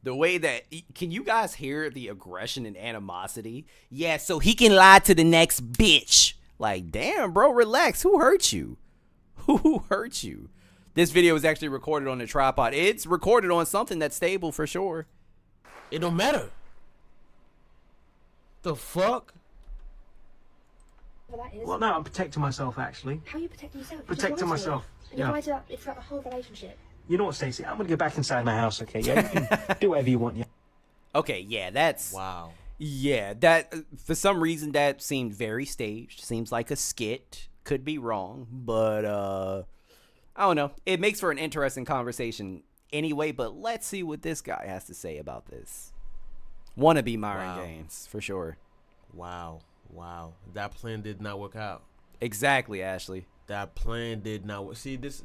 The way that, can you guys hear the aggression and animosity? Yeah, so he can lie to the next bitch. Like, damn, bro, relax. Who hurt you? Who hurt you? This video was actually recorded on a tripod. It's recorded on something that's stable for sure. It don't matter. The fuck? Well, that is. Well, no, I'm protecting myself actually. How are you protecting yourself? Protecting myself. And you lied to that throughout the whole relationship. You know what, Stacey? I'm gonna get back inside my house, okay? Yeah, you can do whatever you want. Yeah. Okay, yeah, that's... Wow. Yeah, that, for some reason, that seemed very staged. Seems like a skit. Could be wrong, but, I don't know. It makes for an interesting conversation anyway, but let's see what this guy has to say about this. Wannabe Myron Gaines, for sure. Wow. Wow. That plan did not work out. Exactly, Ashley. That plan did not work. See this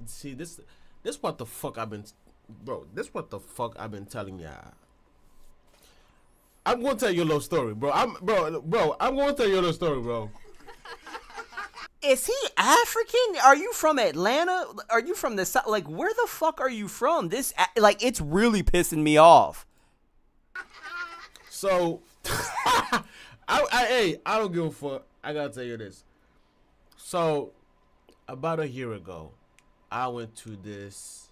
what the fuck I've been, bro. This what the fuck I've been telling y'all. I'm gonna tell you a little story, bro. I'm gonna tell you a little story, bro. Is he African? Are you from Atlanta? Are you from the South? Like, where the fuck are you from? This, like, it's really pissing me off. So, I don't give a fuck. I gotta tell you this. So, about a year ago, I went to this.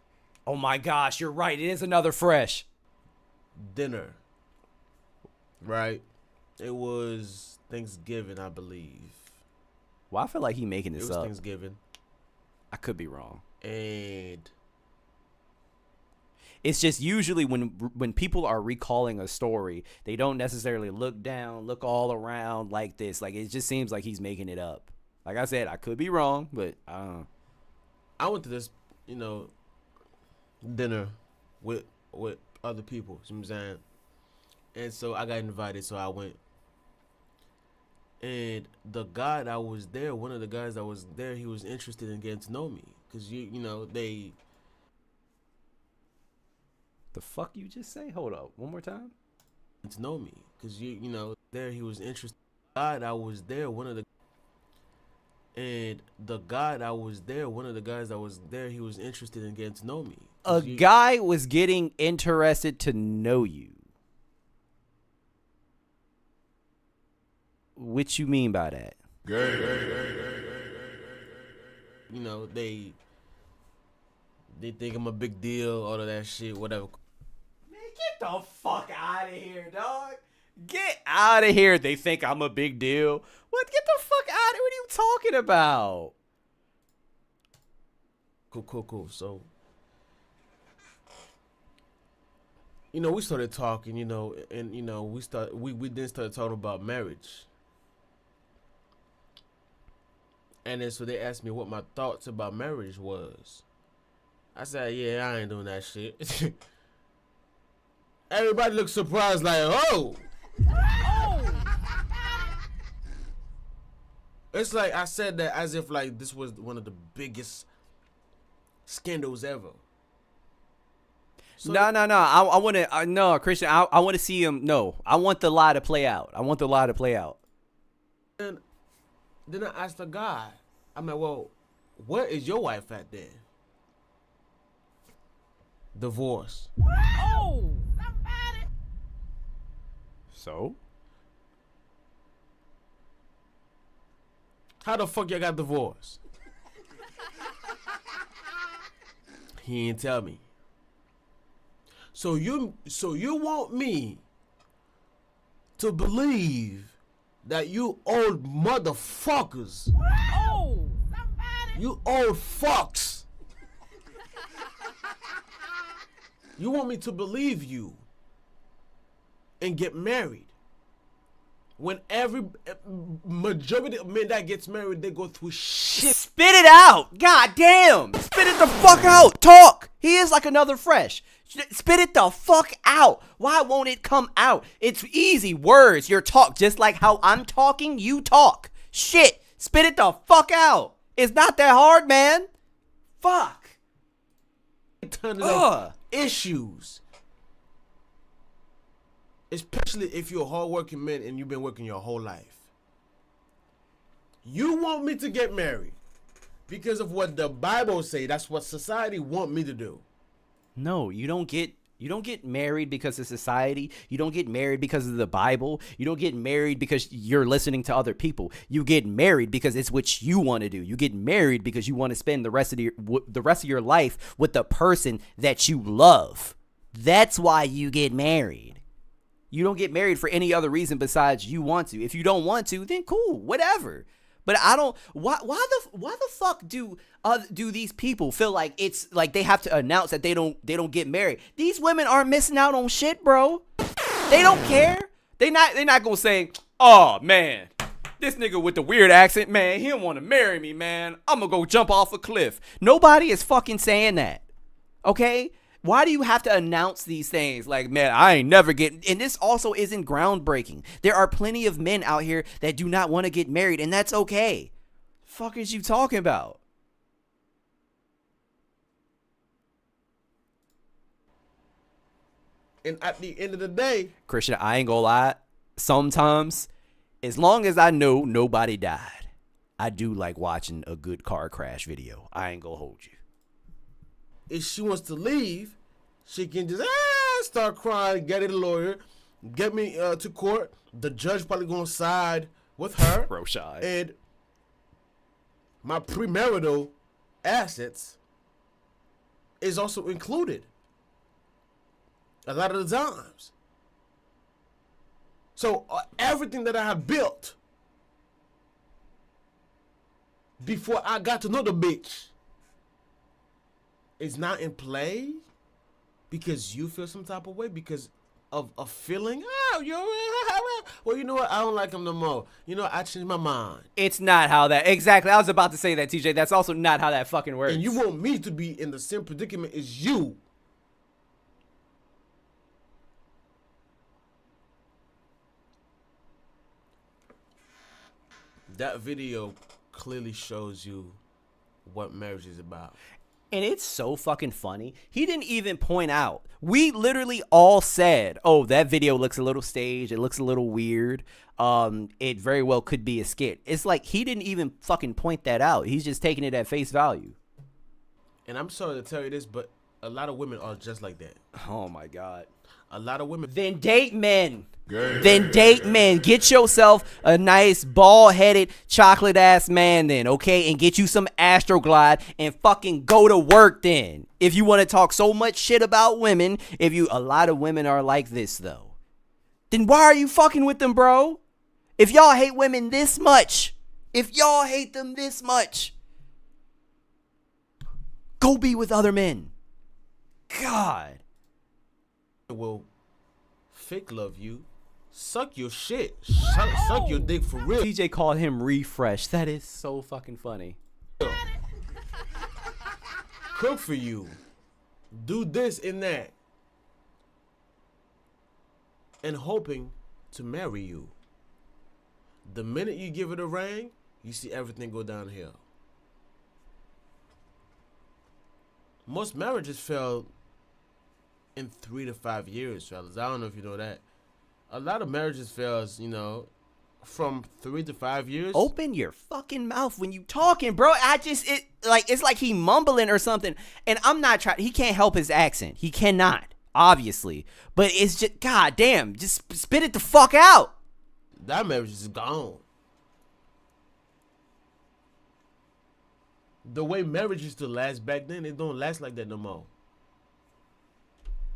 Oh my gosh, you're right. It is another fresh dinner. Right? It was Thanksgiving, I believe. Well, I feel like he making this up. It was Thanksgiving. I could be wrong. And it's just usually when people are recalling a story, they don't necessarily look down, look all around like this. Like, it just seems like he's making it up. Like I said, I could be wrong, but I went to this, dinner with other people. You know what I'm saying? And so I got invited, so I went. And the guy that was there, one of the guys that was there, he was interested in getting to know me. Because, they... The fuck you just say? Hold up. One more time? To know me. Because, there he was interested. The guy that was there, one of the... And the guy that was there, one of the guys that was there, he was interested in getting to know me. A guy was getting interested to know you. What you mean by that? They think I'm a big deal, all of that shit, whatever. Man, get the fuck out of here, dog. Get out of here. They think I'm a big deal. What? Get the fuck out of here. What are you talking about? Cool. So, we started talking, and we then started talking about marriage. And then so they asked me what my thoughts about marriage was. I said, yeah, I ain't doing that shit. Everybody looked surprised like, oh. It's like I said that as if like this was one of the biggest scandals ever. So no. I want to, no, Christian, I want to see him. No, I want the lie to play out. And Then I asked the guy, I'm like, well, where is your wife at then? Divorce. Oh! So? How the fuck y'all got divorced? He didn't tell me. So you want me to believe that you old motherfuckers, you old fucks, you want me to believe you and get married when every majority of men that gets married, they go through shit. Spit it out. God damn. Spit it the fuck out. Talk. He is like another fresh. Spit it the fuck out. Why won't it come out? It's easy. Words. Your talk. Just like how I'm talking, you talk. Shit. Spit it the fuck out. It's not that hard, man. Fuck. Ton of issues. Especially if you're a hardworking man and you've been working your whole life. You want me to get married because of what the Bible say. That's what society want me to do. No, you don't get married because of society. You don't get married because of the Bible. You don't get married because you're listening to other people. You get married because it's what you want to do. You get married because you want to spend the rest of your life with the person that you love. That's why you get married. You don't get married for any other reason besides you want to. If you don't want to, then cool, whatever. But I don't. Why the fuck do these people feel like it's like they have to announce that they don't get married? These women aren't missing out on shit, bro. They don't care. They're not gonna say, oh man, this nigga with the weird accent, man, he don't want to marry me, man. I'm gonna go jump off a cliff. Nobody is fucking saying that. Okay? Why do you have to announce these things? Like, man, I ain't never getting... And this also isn't groundbreaking. There are plenty of men out here that do not want to get married, and that's okay. Fuck is you talking about? And at the end of the day... Christian, I ain't gonna lie. Sometimes, as long as I know nobody died, I do like watching a good car crash video. I ain't gonna hold you. If she wants to leave, she can just start crying, get a lawyer, get me to court. The judge probably gonna side with her. Bro, shy. And my premarital assets is also included a lot of the times. So everything that I have built before I got to know the bitch is not in play because you feel some type of way because of a feeling. Well, you know what? I don't like him no more. You know, I changed my mind. It's not how that... Exactly. I was about to say that, TJ. That's also not how that fucking works. And you want me to be in the same predicament as you. That video clearly shows you what marriage is about. And it's so fucking funny. He didn't even point out. We literally all said, oh, that video looks a little staged. It looks a little weird. It very well could be a skit. It's like he didn't even fucking point that out. He's just taking it at face value. And I'm sorry to tell you this, but a lot of women are just like that. Oh, my God. A lot of women. Then date men. Then date men. Get yourself a nice bald-headed chocolate-ass man then, okay? And get you some Astroglide and fucking go to work then. If you want to talk so much shit about women, a lot of women are like this though. Then why are you fucking with them, bro? If y'all hate women this much, if y'all hate them this much, go be with other men. God. Will fake love you. Suck your shit. Suck your dick for real. TJ called him refresh. That is so fucking funny. Cook for you. Do this and that. And hoping to marry you. The minute you give it a ring, you see everything go downhill. Most marriages fail in 3 to 5 years, fellas. I don't know if you know that. A lot of marriages fails, from 3 to 5 years. Open your fucking mouth when you talking, bro. It's like he mumbling or something. And I'm not trying. He can't help his accent. He cannot, obviously. But it's just, goddamn, just spit it the fuck out. That marriage is gone. The way marriage used to last back then, it don't last like that no more.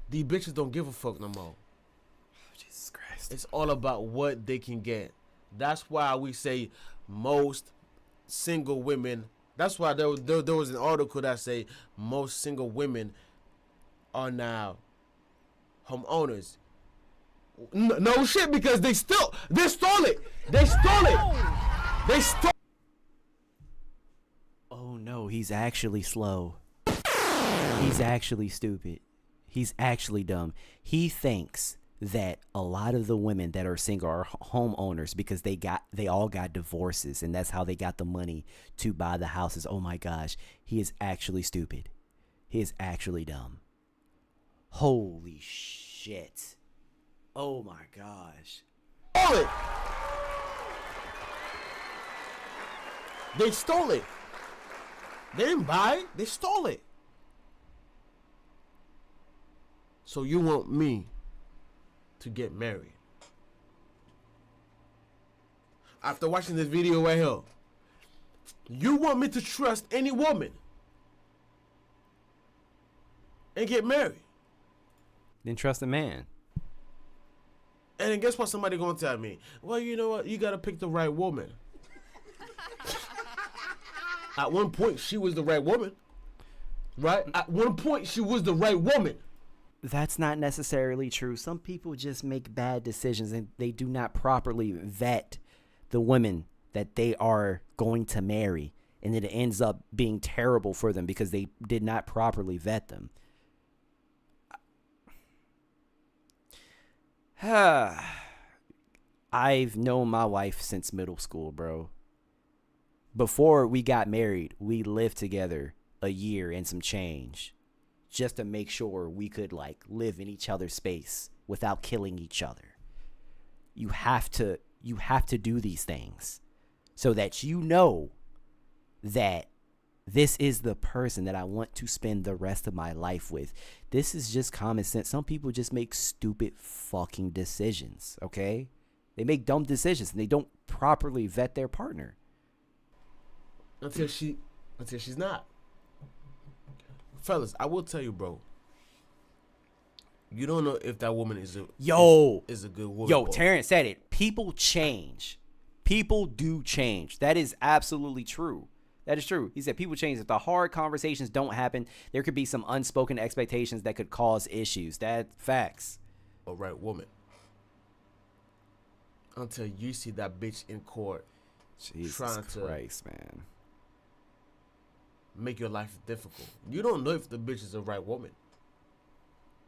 These bitches don't give a fuck no more. Oh, Jesus Christ. It's all about what they can get. That's why we say most single women. That's why there was an article that say most single women are now homeowners. No shit, because they stole it. They stole it. They stole. Oh no, he's actually slow. He's actually stupid. He's actually dumb. He thinks that a lot of the women that are single are homeowners because they all got divorces, and that's how they got the money to buy the houses. Oh my gosh, he is actually stupid. He is actually dumb. Holy shit. Oh my gosh. Stole it. They stole it. They didn't buy it. They stole it. So you want me to get married? After watching this video right here, you want me to trust any woman and get married? Then trust a man. And then guess what? Somebody gonna tell me, well, you know what? You gotta pick the right woman. At one point, she was the right woman. Right? At one point, she was the right woman. That's not necessarily true. Some people just make bad decisions and they do not properly vet the women that they are going to marry. And then it ends up being terrible for them because they did not properly vet them. I've known my wife since middle school, bro. Before we got married, we lived together a year and some change just to make sure we could like live in each other's space without killing each other. You have to do these things so that you know that this is the person that I want to spend the rest of my life with. This is just common sense. Some people just make stupid fucking decisions, okay? They make dumb decisions and they don't properly vet their partner. Until she's not. Fellas, I will tell you, bro. You don't know if that woman is a good woman. Yo, Terrence said it. People change. People do change. That is absolutely true. That is true. He said people change. If the hard conversations don't happen, there could be some unspoken expectations that could cause issues. That's facts. A right woman. Until you see that bitch in court Jesus trying Christ, to man. make your life difficult. You don't know if the bitch is the right woman.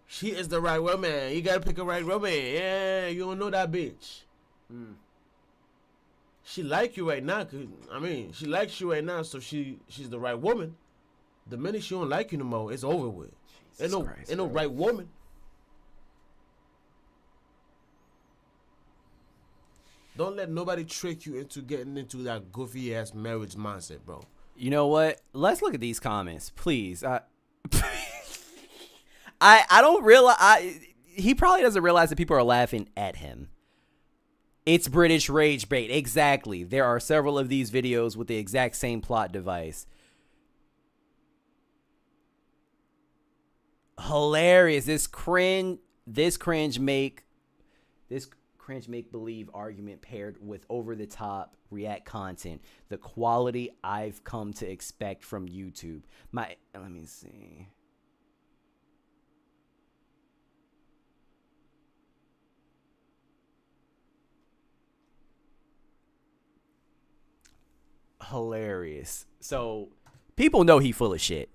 She is the right woman. You gotta pick a right woman. Yeah, you don't know that bitch. She like you right now. She likes you right now, so she's the right woman. The minute she don't like you no more, it's over with. Ain't no right woman. Don't let nobody trick you into getting into that goofy ass marriage mindset, bro. You know what? Let's look at these comments, please. I don't realize. He probably doesn't realize that people are laughing at him. It's British rage bait. Exactly. There are several of these videos with the exact same plot device. Hilarious. This cringe make believe argument paired with over the top react content. The quality I've come to expect from YouTube. Let me see. Hilarious. So people know he full of shit.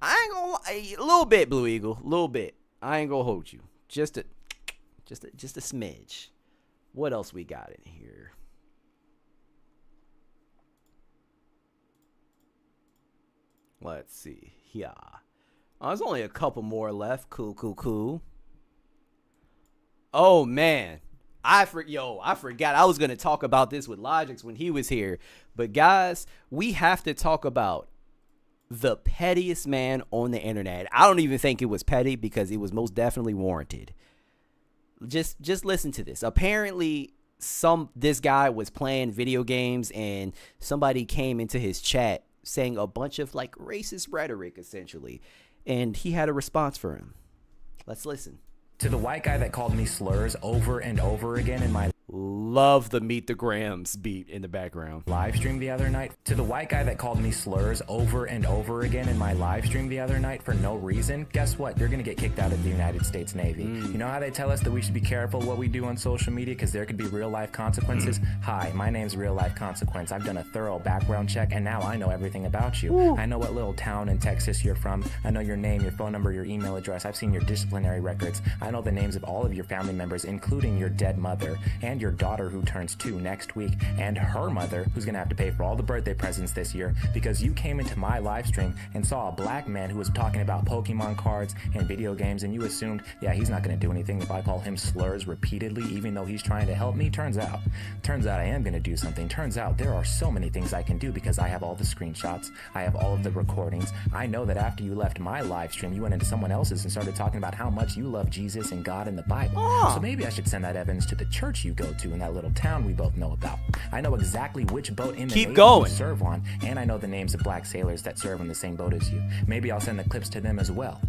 I ain't gonna lie, a little bit, Blue Eagle, a little bit. I ain't gonna hold you. Just a smidge. What else we got in here? Let's see. Yeah. Oh, there's only a couple more left. Cool. Oh man. I forgot I was going to talk about this with Logix when he was here. But guys, we have to talk about the pettiest man on the internet. I don't even think it was petty because it was most definitely warranted. Just listen to this. Apparently this guy was playing video games and somebody came into his chat saying a bunch of like racist rhetoric essentially, and he had a response for him. Let's listen. To the white guy that called me slurs over and over again in my love the Meet the Grams beat in the background live stream the other night. To the white guy that called me slurs over and over again in my live stream the other night for no reason, guess what? You're gonna get kicked out of the United States Navy. You know how they tell us that we should be careful what we do on social media because there could be real life consequences? Hi, my name's Real Life Consequence. I've done a thorough background check and now I know everything about you. I know what little town in Texas you're from. I know your name, your phone number, your email address. I've seen your disciplinary records. I know the names of all of your family members, including your dead mother and your daughter who turns 2 next week, and her mother who's gonna have to pay for all the birthday presents this year because you came into my live stream and saw a black man who was talking about Pokemon cards and video games, and you assumed, yeah, he's not gonna do anything if I call him slurs repeatedly even though he's trying to help me. Turns out I am gonna do something. Turns out there are so many things I can do because I have all the screenshots, I have all of the recordings. I know that after you left my live stream, you went into someone else's and started talking about how much you love Jesus and God and the Bible. So maybe I should send that evidence to the church you go to in that little town we both know about. I know exactly which boat in the Navy you serve on, and I know the names of black sailors that serve on the same boat as you. Maybe I'll send the clips to them as well.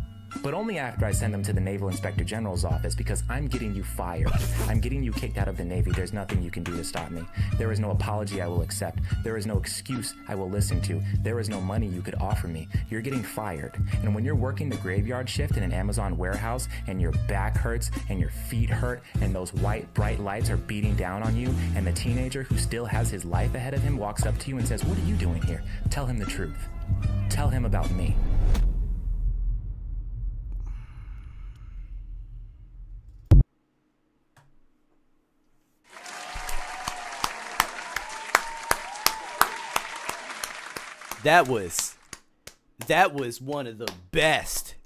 But only after I send them to the Naval Inspector General's office because I'm getting you fired. I'm getting you kicked out of the Navy. There's nothing you can do to stop me. There is no apology I will accept. There is no excuse I will listen to. There is no money you could offer me. You're getting fired. And when you're working the graveyard shift in an Amazon warehouse and your back hurts and your feet hurt and those white bright lights are beating down on you and the teenager who still has his life ahead of him walks up to you and says, "What are you doing here?" Tell him the truth. Tell him about me. That was one of the best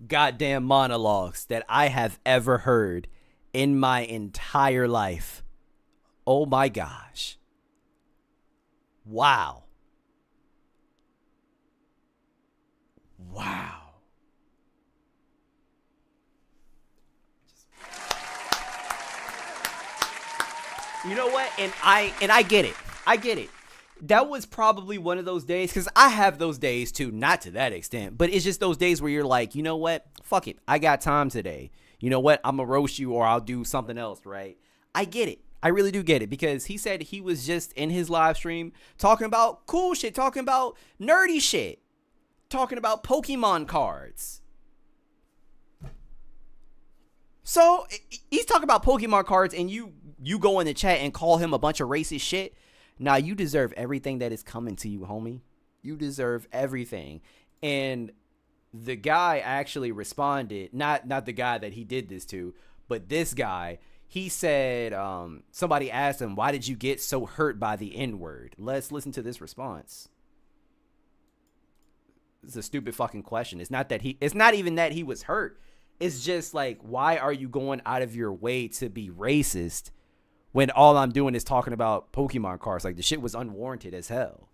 goddamn monologues that I have ever heard in my entire life. Oh my gosh. Wow. Wow. You know what? And I get it. I get it. That was probably one of those days, because I have those days too, not to that extent, but it's just those days where you're like, you know what? Fuck it. I got time today. You know what? I'm going to roast you or I'll do something else, right? I get it. I really do get it, because he said he was just in his live stream talking about cool shit, talking about nerdy shit, talking about Pokemon cards. So he's talking about Pokemon cards and you go in the chat and call him a bunch of racist shit. Now, you deserve everything that is coming to you, homie. You deserve everything. And the guy actually responded, not the guy that he did this to, but this guy, he said, somebody asked him, why did you get so hurt by the N-word? Let's listen to this response. It's a stupid fucking question. It's not even that he was hurt. It's just like, why are you going out of your way to be racist when all I'm doing is talking about Pokemon cards? Like, the shit was unwarranted as hell.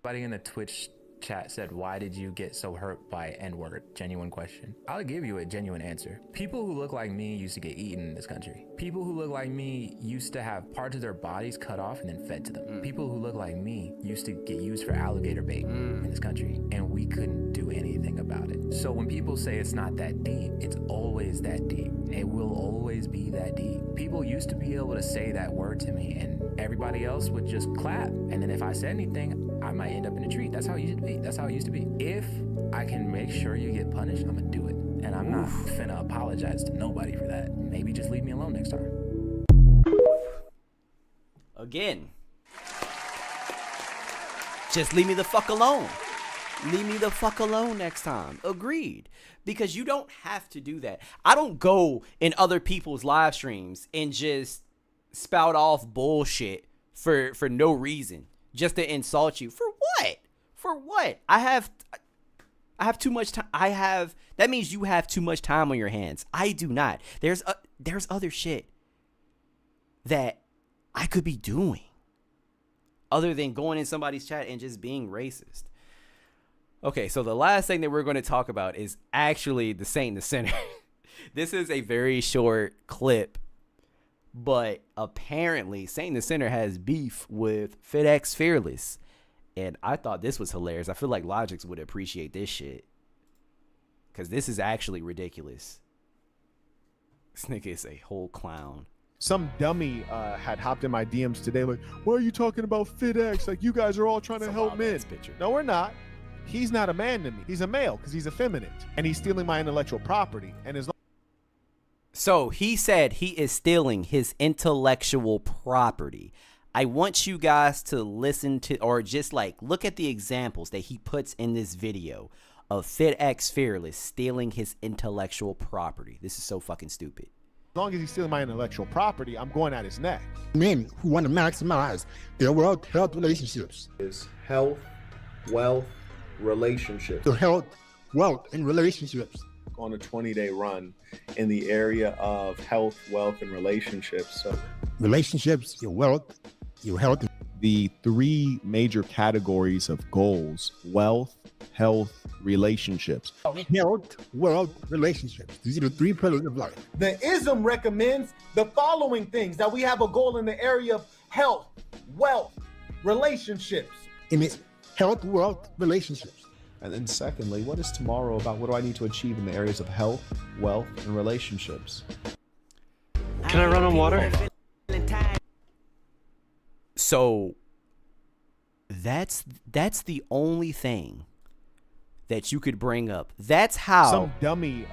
Somebody in the Twitch chat said, why did you get so hurt by N-word? Genuine question. I'll give you a genuine answer. People who look like me used to get eaten in this country. People who look like me used to have parts of their bodies cut off and then fed to them. People who look like me used to get used for alligator bait in this country, and we couldn't do anything about it. So when people say it's not that deep, it's always that deep. It will always be that deep. People used to be able to say that word to me and everybody else would just clap. And then if I said anything, I might end up in a tree. That's how it used to be. That's how it used to be. If I can make sure you get punished, I'm gonna do it. And I'm not finna apologize to nobody for that. Maybe just leave me alone next time. Again. Just leave me the fuck alone. Leave me the fuck alone next time. Agreed. Because you don't have to do that. I don't go in other people's live streams and just spout off bullshit for no reason. Just to insult you. For what? For what? I have too much time. That means you have too much time on your hands. I do not. there's other shit that I could be doing other than going in somebody's chat and just being racist. Okay, so the last thing that we're going to talk about is actually the Saint and the Sinner. This is a very short clip, but apparently Saint and the Sinner has beef with FitX Fearless. And I thought this was hilarious. I feel like Logix would appreciate this shit, because this is actually ridiculous. This nigga is a whole clown. Some dummy had hopped in my DMs today like, why are you talking about FitX? Like, you guys are all trying to help men. No, we're not. He's not a man to me. He's a male because he's effeminate. And he's stealing my intellectual property. And as long So he said he is stealing his intellectual property. I want you guys to listen to, or just like look at the examples that he puts in this video of FitX Fearless stealing his intellectual property. This is so fucking stupid. As long as he's stealing my intellectual property, I'm going at his neck. Men who want to maximize their world health relationships. Is health, wealth, relationships. So health, wealth, and relationships. On a 20-day run in the area of health, wealth, and relationships. So relationships, your wealth, your health. The three major categories of goals: wealth, health, relationships. Health, wealth, relationships. These are the three pillars of life. The ism recommends the following things: that we have a goal in the area of health, wealth, relationships. And it's health, wealth, relationships. And then secondly, what is tomorrow about? What do I need to achieve in the areas of health, wealth, and relationships? Can I run on water? So that's the only thing that you could bring up. That's how some dummy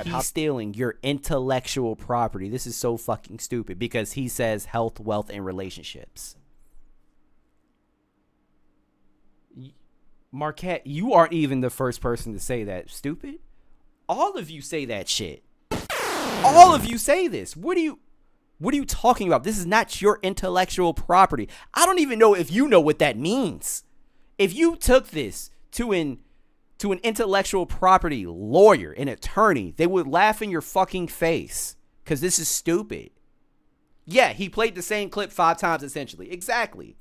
he's stealing your intellectual property. This is so fucking stupid because he says health, wealth, and relationships. Marquette, you aren't even the first person to say that. Stupid. All of you say that shit. All of you say this. What are you talking about? This is not your intellectual property. I don't even know if you know what that means. If you took this to an intellectual property lawyer, an attorney, they would laugh in your fucking face because this is stupid. Yeah, he played the same clip 5 times essentially. Exactly.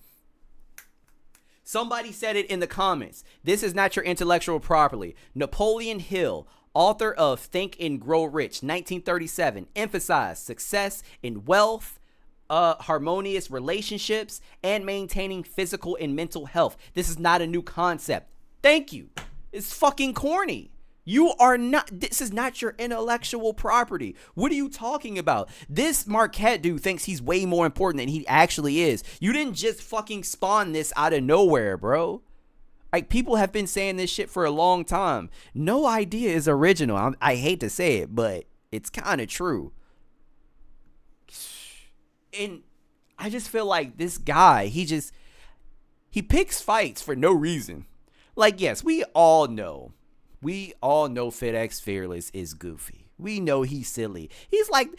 Somebody said it in the comments. This is not your intellectual property. Napoleon Hill, author of Think and Grow Rich, 1937, emphasized success in wealth, harmonious relationships, and maintaining physical and mental health. This is not a new concept. Thank you. It's fucking corny. This is not your intellectual property. What are you talking about? This Marquette dude thinks he's way more important than he actually is. You didn't just fucking spawn this out of nowhere, bro. Like, people have been saying this shit for a long time. No idea is original. I hate to say it, but it's kind of true. And I just feel like this guy, he picks fights for no reason. Like, yes, we all know FitX Fearless is goofy. We know he's silly. He's like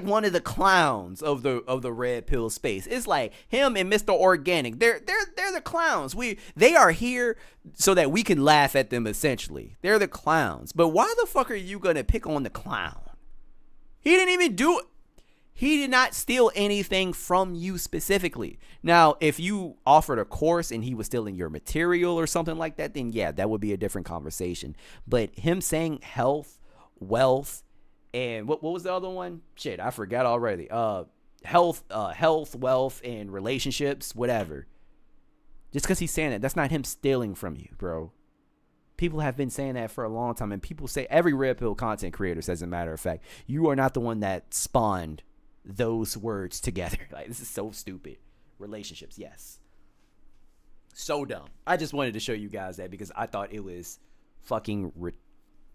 one of the clowns of the red pill space. It's like him and Mr. Organic. They're the clowns. They are here so that we can laugh at them essentially. They're the clowns. But why the fuck are you gonna pick on the clown? He didn't even do it. He did not steal anything from you specifically. Now, if you offered a course and he was stealing your material or something like that, then yeah, that would be a different conversation. But him saying health, wealth, and what was the other one? Shit, I forgot already. Health, wealth, and relationships, whatever. Just because he's saying that's not him stealing from you, bro. People have been saying that for a long time, and people say, every red pill content creator says, as a matter of fact, you are not the one that spawned those words together. Like, this is so stupid. Relationships, yes. So dumb. I just wanted to show you guys that because I thought it was fucking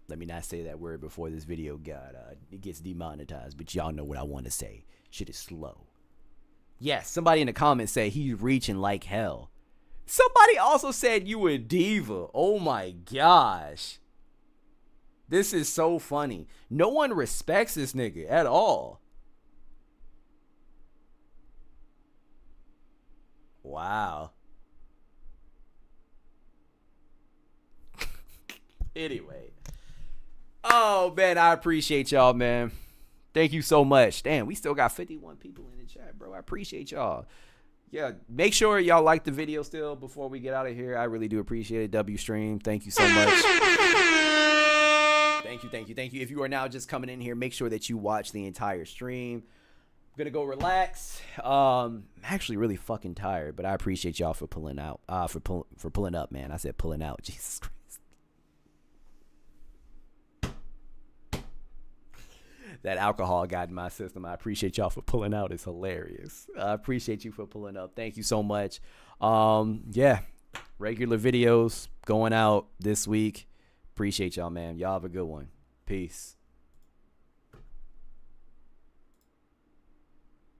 let me not say that word before this video it gets demonetized, but y'all know what I want to say. Shit is slow. Yes, somebody in the comments say he's reaching like hell. Somebody also said you a diva. Oh my gosh. This is so funny. No one respects this nigga at all. Wow. Anyway. Oh, man, I appreciate y'all, man. Thank you so much. Damn, we still got 51 people in the chat, bro. I appreciate y'all. Yeah, make sure y'all like the video still before we get out of here. I really do appreciate it. W Stream, thank you so much. Thank you, thank you, thank you. If you are now just coming in here, make sure that you watch the entire stream. I'm gonna go relax. I'm actually really fucking tired, but I appreciate y'all for pulling out. For pulling up, man. I said pulling out. Jesus Christ. That alcohol got in my system. I appreciate y'all for pulling out. It's hilarious. I appreciate you for pulling up. Thank you so much. Yeah, regular videos going out this week. Appreciate y'all, man. Y'all have a good one. Peace.